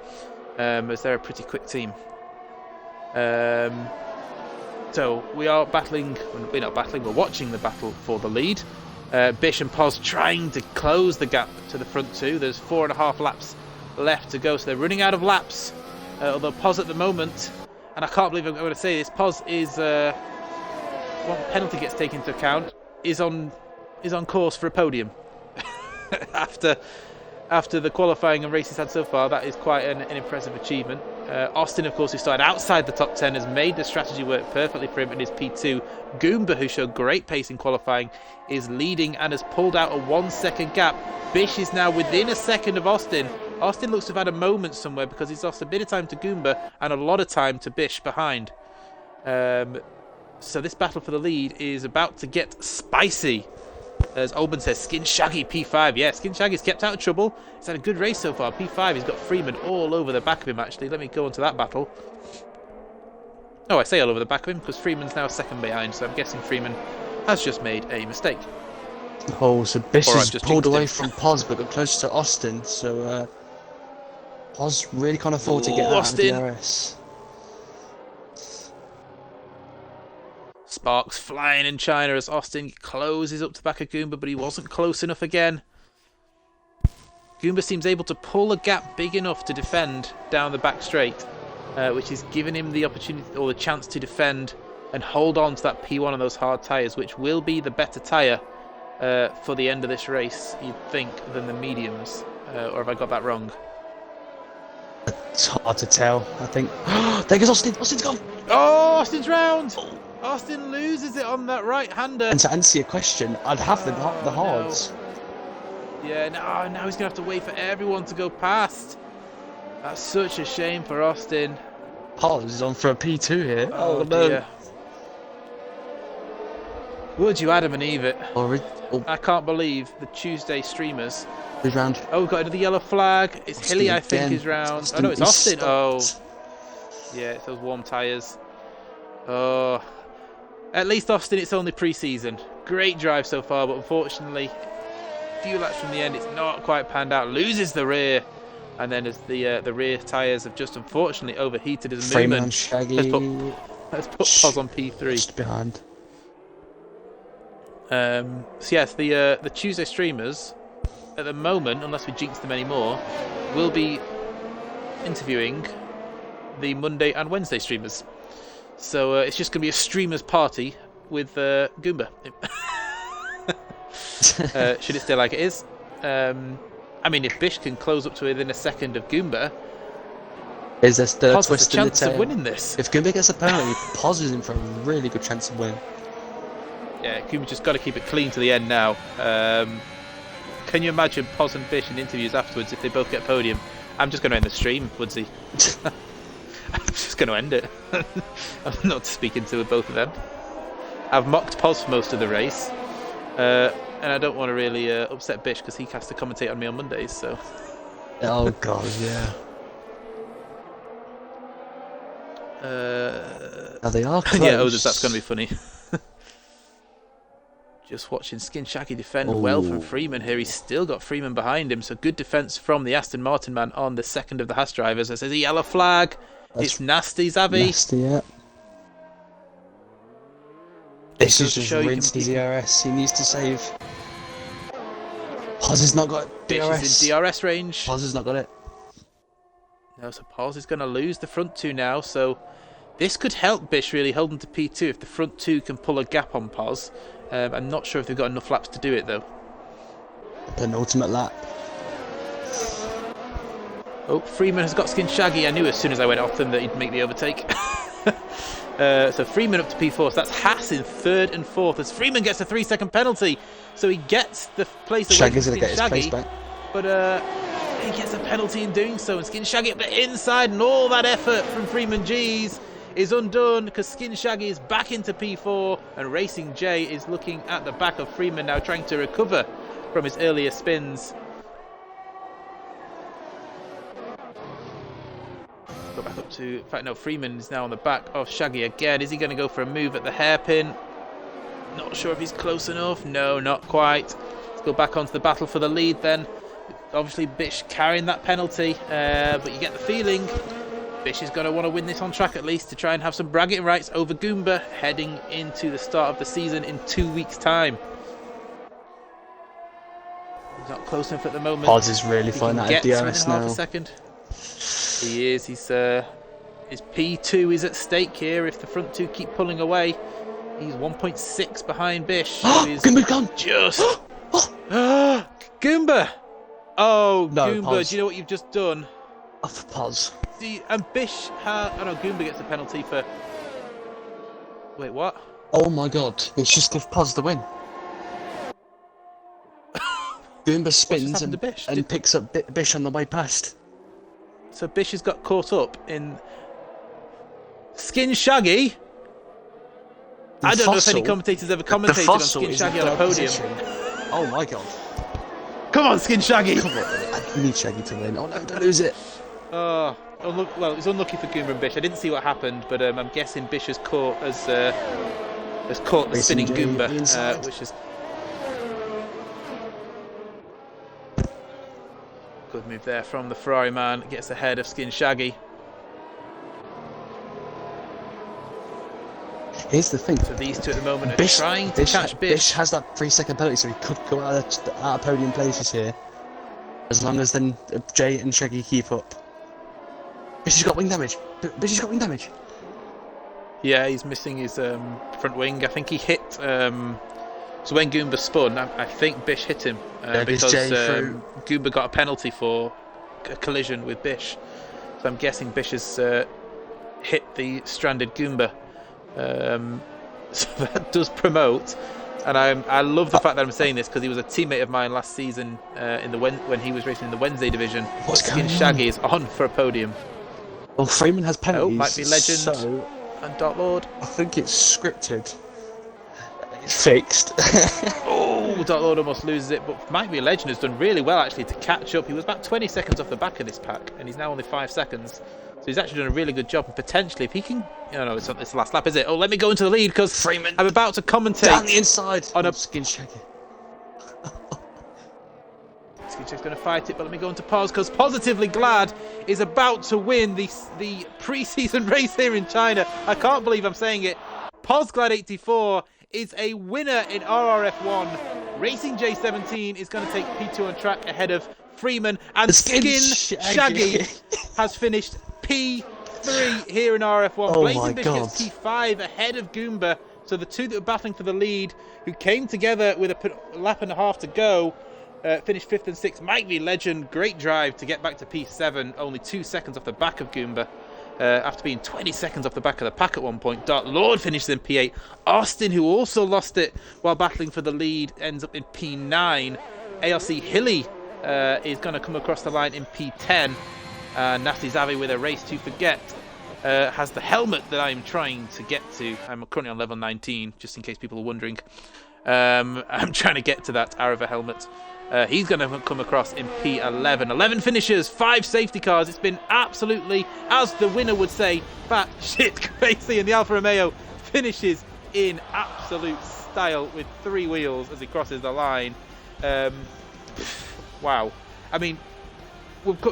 as they're a pretty quick team. So we are battling. We're not battling. We're watching the battle for the lead. Bish and Pos trying to close the gap to the front two. There's 4.5 laps left to go, so they're running out of laps. Although Pos at the moment, and I can't believe I'm going to say this, Pos is one penalty gets taken into account, is on course for a podium. After the qualifying and races had so far, that is quite an impressive achievement. Austin, of course, who started outside the top 10, has made the strategy work perfectly for him in his P2. Goomba, who showed great pace in qualifying, is leading and has pulled out a 1 second gap. Bish is now within a second of Austin. Austin looks to have had a moment somewhere because he's lost a bit of time to Goomba and a lot of time to Bish behind. So this battle for the lead is about to get spicy. As Olben says, Skin Shaggy P5. Yeah, Skin Shaggy's kept out of trouble. He's had a good race so far. P5, he's got Freeman all over the back of him, actually. Let me go on to that battle. Oh, I say all over the back of him because Freeman's now second behind, so I'm guessing Freeman has just made a mistake. Oh, so Bish has pulled away from Pos but got closer to Austin, so Pos really can't afford to get out of the DRS. Sparks flying in China as Austin closes up to the back of Goomba, but he wasn't close enough again. Goomba seems able to pull a gap big enough to defend down the back straight, which is giving him the opportunity or the chance to defend and hold on to that P1 on those hard tyres, which will be the better tyre for the end of this race, you'd think, than the mediums. Or have I got that wrong? It's hard to tell, I think. There goes Austin! Austin's gone! Oh, Austin's round! Austin loses it on that right-hander. And to answer your question, I'd have the hards. No. Yeah, now he's going to have to wait for everyone to go past. That's such a shame for Austin. Pos is on for a P2 here. Oh no. Dear. Would you Adam and Eve it? I can't believe the Tuesday streamers. Who's round? Oh, we've got another yellow flag. It's Austin Hilly, I again. think, is round. Oh no, it's Austin. Oh. Yeah, it's those warm tyres. Oh. At least Austin, it's only pre-season. Great drive so far, but unfortunately, a few laps from the end, it's not quite panned out. Loses the rear, and then as the rear tyres have just unfortunately overheated as Freeman movement, Shaggy. let's put Pos on P3. Just behind. So yes, the Tuesday streamers at the moment, unless we jinx them anymore, will be interviewing the Monday and Wednesday streamers. So it's just going to be a streamers party with Goomba. Should it stay like it is? I mean, if Bish can close up to within a second of Goomba, is there still a twist in the tail? Of winning this. If Goomba gets a penalty, Pos is in for a really good chance of winning. Yeah, Goomba's just got to keep it clean to the end now. Can you imagine Pos and Bish in interviews afterwards if they both get podium? I'm just going to end the stream, Woodsy. I'm just going to end it. I'm not speaking to both of them. I've mocked Pos for most of the race. And I don't want to really upset Bish because he has to commentate on me on Mondays, so... Oh, God, yeah. Now they are close. Yeah, that's going to be funny. Just watching Skin Shaggy defend well from Freeman here. He's still got Freeman behind him, so good defence from the Aston Martin man on the second of the Haas drivers. There's a yellow flag. It's nasty, Zavi. Nasty, yeah. This is just rinsed his DRS. He needs to save. Pos has not got DRS. Bish is in DRS range. Pos has not got it. No, so Pos is going to lose the front two now, so this could help Bish really hold him to P2 if the front two can pull a gap on Pos. I'm not sure if they've got enough laps to do it though. Penultimate lap. Oh, Freeman has got Skin Shaggy. I knew as soon as I went off them that he'd make the overtake. So Freeman up to P4, so that's Haas in third and fourth as Freeman gets a 3-second penalty. So he gets the place away Shaggy's from going to Skin get his Shaggy, place back. but he gets a penalty in doing so, and Skin Shaggy up the inside, and all that effort from Freeman G's is undone because Skin Shaggy is back into P4 and Racing J is looking at the back of Freeman now, trying to recover from his earlier spins. Go back up to, in fact no, Freeman is now on the back of Shaggy again. Is he going to go for a move at the hairpin? Not sure if he's close enough. No, not quite. Let's go back onto the battle for the lead then. Obviously Bish carrying that penalty, but you get the feeling Bish is going to want to win this on track at least to try and have some bragging rights over Goomba heading into the start of the season in 2 weeks' time. He's not close enough at the moment. Pos is really finding that DRS now. A second. He is. His P2 is at stake here if the front two keep pulling away. He's 1.6 behind Bish. Goomba gone! Just... Goomba! Oh, no, Goomba, Pos. do you know what you've just done? Off Pos. And Bish has... Oh no, Goomba gets a penalty for... Wait, what? Oh my god, it's just give Pos the win. Goomba spins and picks up Bish on the way past. So Bish has got caught up in... Skin Shaggy? I don't know if any commentators ever commentated on Skin Shaggy on a podium. Oh my god. Come on, Skin Shaggy! Come on, I need Shaggy to win. Oh no, don't lose it. Oh, well, it was unlucky for Goomba and Bish. I didn't see what happened, but I'm guessing Bish has caught the spinning Goomba, which is good move there from the Ferrari man. Gets ahead of Skin Shaggy. Here's the thing. So these two at the moment are trying to catch Bish. Bish has that 3-second penalty, so he could go out of podium places here. As long as then Jay and Shaggy keep up. Bish has got wing damage. Bish has got wing damage. Yeah, he's missing his front wing. I think he hit... so when Goomba spun, I think Bish hit him. Because Goomba got a penalty for a collision with Bish. So I'm guessing Bish has hit the stranded Goomba. So that does promote, and I love the fact that I'm saying this because he was a teammate of mine last season when he was racing in the Wednesday division. Skin Shaggy is on for a podium. Well, Freeman has penalties. Might be Legend and Dark Lord. I think it's scripted. It's fixed. Oh, Dark Lord almost loses it, but Might Be Legend has done really well actually to catch up. He was about 20 seconds off the back of this pack, and he's now only 5 seconds. So he's actually done a really good job, and potentially, if he can... No, it's not this last lap, is it? Oh, let me go into the lead, because Freeman I'm about to commentate... Down the inside! On a Skin Shaggy. Skin Shaggy's going to fight it, but let me go into Pos, because Positively Glad is about to win the pre-season race here in China. I can't believe I'm saying it. Pos Glad 84 is a winner in RRF1. Racing J17 is going to take P2 on track ahead of Freeman, and Skin Shaggy has finished P3 here in RF1. Oh Blazing Bish gets P5 ahead of Goomba. So the two that were battling for the lead, who came together with a lap and a half to go, finished 5th and 6th. Might Be Legend, great drive to get back to P7, only 2 seconds off the back of Goomba. After being 20 seconds off the back of the pack at one point. Dark Lord finishes in P8. Austin, who also lost it while battling for the lead, ends up in P9. ALC Hilly is going to come across the line in P10. Nasty Zavi with a race to forget has the helmet that I'm trying to get to. I'm currently on level 19, just in case people are wondering. I'm trying to get to that RRF helmet. He's going to come across in P11. 11 finishers, 5 safety cars. It's been absolutely, as the winner would say, bat shit crazy. And the Alfa Romeo finishes in absolute style with 3 wheels as he crosses the line. Wow. I mean,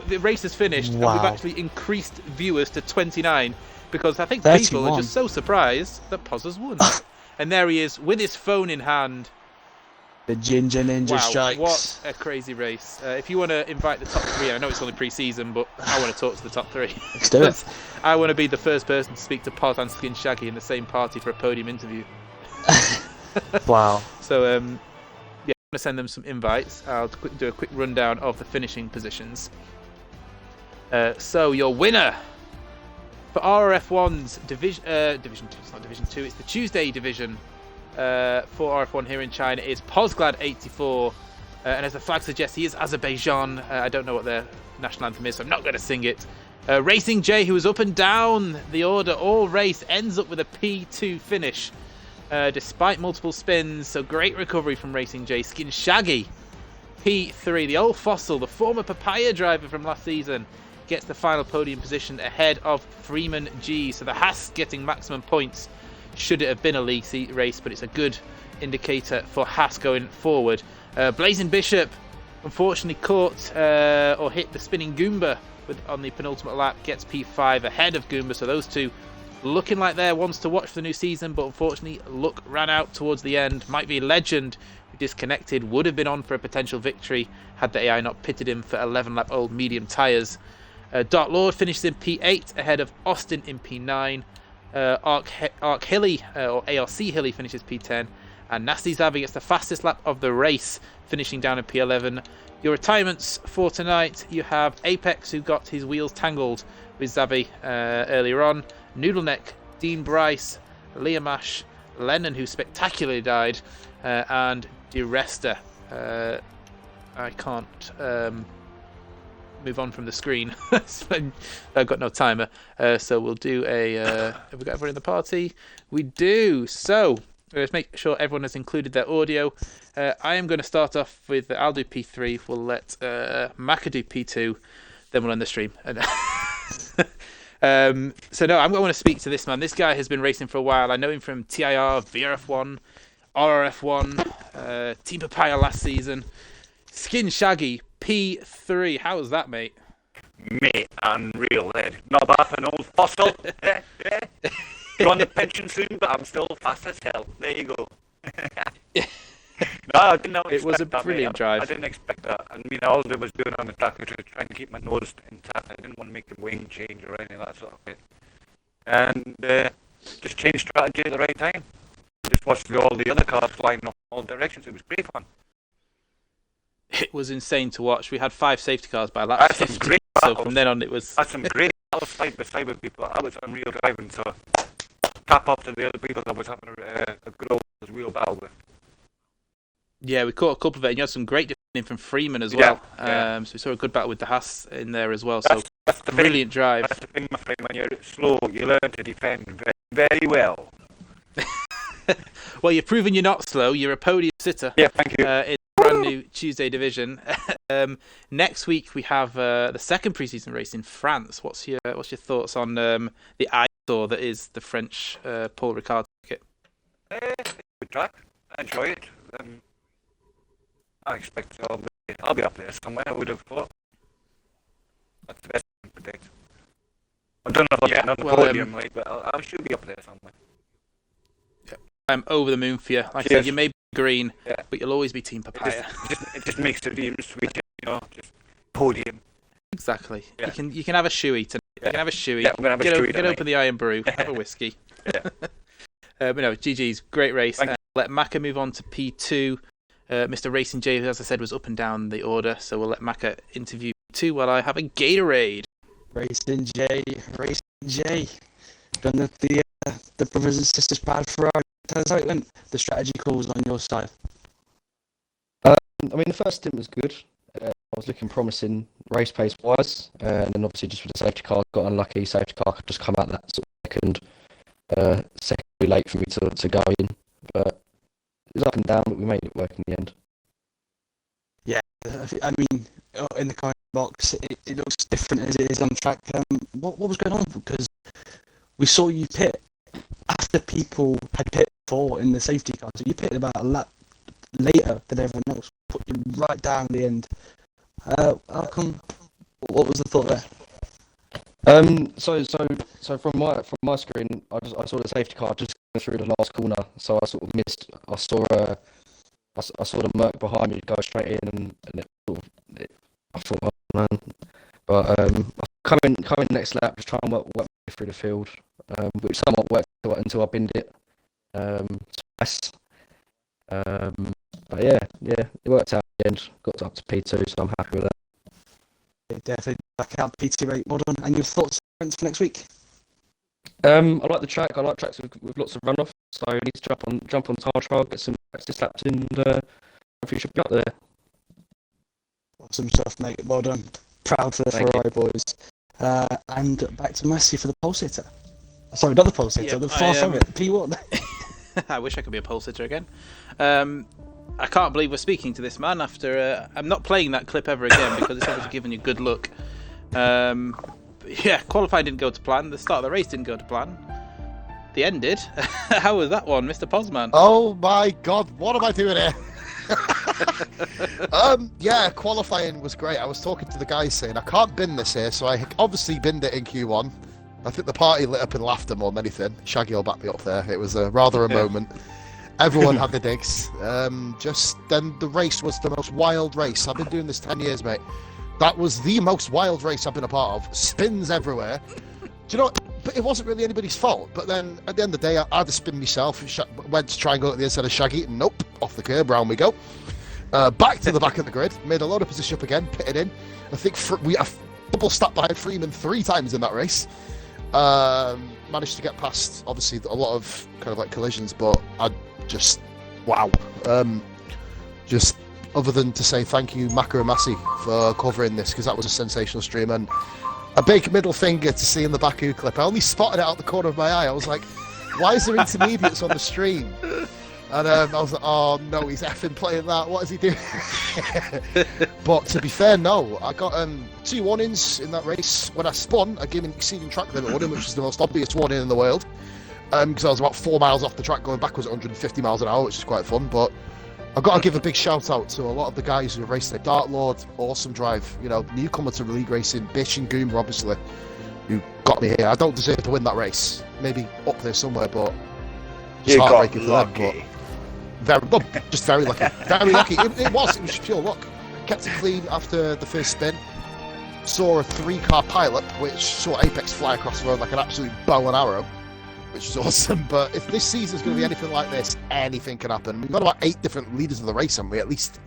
the race is finished, and we've actually increased viewers to 29 because I think 31. People are just so surprised that Pozza's won. And there he is with his phone in hand. The Ginger Ninja strikes. What a crazy race. If you want to invite the top 3, I know it's only pre-season, but I want to talk to the top 3. Let's do it. I want to be the first person to speak to Poz and Skin Shaggy in the same party for a podium interview. Wow. So, yeah, I'm going to send them some invites. I'll do a quick rundown of the finishing positions. So, your winner for RRF1's Division 2, it's not Division 2, it's the Tuesday Division. For RF1 here in China is Pozglad84, and as the flag suggests, he is Azerbaijan. I don't know what their national anthem is, so I'm not going to sing it. Racing J, who was up and down the order all race, ends up with a P2 finish despite multiple spins, so great recovery from Racing J. Skin Shaggy, P3, the old fossil, the former Papaya driver from last season, gets the final podium position ahead of Freeman G, so the Haas getting maximum points should it have been a league race, but it's a good indicator for Haas going forward. Blazing Bishop unfortunately caught or hit the spinning Goomba on the penultimate lap, gets P5 ahead of Goomba, so those two looking like they're ones to watch for the new season, but unfortunately luck ran out towards the end. Might be Legend, who disconnected, would have been on for a potential victory had the AI not pitted him for 11 lap old medium tyres. Dark Lord finishes in P8 ahead of Austin in P9. Arc Hilly, or ALC Hilly, finishes P10, and Nasty Zavi gets the fastest lap of the race, finishing down in P11. Your retirements for tonight, you have Apex, who got his wheels tangled with Zavi earlier on, Noodleneck, Dean Bryce, Liamash, Lennon, who spectacularly died, and DeResta. I can't move on from the screen. I've got no timer, so we'll do a have we got everyone in the party? We do. So let's make sure everyone has included their audio. I am going to start off with, I'll do P3, we'll let Maka do P2, then we'll end the stream. So no, I want to speak to this man. This guy has been racing for a while. I know him from TIR, VRF1, RRF1, Team Papaya last season. Skin Shaggy, P3. How was that, mate? Mate, unreal, Ed. Not bad for an old fossil. You're on the pension soon, but I'm still fast as hell. There you go. No, I didn't expect it was a that, brilliant mate. drive. I didn't expect that. I mean, all I was doing on the track was trying to keep my nose intact. I didn't want to make a wing change or anything like that sort of thing. And just changed strategy at the right time. Just watched all the other cars flying off all directions. It was great fun. It was insane to watch. We had 5 safety cars by lap That's some 50, great so battles. from then on it was... That's some great battles side by side with people. I was unreal driving, so tap up to the other people that was having a good old wheel battle with. Yeah, we caught a couple of it, and you had some great defending from Freeman as well. Yeah. So we saw a good battle with the Haas in there as well. So That's the brilliant thing. drive. That's the thing, my friend. When you're slow, you learn to defend very, very well. Well, you've proven you're not slow. You're a podium sitter. Yeah, thank you. In the brand new Tuesday division. Next week we have the second preseason race in France. What's your thoughts on the eyesore that is the French Paul Ricard circuit? Good track. I enjoy it. I expect I'll be up there somewhere. I would have thought. That's the best I can predict. I don't know if I'll get another podium, like, but I should be up there somewhere. I'm over the moon for you. Like I said, you may be green, but you'll always be Team Papaya. It just makes it even sweeter, just podium. Exactly. Yeah. You can have a shoey tonight. You can have a shoey. Yeah, I'm gonna have a shoey Get open the Iron Brew. Have a whiskey. Yeah. But no, GG's great race. Let Maka move on to P2. Mr. Racing J, as I said, was up and down the order, so we'll let Maka interview P2 while I have a Gatorade. Racing J. Done the brothers and sisters proud for our. Tell us how it went. The strategy call was on your side. I mean, the first stint was good. I was looking promising race pace wise, and then obviously just with the safety car, got unlucky. Safety car could just come out that sort of second too late for me to go in. But it was up and down, but we made it work in the end. Yeah, I mean, in the car box, it looks different as it is on track. What was going on? Because we saw you pit after people had pit before in the safety car. So you pitted about a lap later than everyone else. Put you right down at the end. How come? What was the thought there? So from my screen, I saw the safety car just going through the last corner. So I sort of missed. I saw the Merc behind me go straight in, and I thought, oh man. But coming next lap, just try and work my way through the field, which somewhat worked until I binned it twice. But yeah, it worked out in the end. Got up to P2, so I'm happy with that. Yeah, definitely back out PT rate. Well done. And your thoughts for next week? I like the track. I like tracks with lots of runoff. So I need to jump on tire trial, get some practice laps in, and hopefully should be up there. Awesome stuff, mate. Well done. Proud for the Ferrari boys. And back to Massey for the pole sitter. Sorry, not the pole sitter. The far from it. P1. I wish I could be a pole sitter again. I can't believe we're speaking to this man after. I'm not playing that clip ever again because it's obviously given you a good look. Yeah, qualifying didn't go to plan. The start of the race didn't go to plan. The end did. How was that one, Mr. Posman? Oh my God, what am I doing here? Yeah, qualifying was great. I was talking to the guys saying I can't bin this here, so I obviously binned it in Q1. I think the party lit up in laughter more than anything. Shaggy will back me up there. It was rather a moment. Everyone had the digs. Just then the race was the most wild race. I've been doing this 10 years, mate. That was the most wild race I've been a part of. Spins everywhere. Do you know what? But it wasn't really anybody's fault. But then at the end of the day, I had to spin myself. Went to try and go at the inside of Shaggy. Nope. Off the curb. Round we go. Back to the back of the grid. Made a load of position up again. Pitted in. I think we double stacked behind Freeman 3 times in that race. Managed to get past, obviously, a lot of kind of like collisions. But I just, wow. Just other than to say thank you, Maka and Massey, for covering this, because that was a sensational stream. And a big middle finger to see in the Baku clip. I only spotted it out the corner of my eye. I was like, why is there intermediates on the stream? And I was like, oh no, he's effing playing that. What is he doing? But to be fair, no. I got 2 warnings in that race. When I spun, I gave an exceeding track limit warning, which is the most obvious warning in the world. Because I was about 4 miles off the track going backwards at 150 miles an hour, which is quite fun. But I've got to give a big shout out to a lot of the guys who raced there. Dart Lord, awesome drive. You know, newcomer to league racing. Bish and Goomer, obviously, who got me here. I don't deserve to win that race. Maybe up there somewhere, but You got heartbreaking for them, lucky. just very lucky. Very lucky. It was pure luck. Kept it clean after the first spin. Saw a 3-car pileup, which saw Apex fly across the road like an absolute bow and arrow, which was awesome. But if this season's going to be anything like this, anything can happen. We've got about 8 different leaders of the race, haven't we? At least.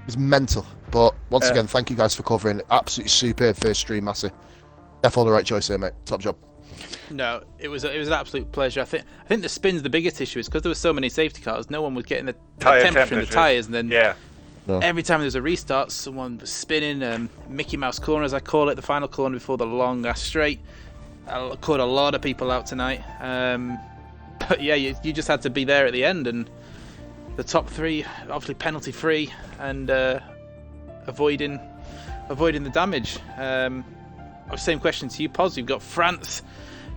It's mental. But once again, thank you guys for covering. Absolutely superb first stream, Massey. Definitely the right choice here, mate. Top job. No, it was an absolute pleasure. I think the spin's the biggest issue is because there were so many safety cars. No one was getting the temperature in the tyres, and then every time there was a restart, someone was spinning. Mickey Mouse corner, as I call it, the final corner before the long ass straight. I caught a lot of people out tonight. But yeah, you just had to be there at the end, and the top 3 obviously penalty free and avoiding the damage. Same question to you, Poz. You've got France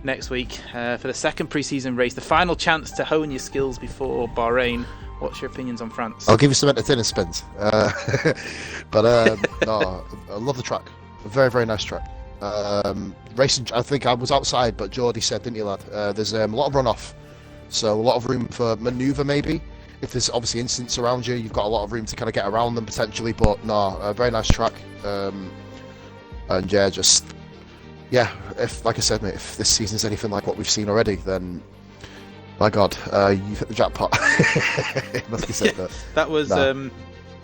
next week for the second pre-season race, the final chance to hone your skills before Bahrain. What's your opinions on France? I'll give you some entertaining spins. But no, I love the track. A very, very nice track. Racing, I think I was outside, but Geordie said, didn't you, lad? There's a lot of runoff, so a lot of room for manoeuvre, maybe. If there's obviously incidents around you, you've got a lot of room to kind of get around them potentially. But no, a very nice track. And yeah, if, like I said, mate, if this season's anything like what we've seen already, then my God, you've hit the jackpot. Must be said that. That was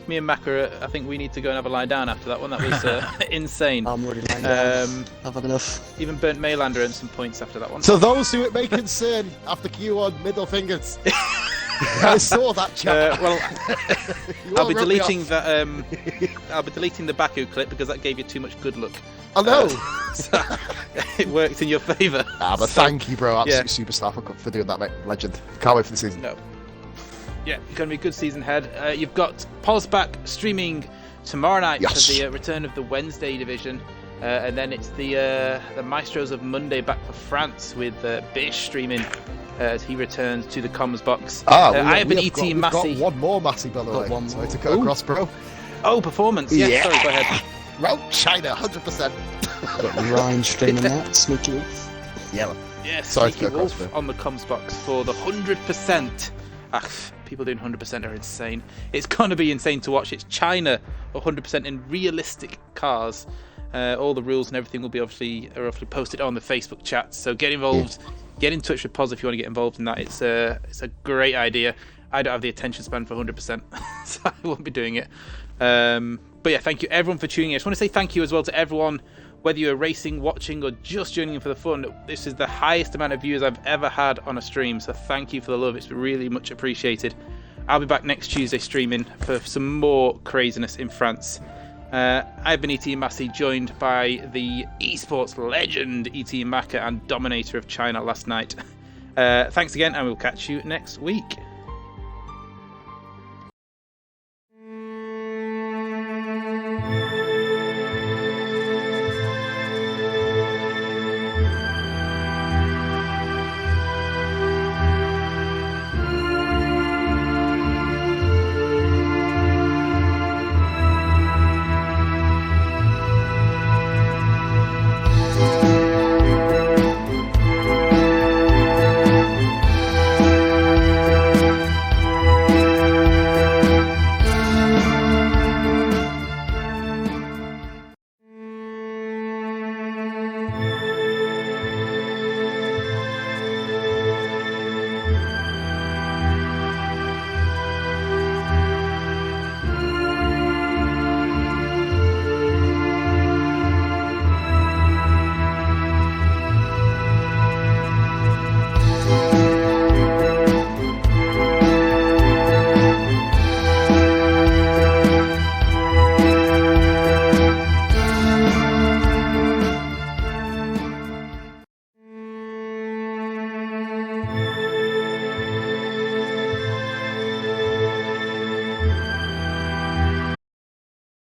me and Maka. I think we need to go and have a lie down after that one. That was insane. I'm already lying down. I've had enough. Even Burnt Maylander earned some points after that one. So those who it may concern, after Q1, middle fingers. I saw that chat. Well, You I'll all be wrote me deleting off. that. I'll be deleting the Baku clip because that gave you too much good luck. I know. So it worked in your favour. But So, thank you, bro. yeah. Absolute superstar for doing that, mate. Legend. Can't wait for the season. No. Yeah, going to be a good season ahead. You've got Paul's back streaming tomorrow night Yes. for the return of the Wednesday division. And then it's the Maestros of Monday back for France with Bish streaming as he returns to the comms box. I have been eating We've got Massey. one more Massey, by the Got way. one Sorry more. to cut across, bro. Oh, performance. Yeah, Yeah. sorry, go ahead. Well, China, 100%. Got Ryan streaming that, sneaky wolf. Yeah. Yeah, Sorry to Sneaky cut across, Wolf bro. on the comms box for the 100%. People doing 100% are insane. It's going to be insane to watch. It's China 100% in realistic cars. All the rules and everything will be obviously posted on the Facebook chat. So get involved. Get in touch with Pos if you want to get involved in that. It's a great idea. I don't have the attention span for 100%, so I won't be doing it. But yeah, thank you everyone for tuning in. I just want to say thank you as well to everyone, whether you're racing, watching, or just joining in for the fun. This is the highest amount of views I've ever had on a stream, so thank you for the love. It's really much appreciated. I'll be back next Tuesday streaming for some more craziness in France. I've been E.T. Massey, joined by the esports legend E.T. Maka and dominator of China last night. Thanks again, and we'll catch you next week.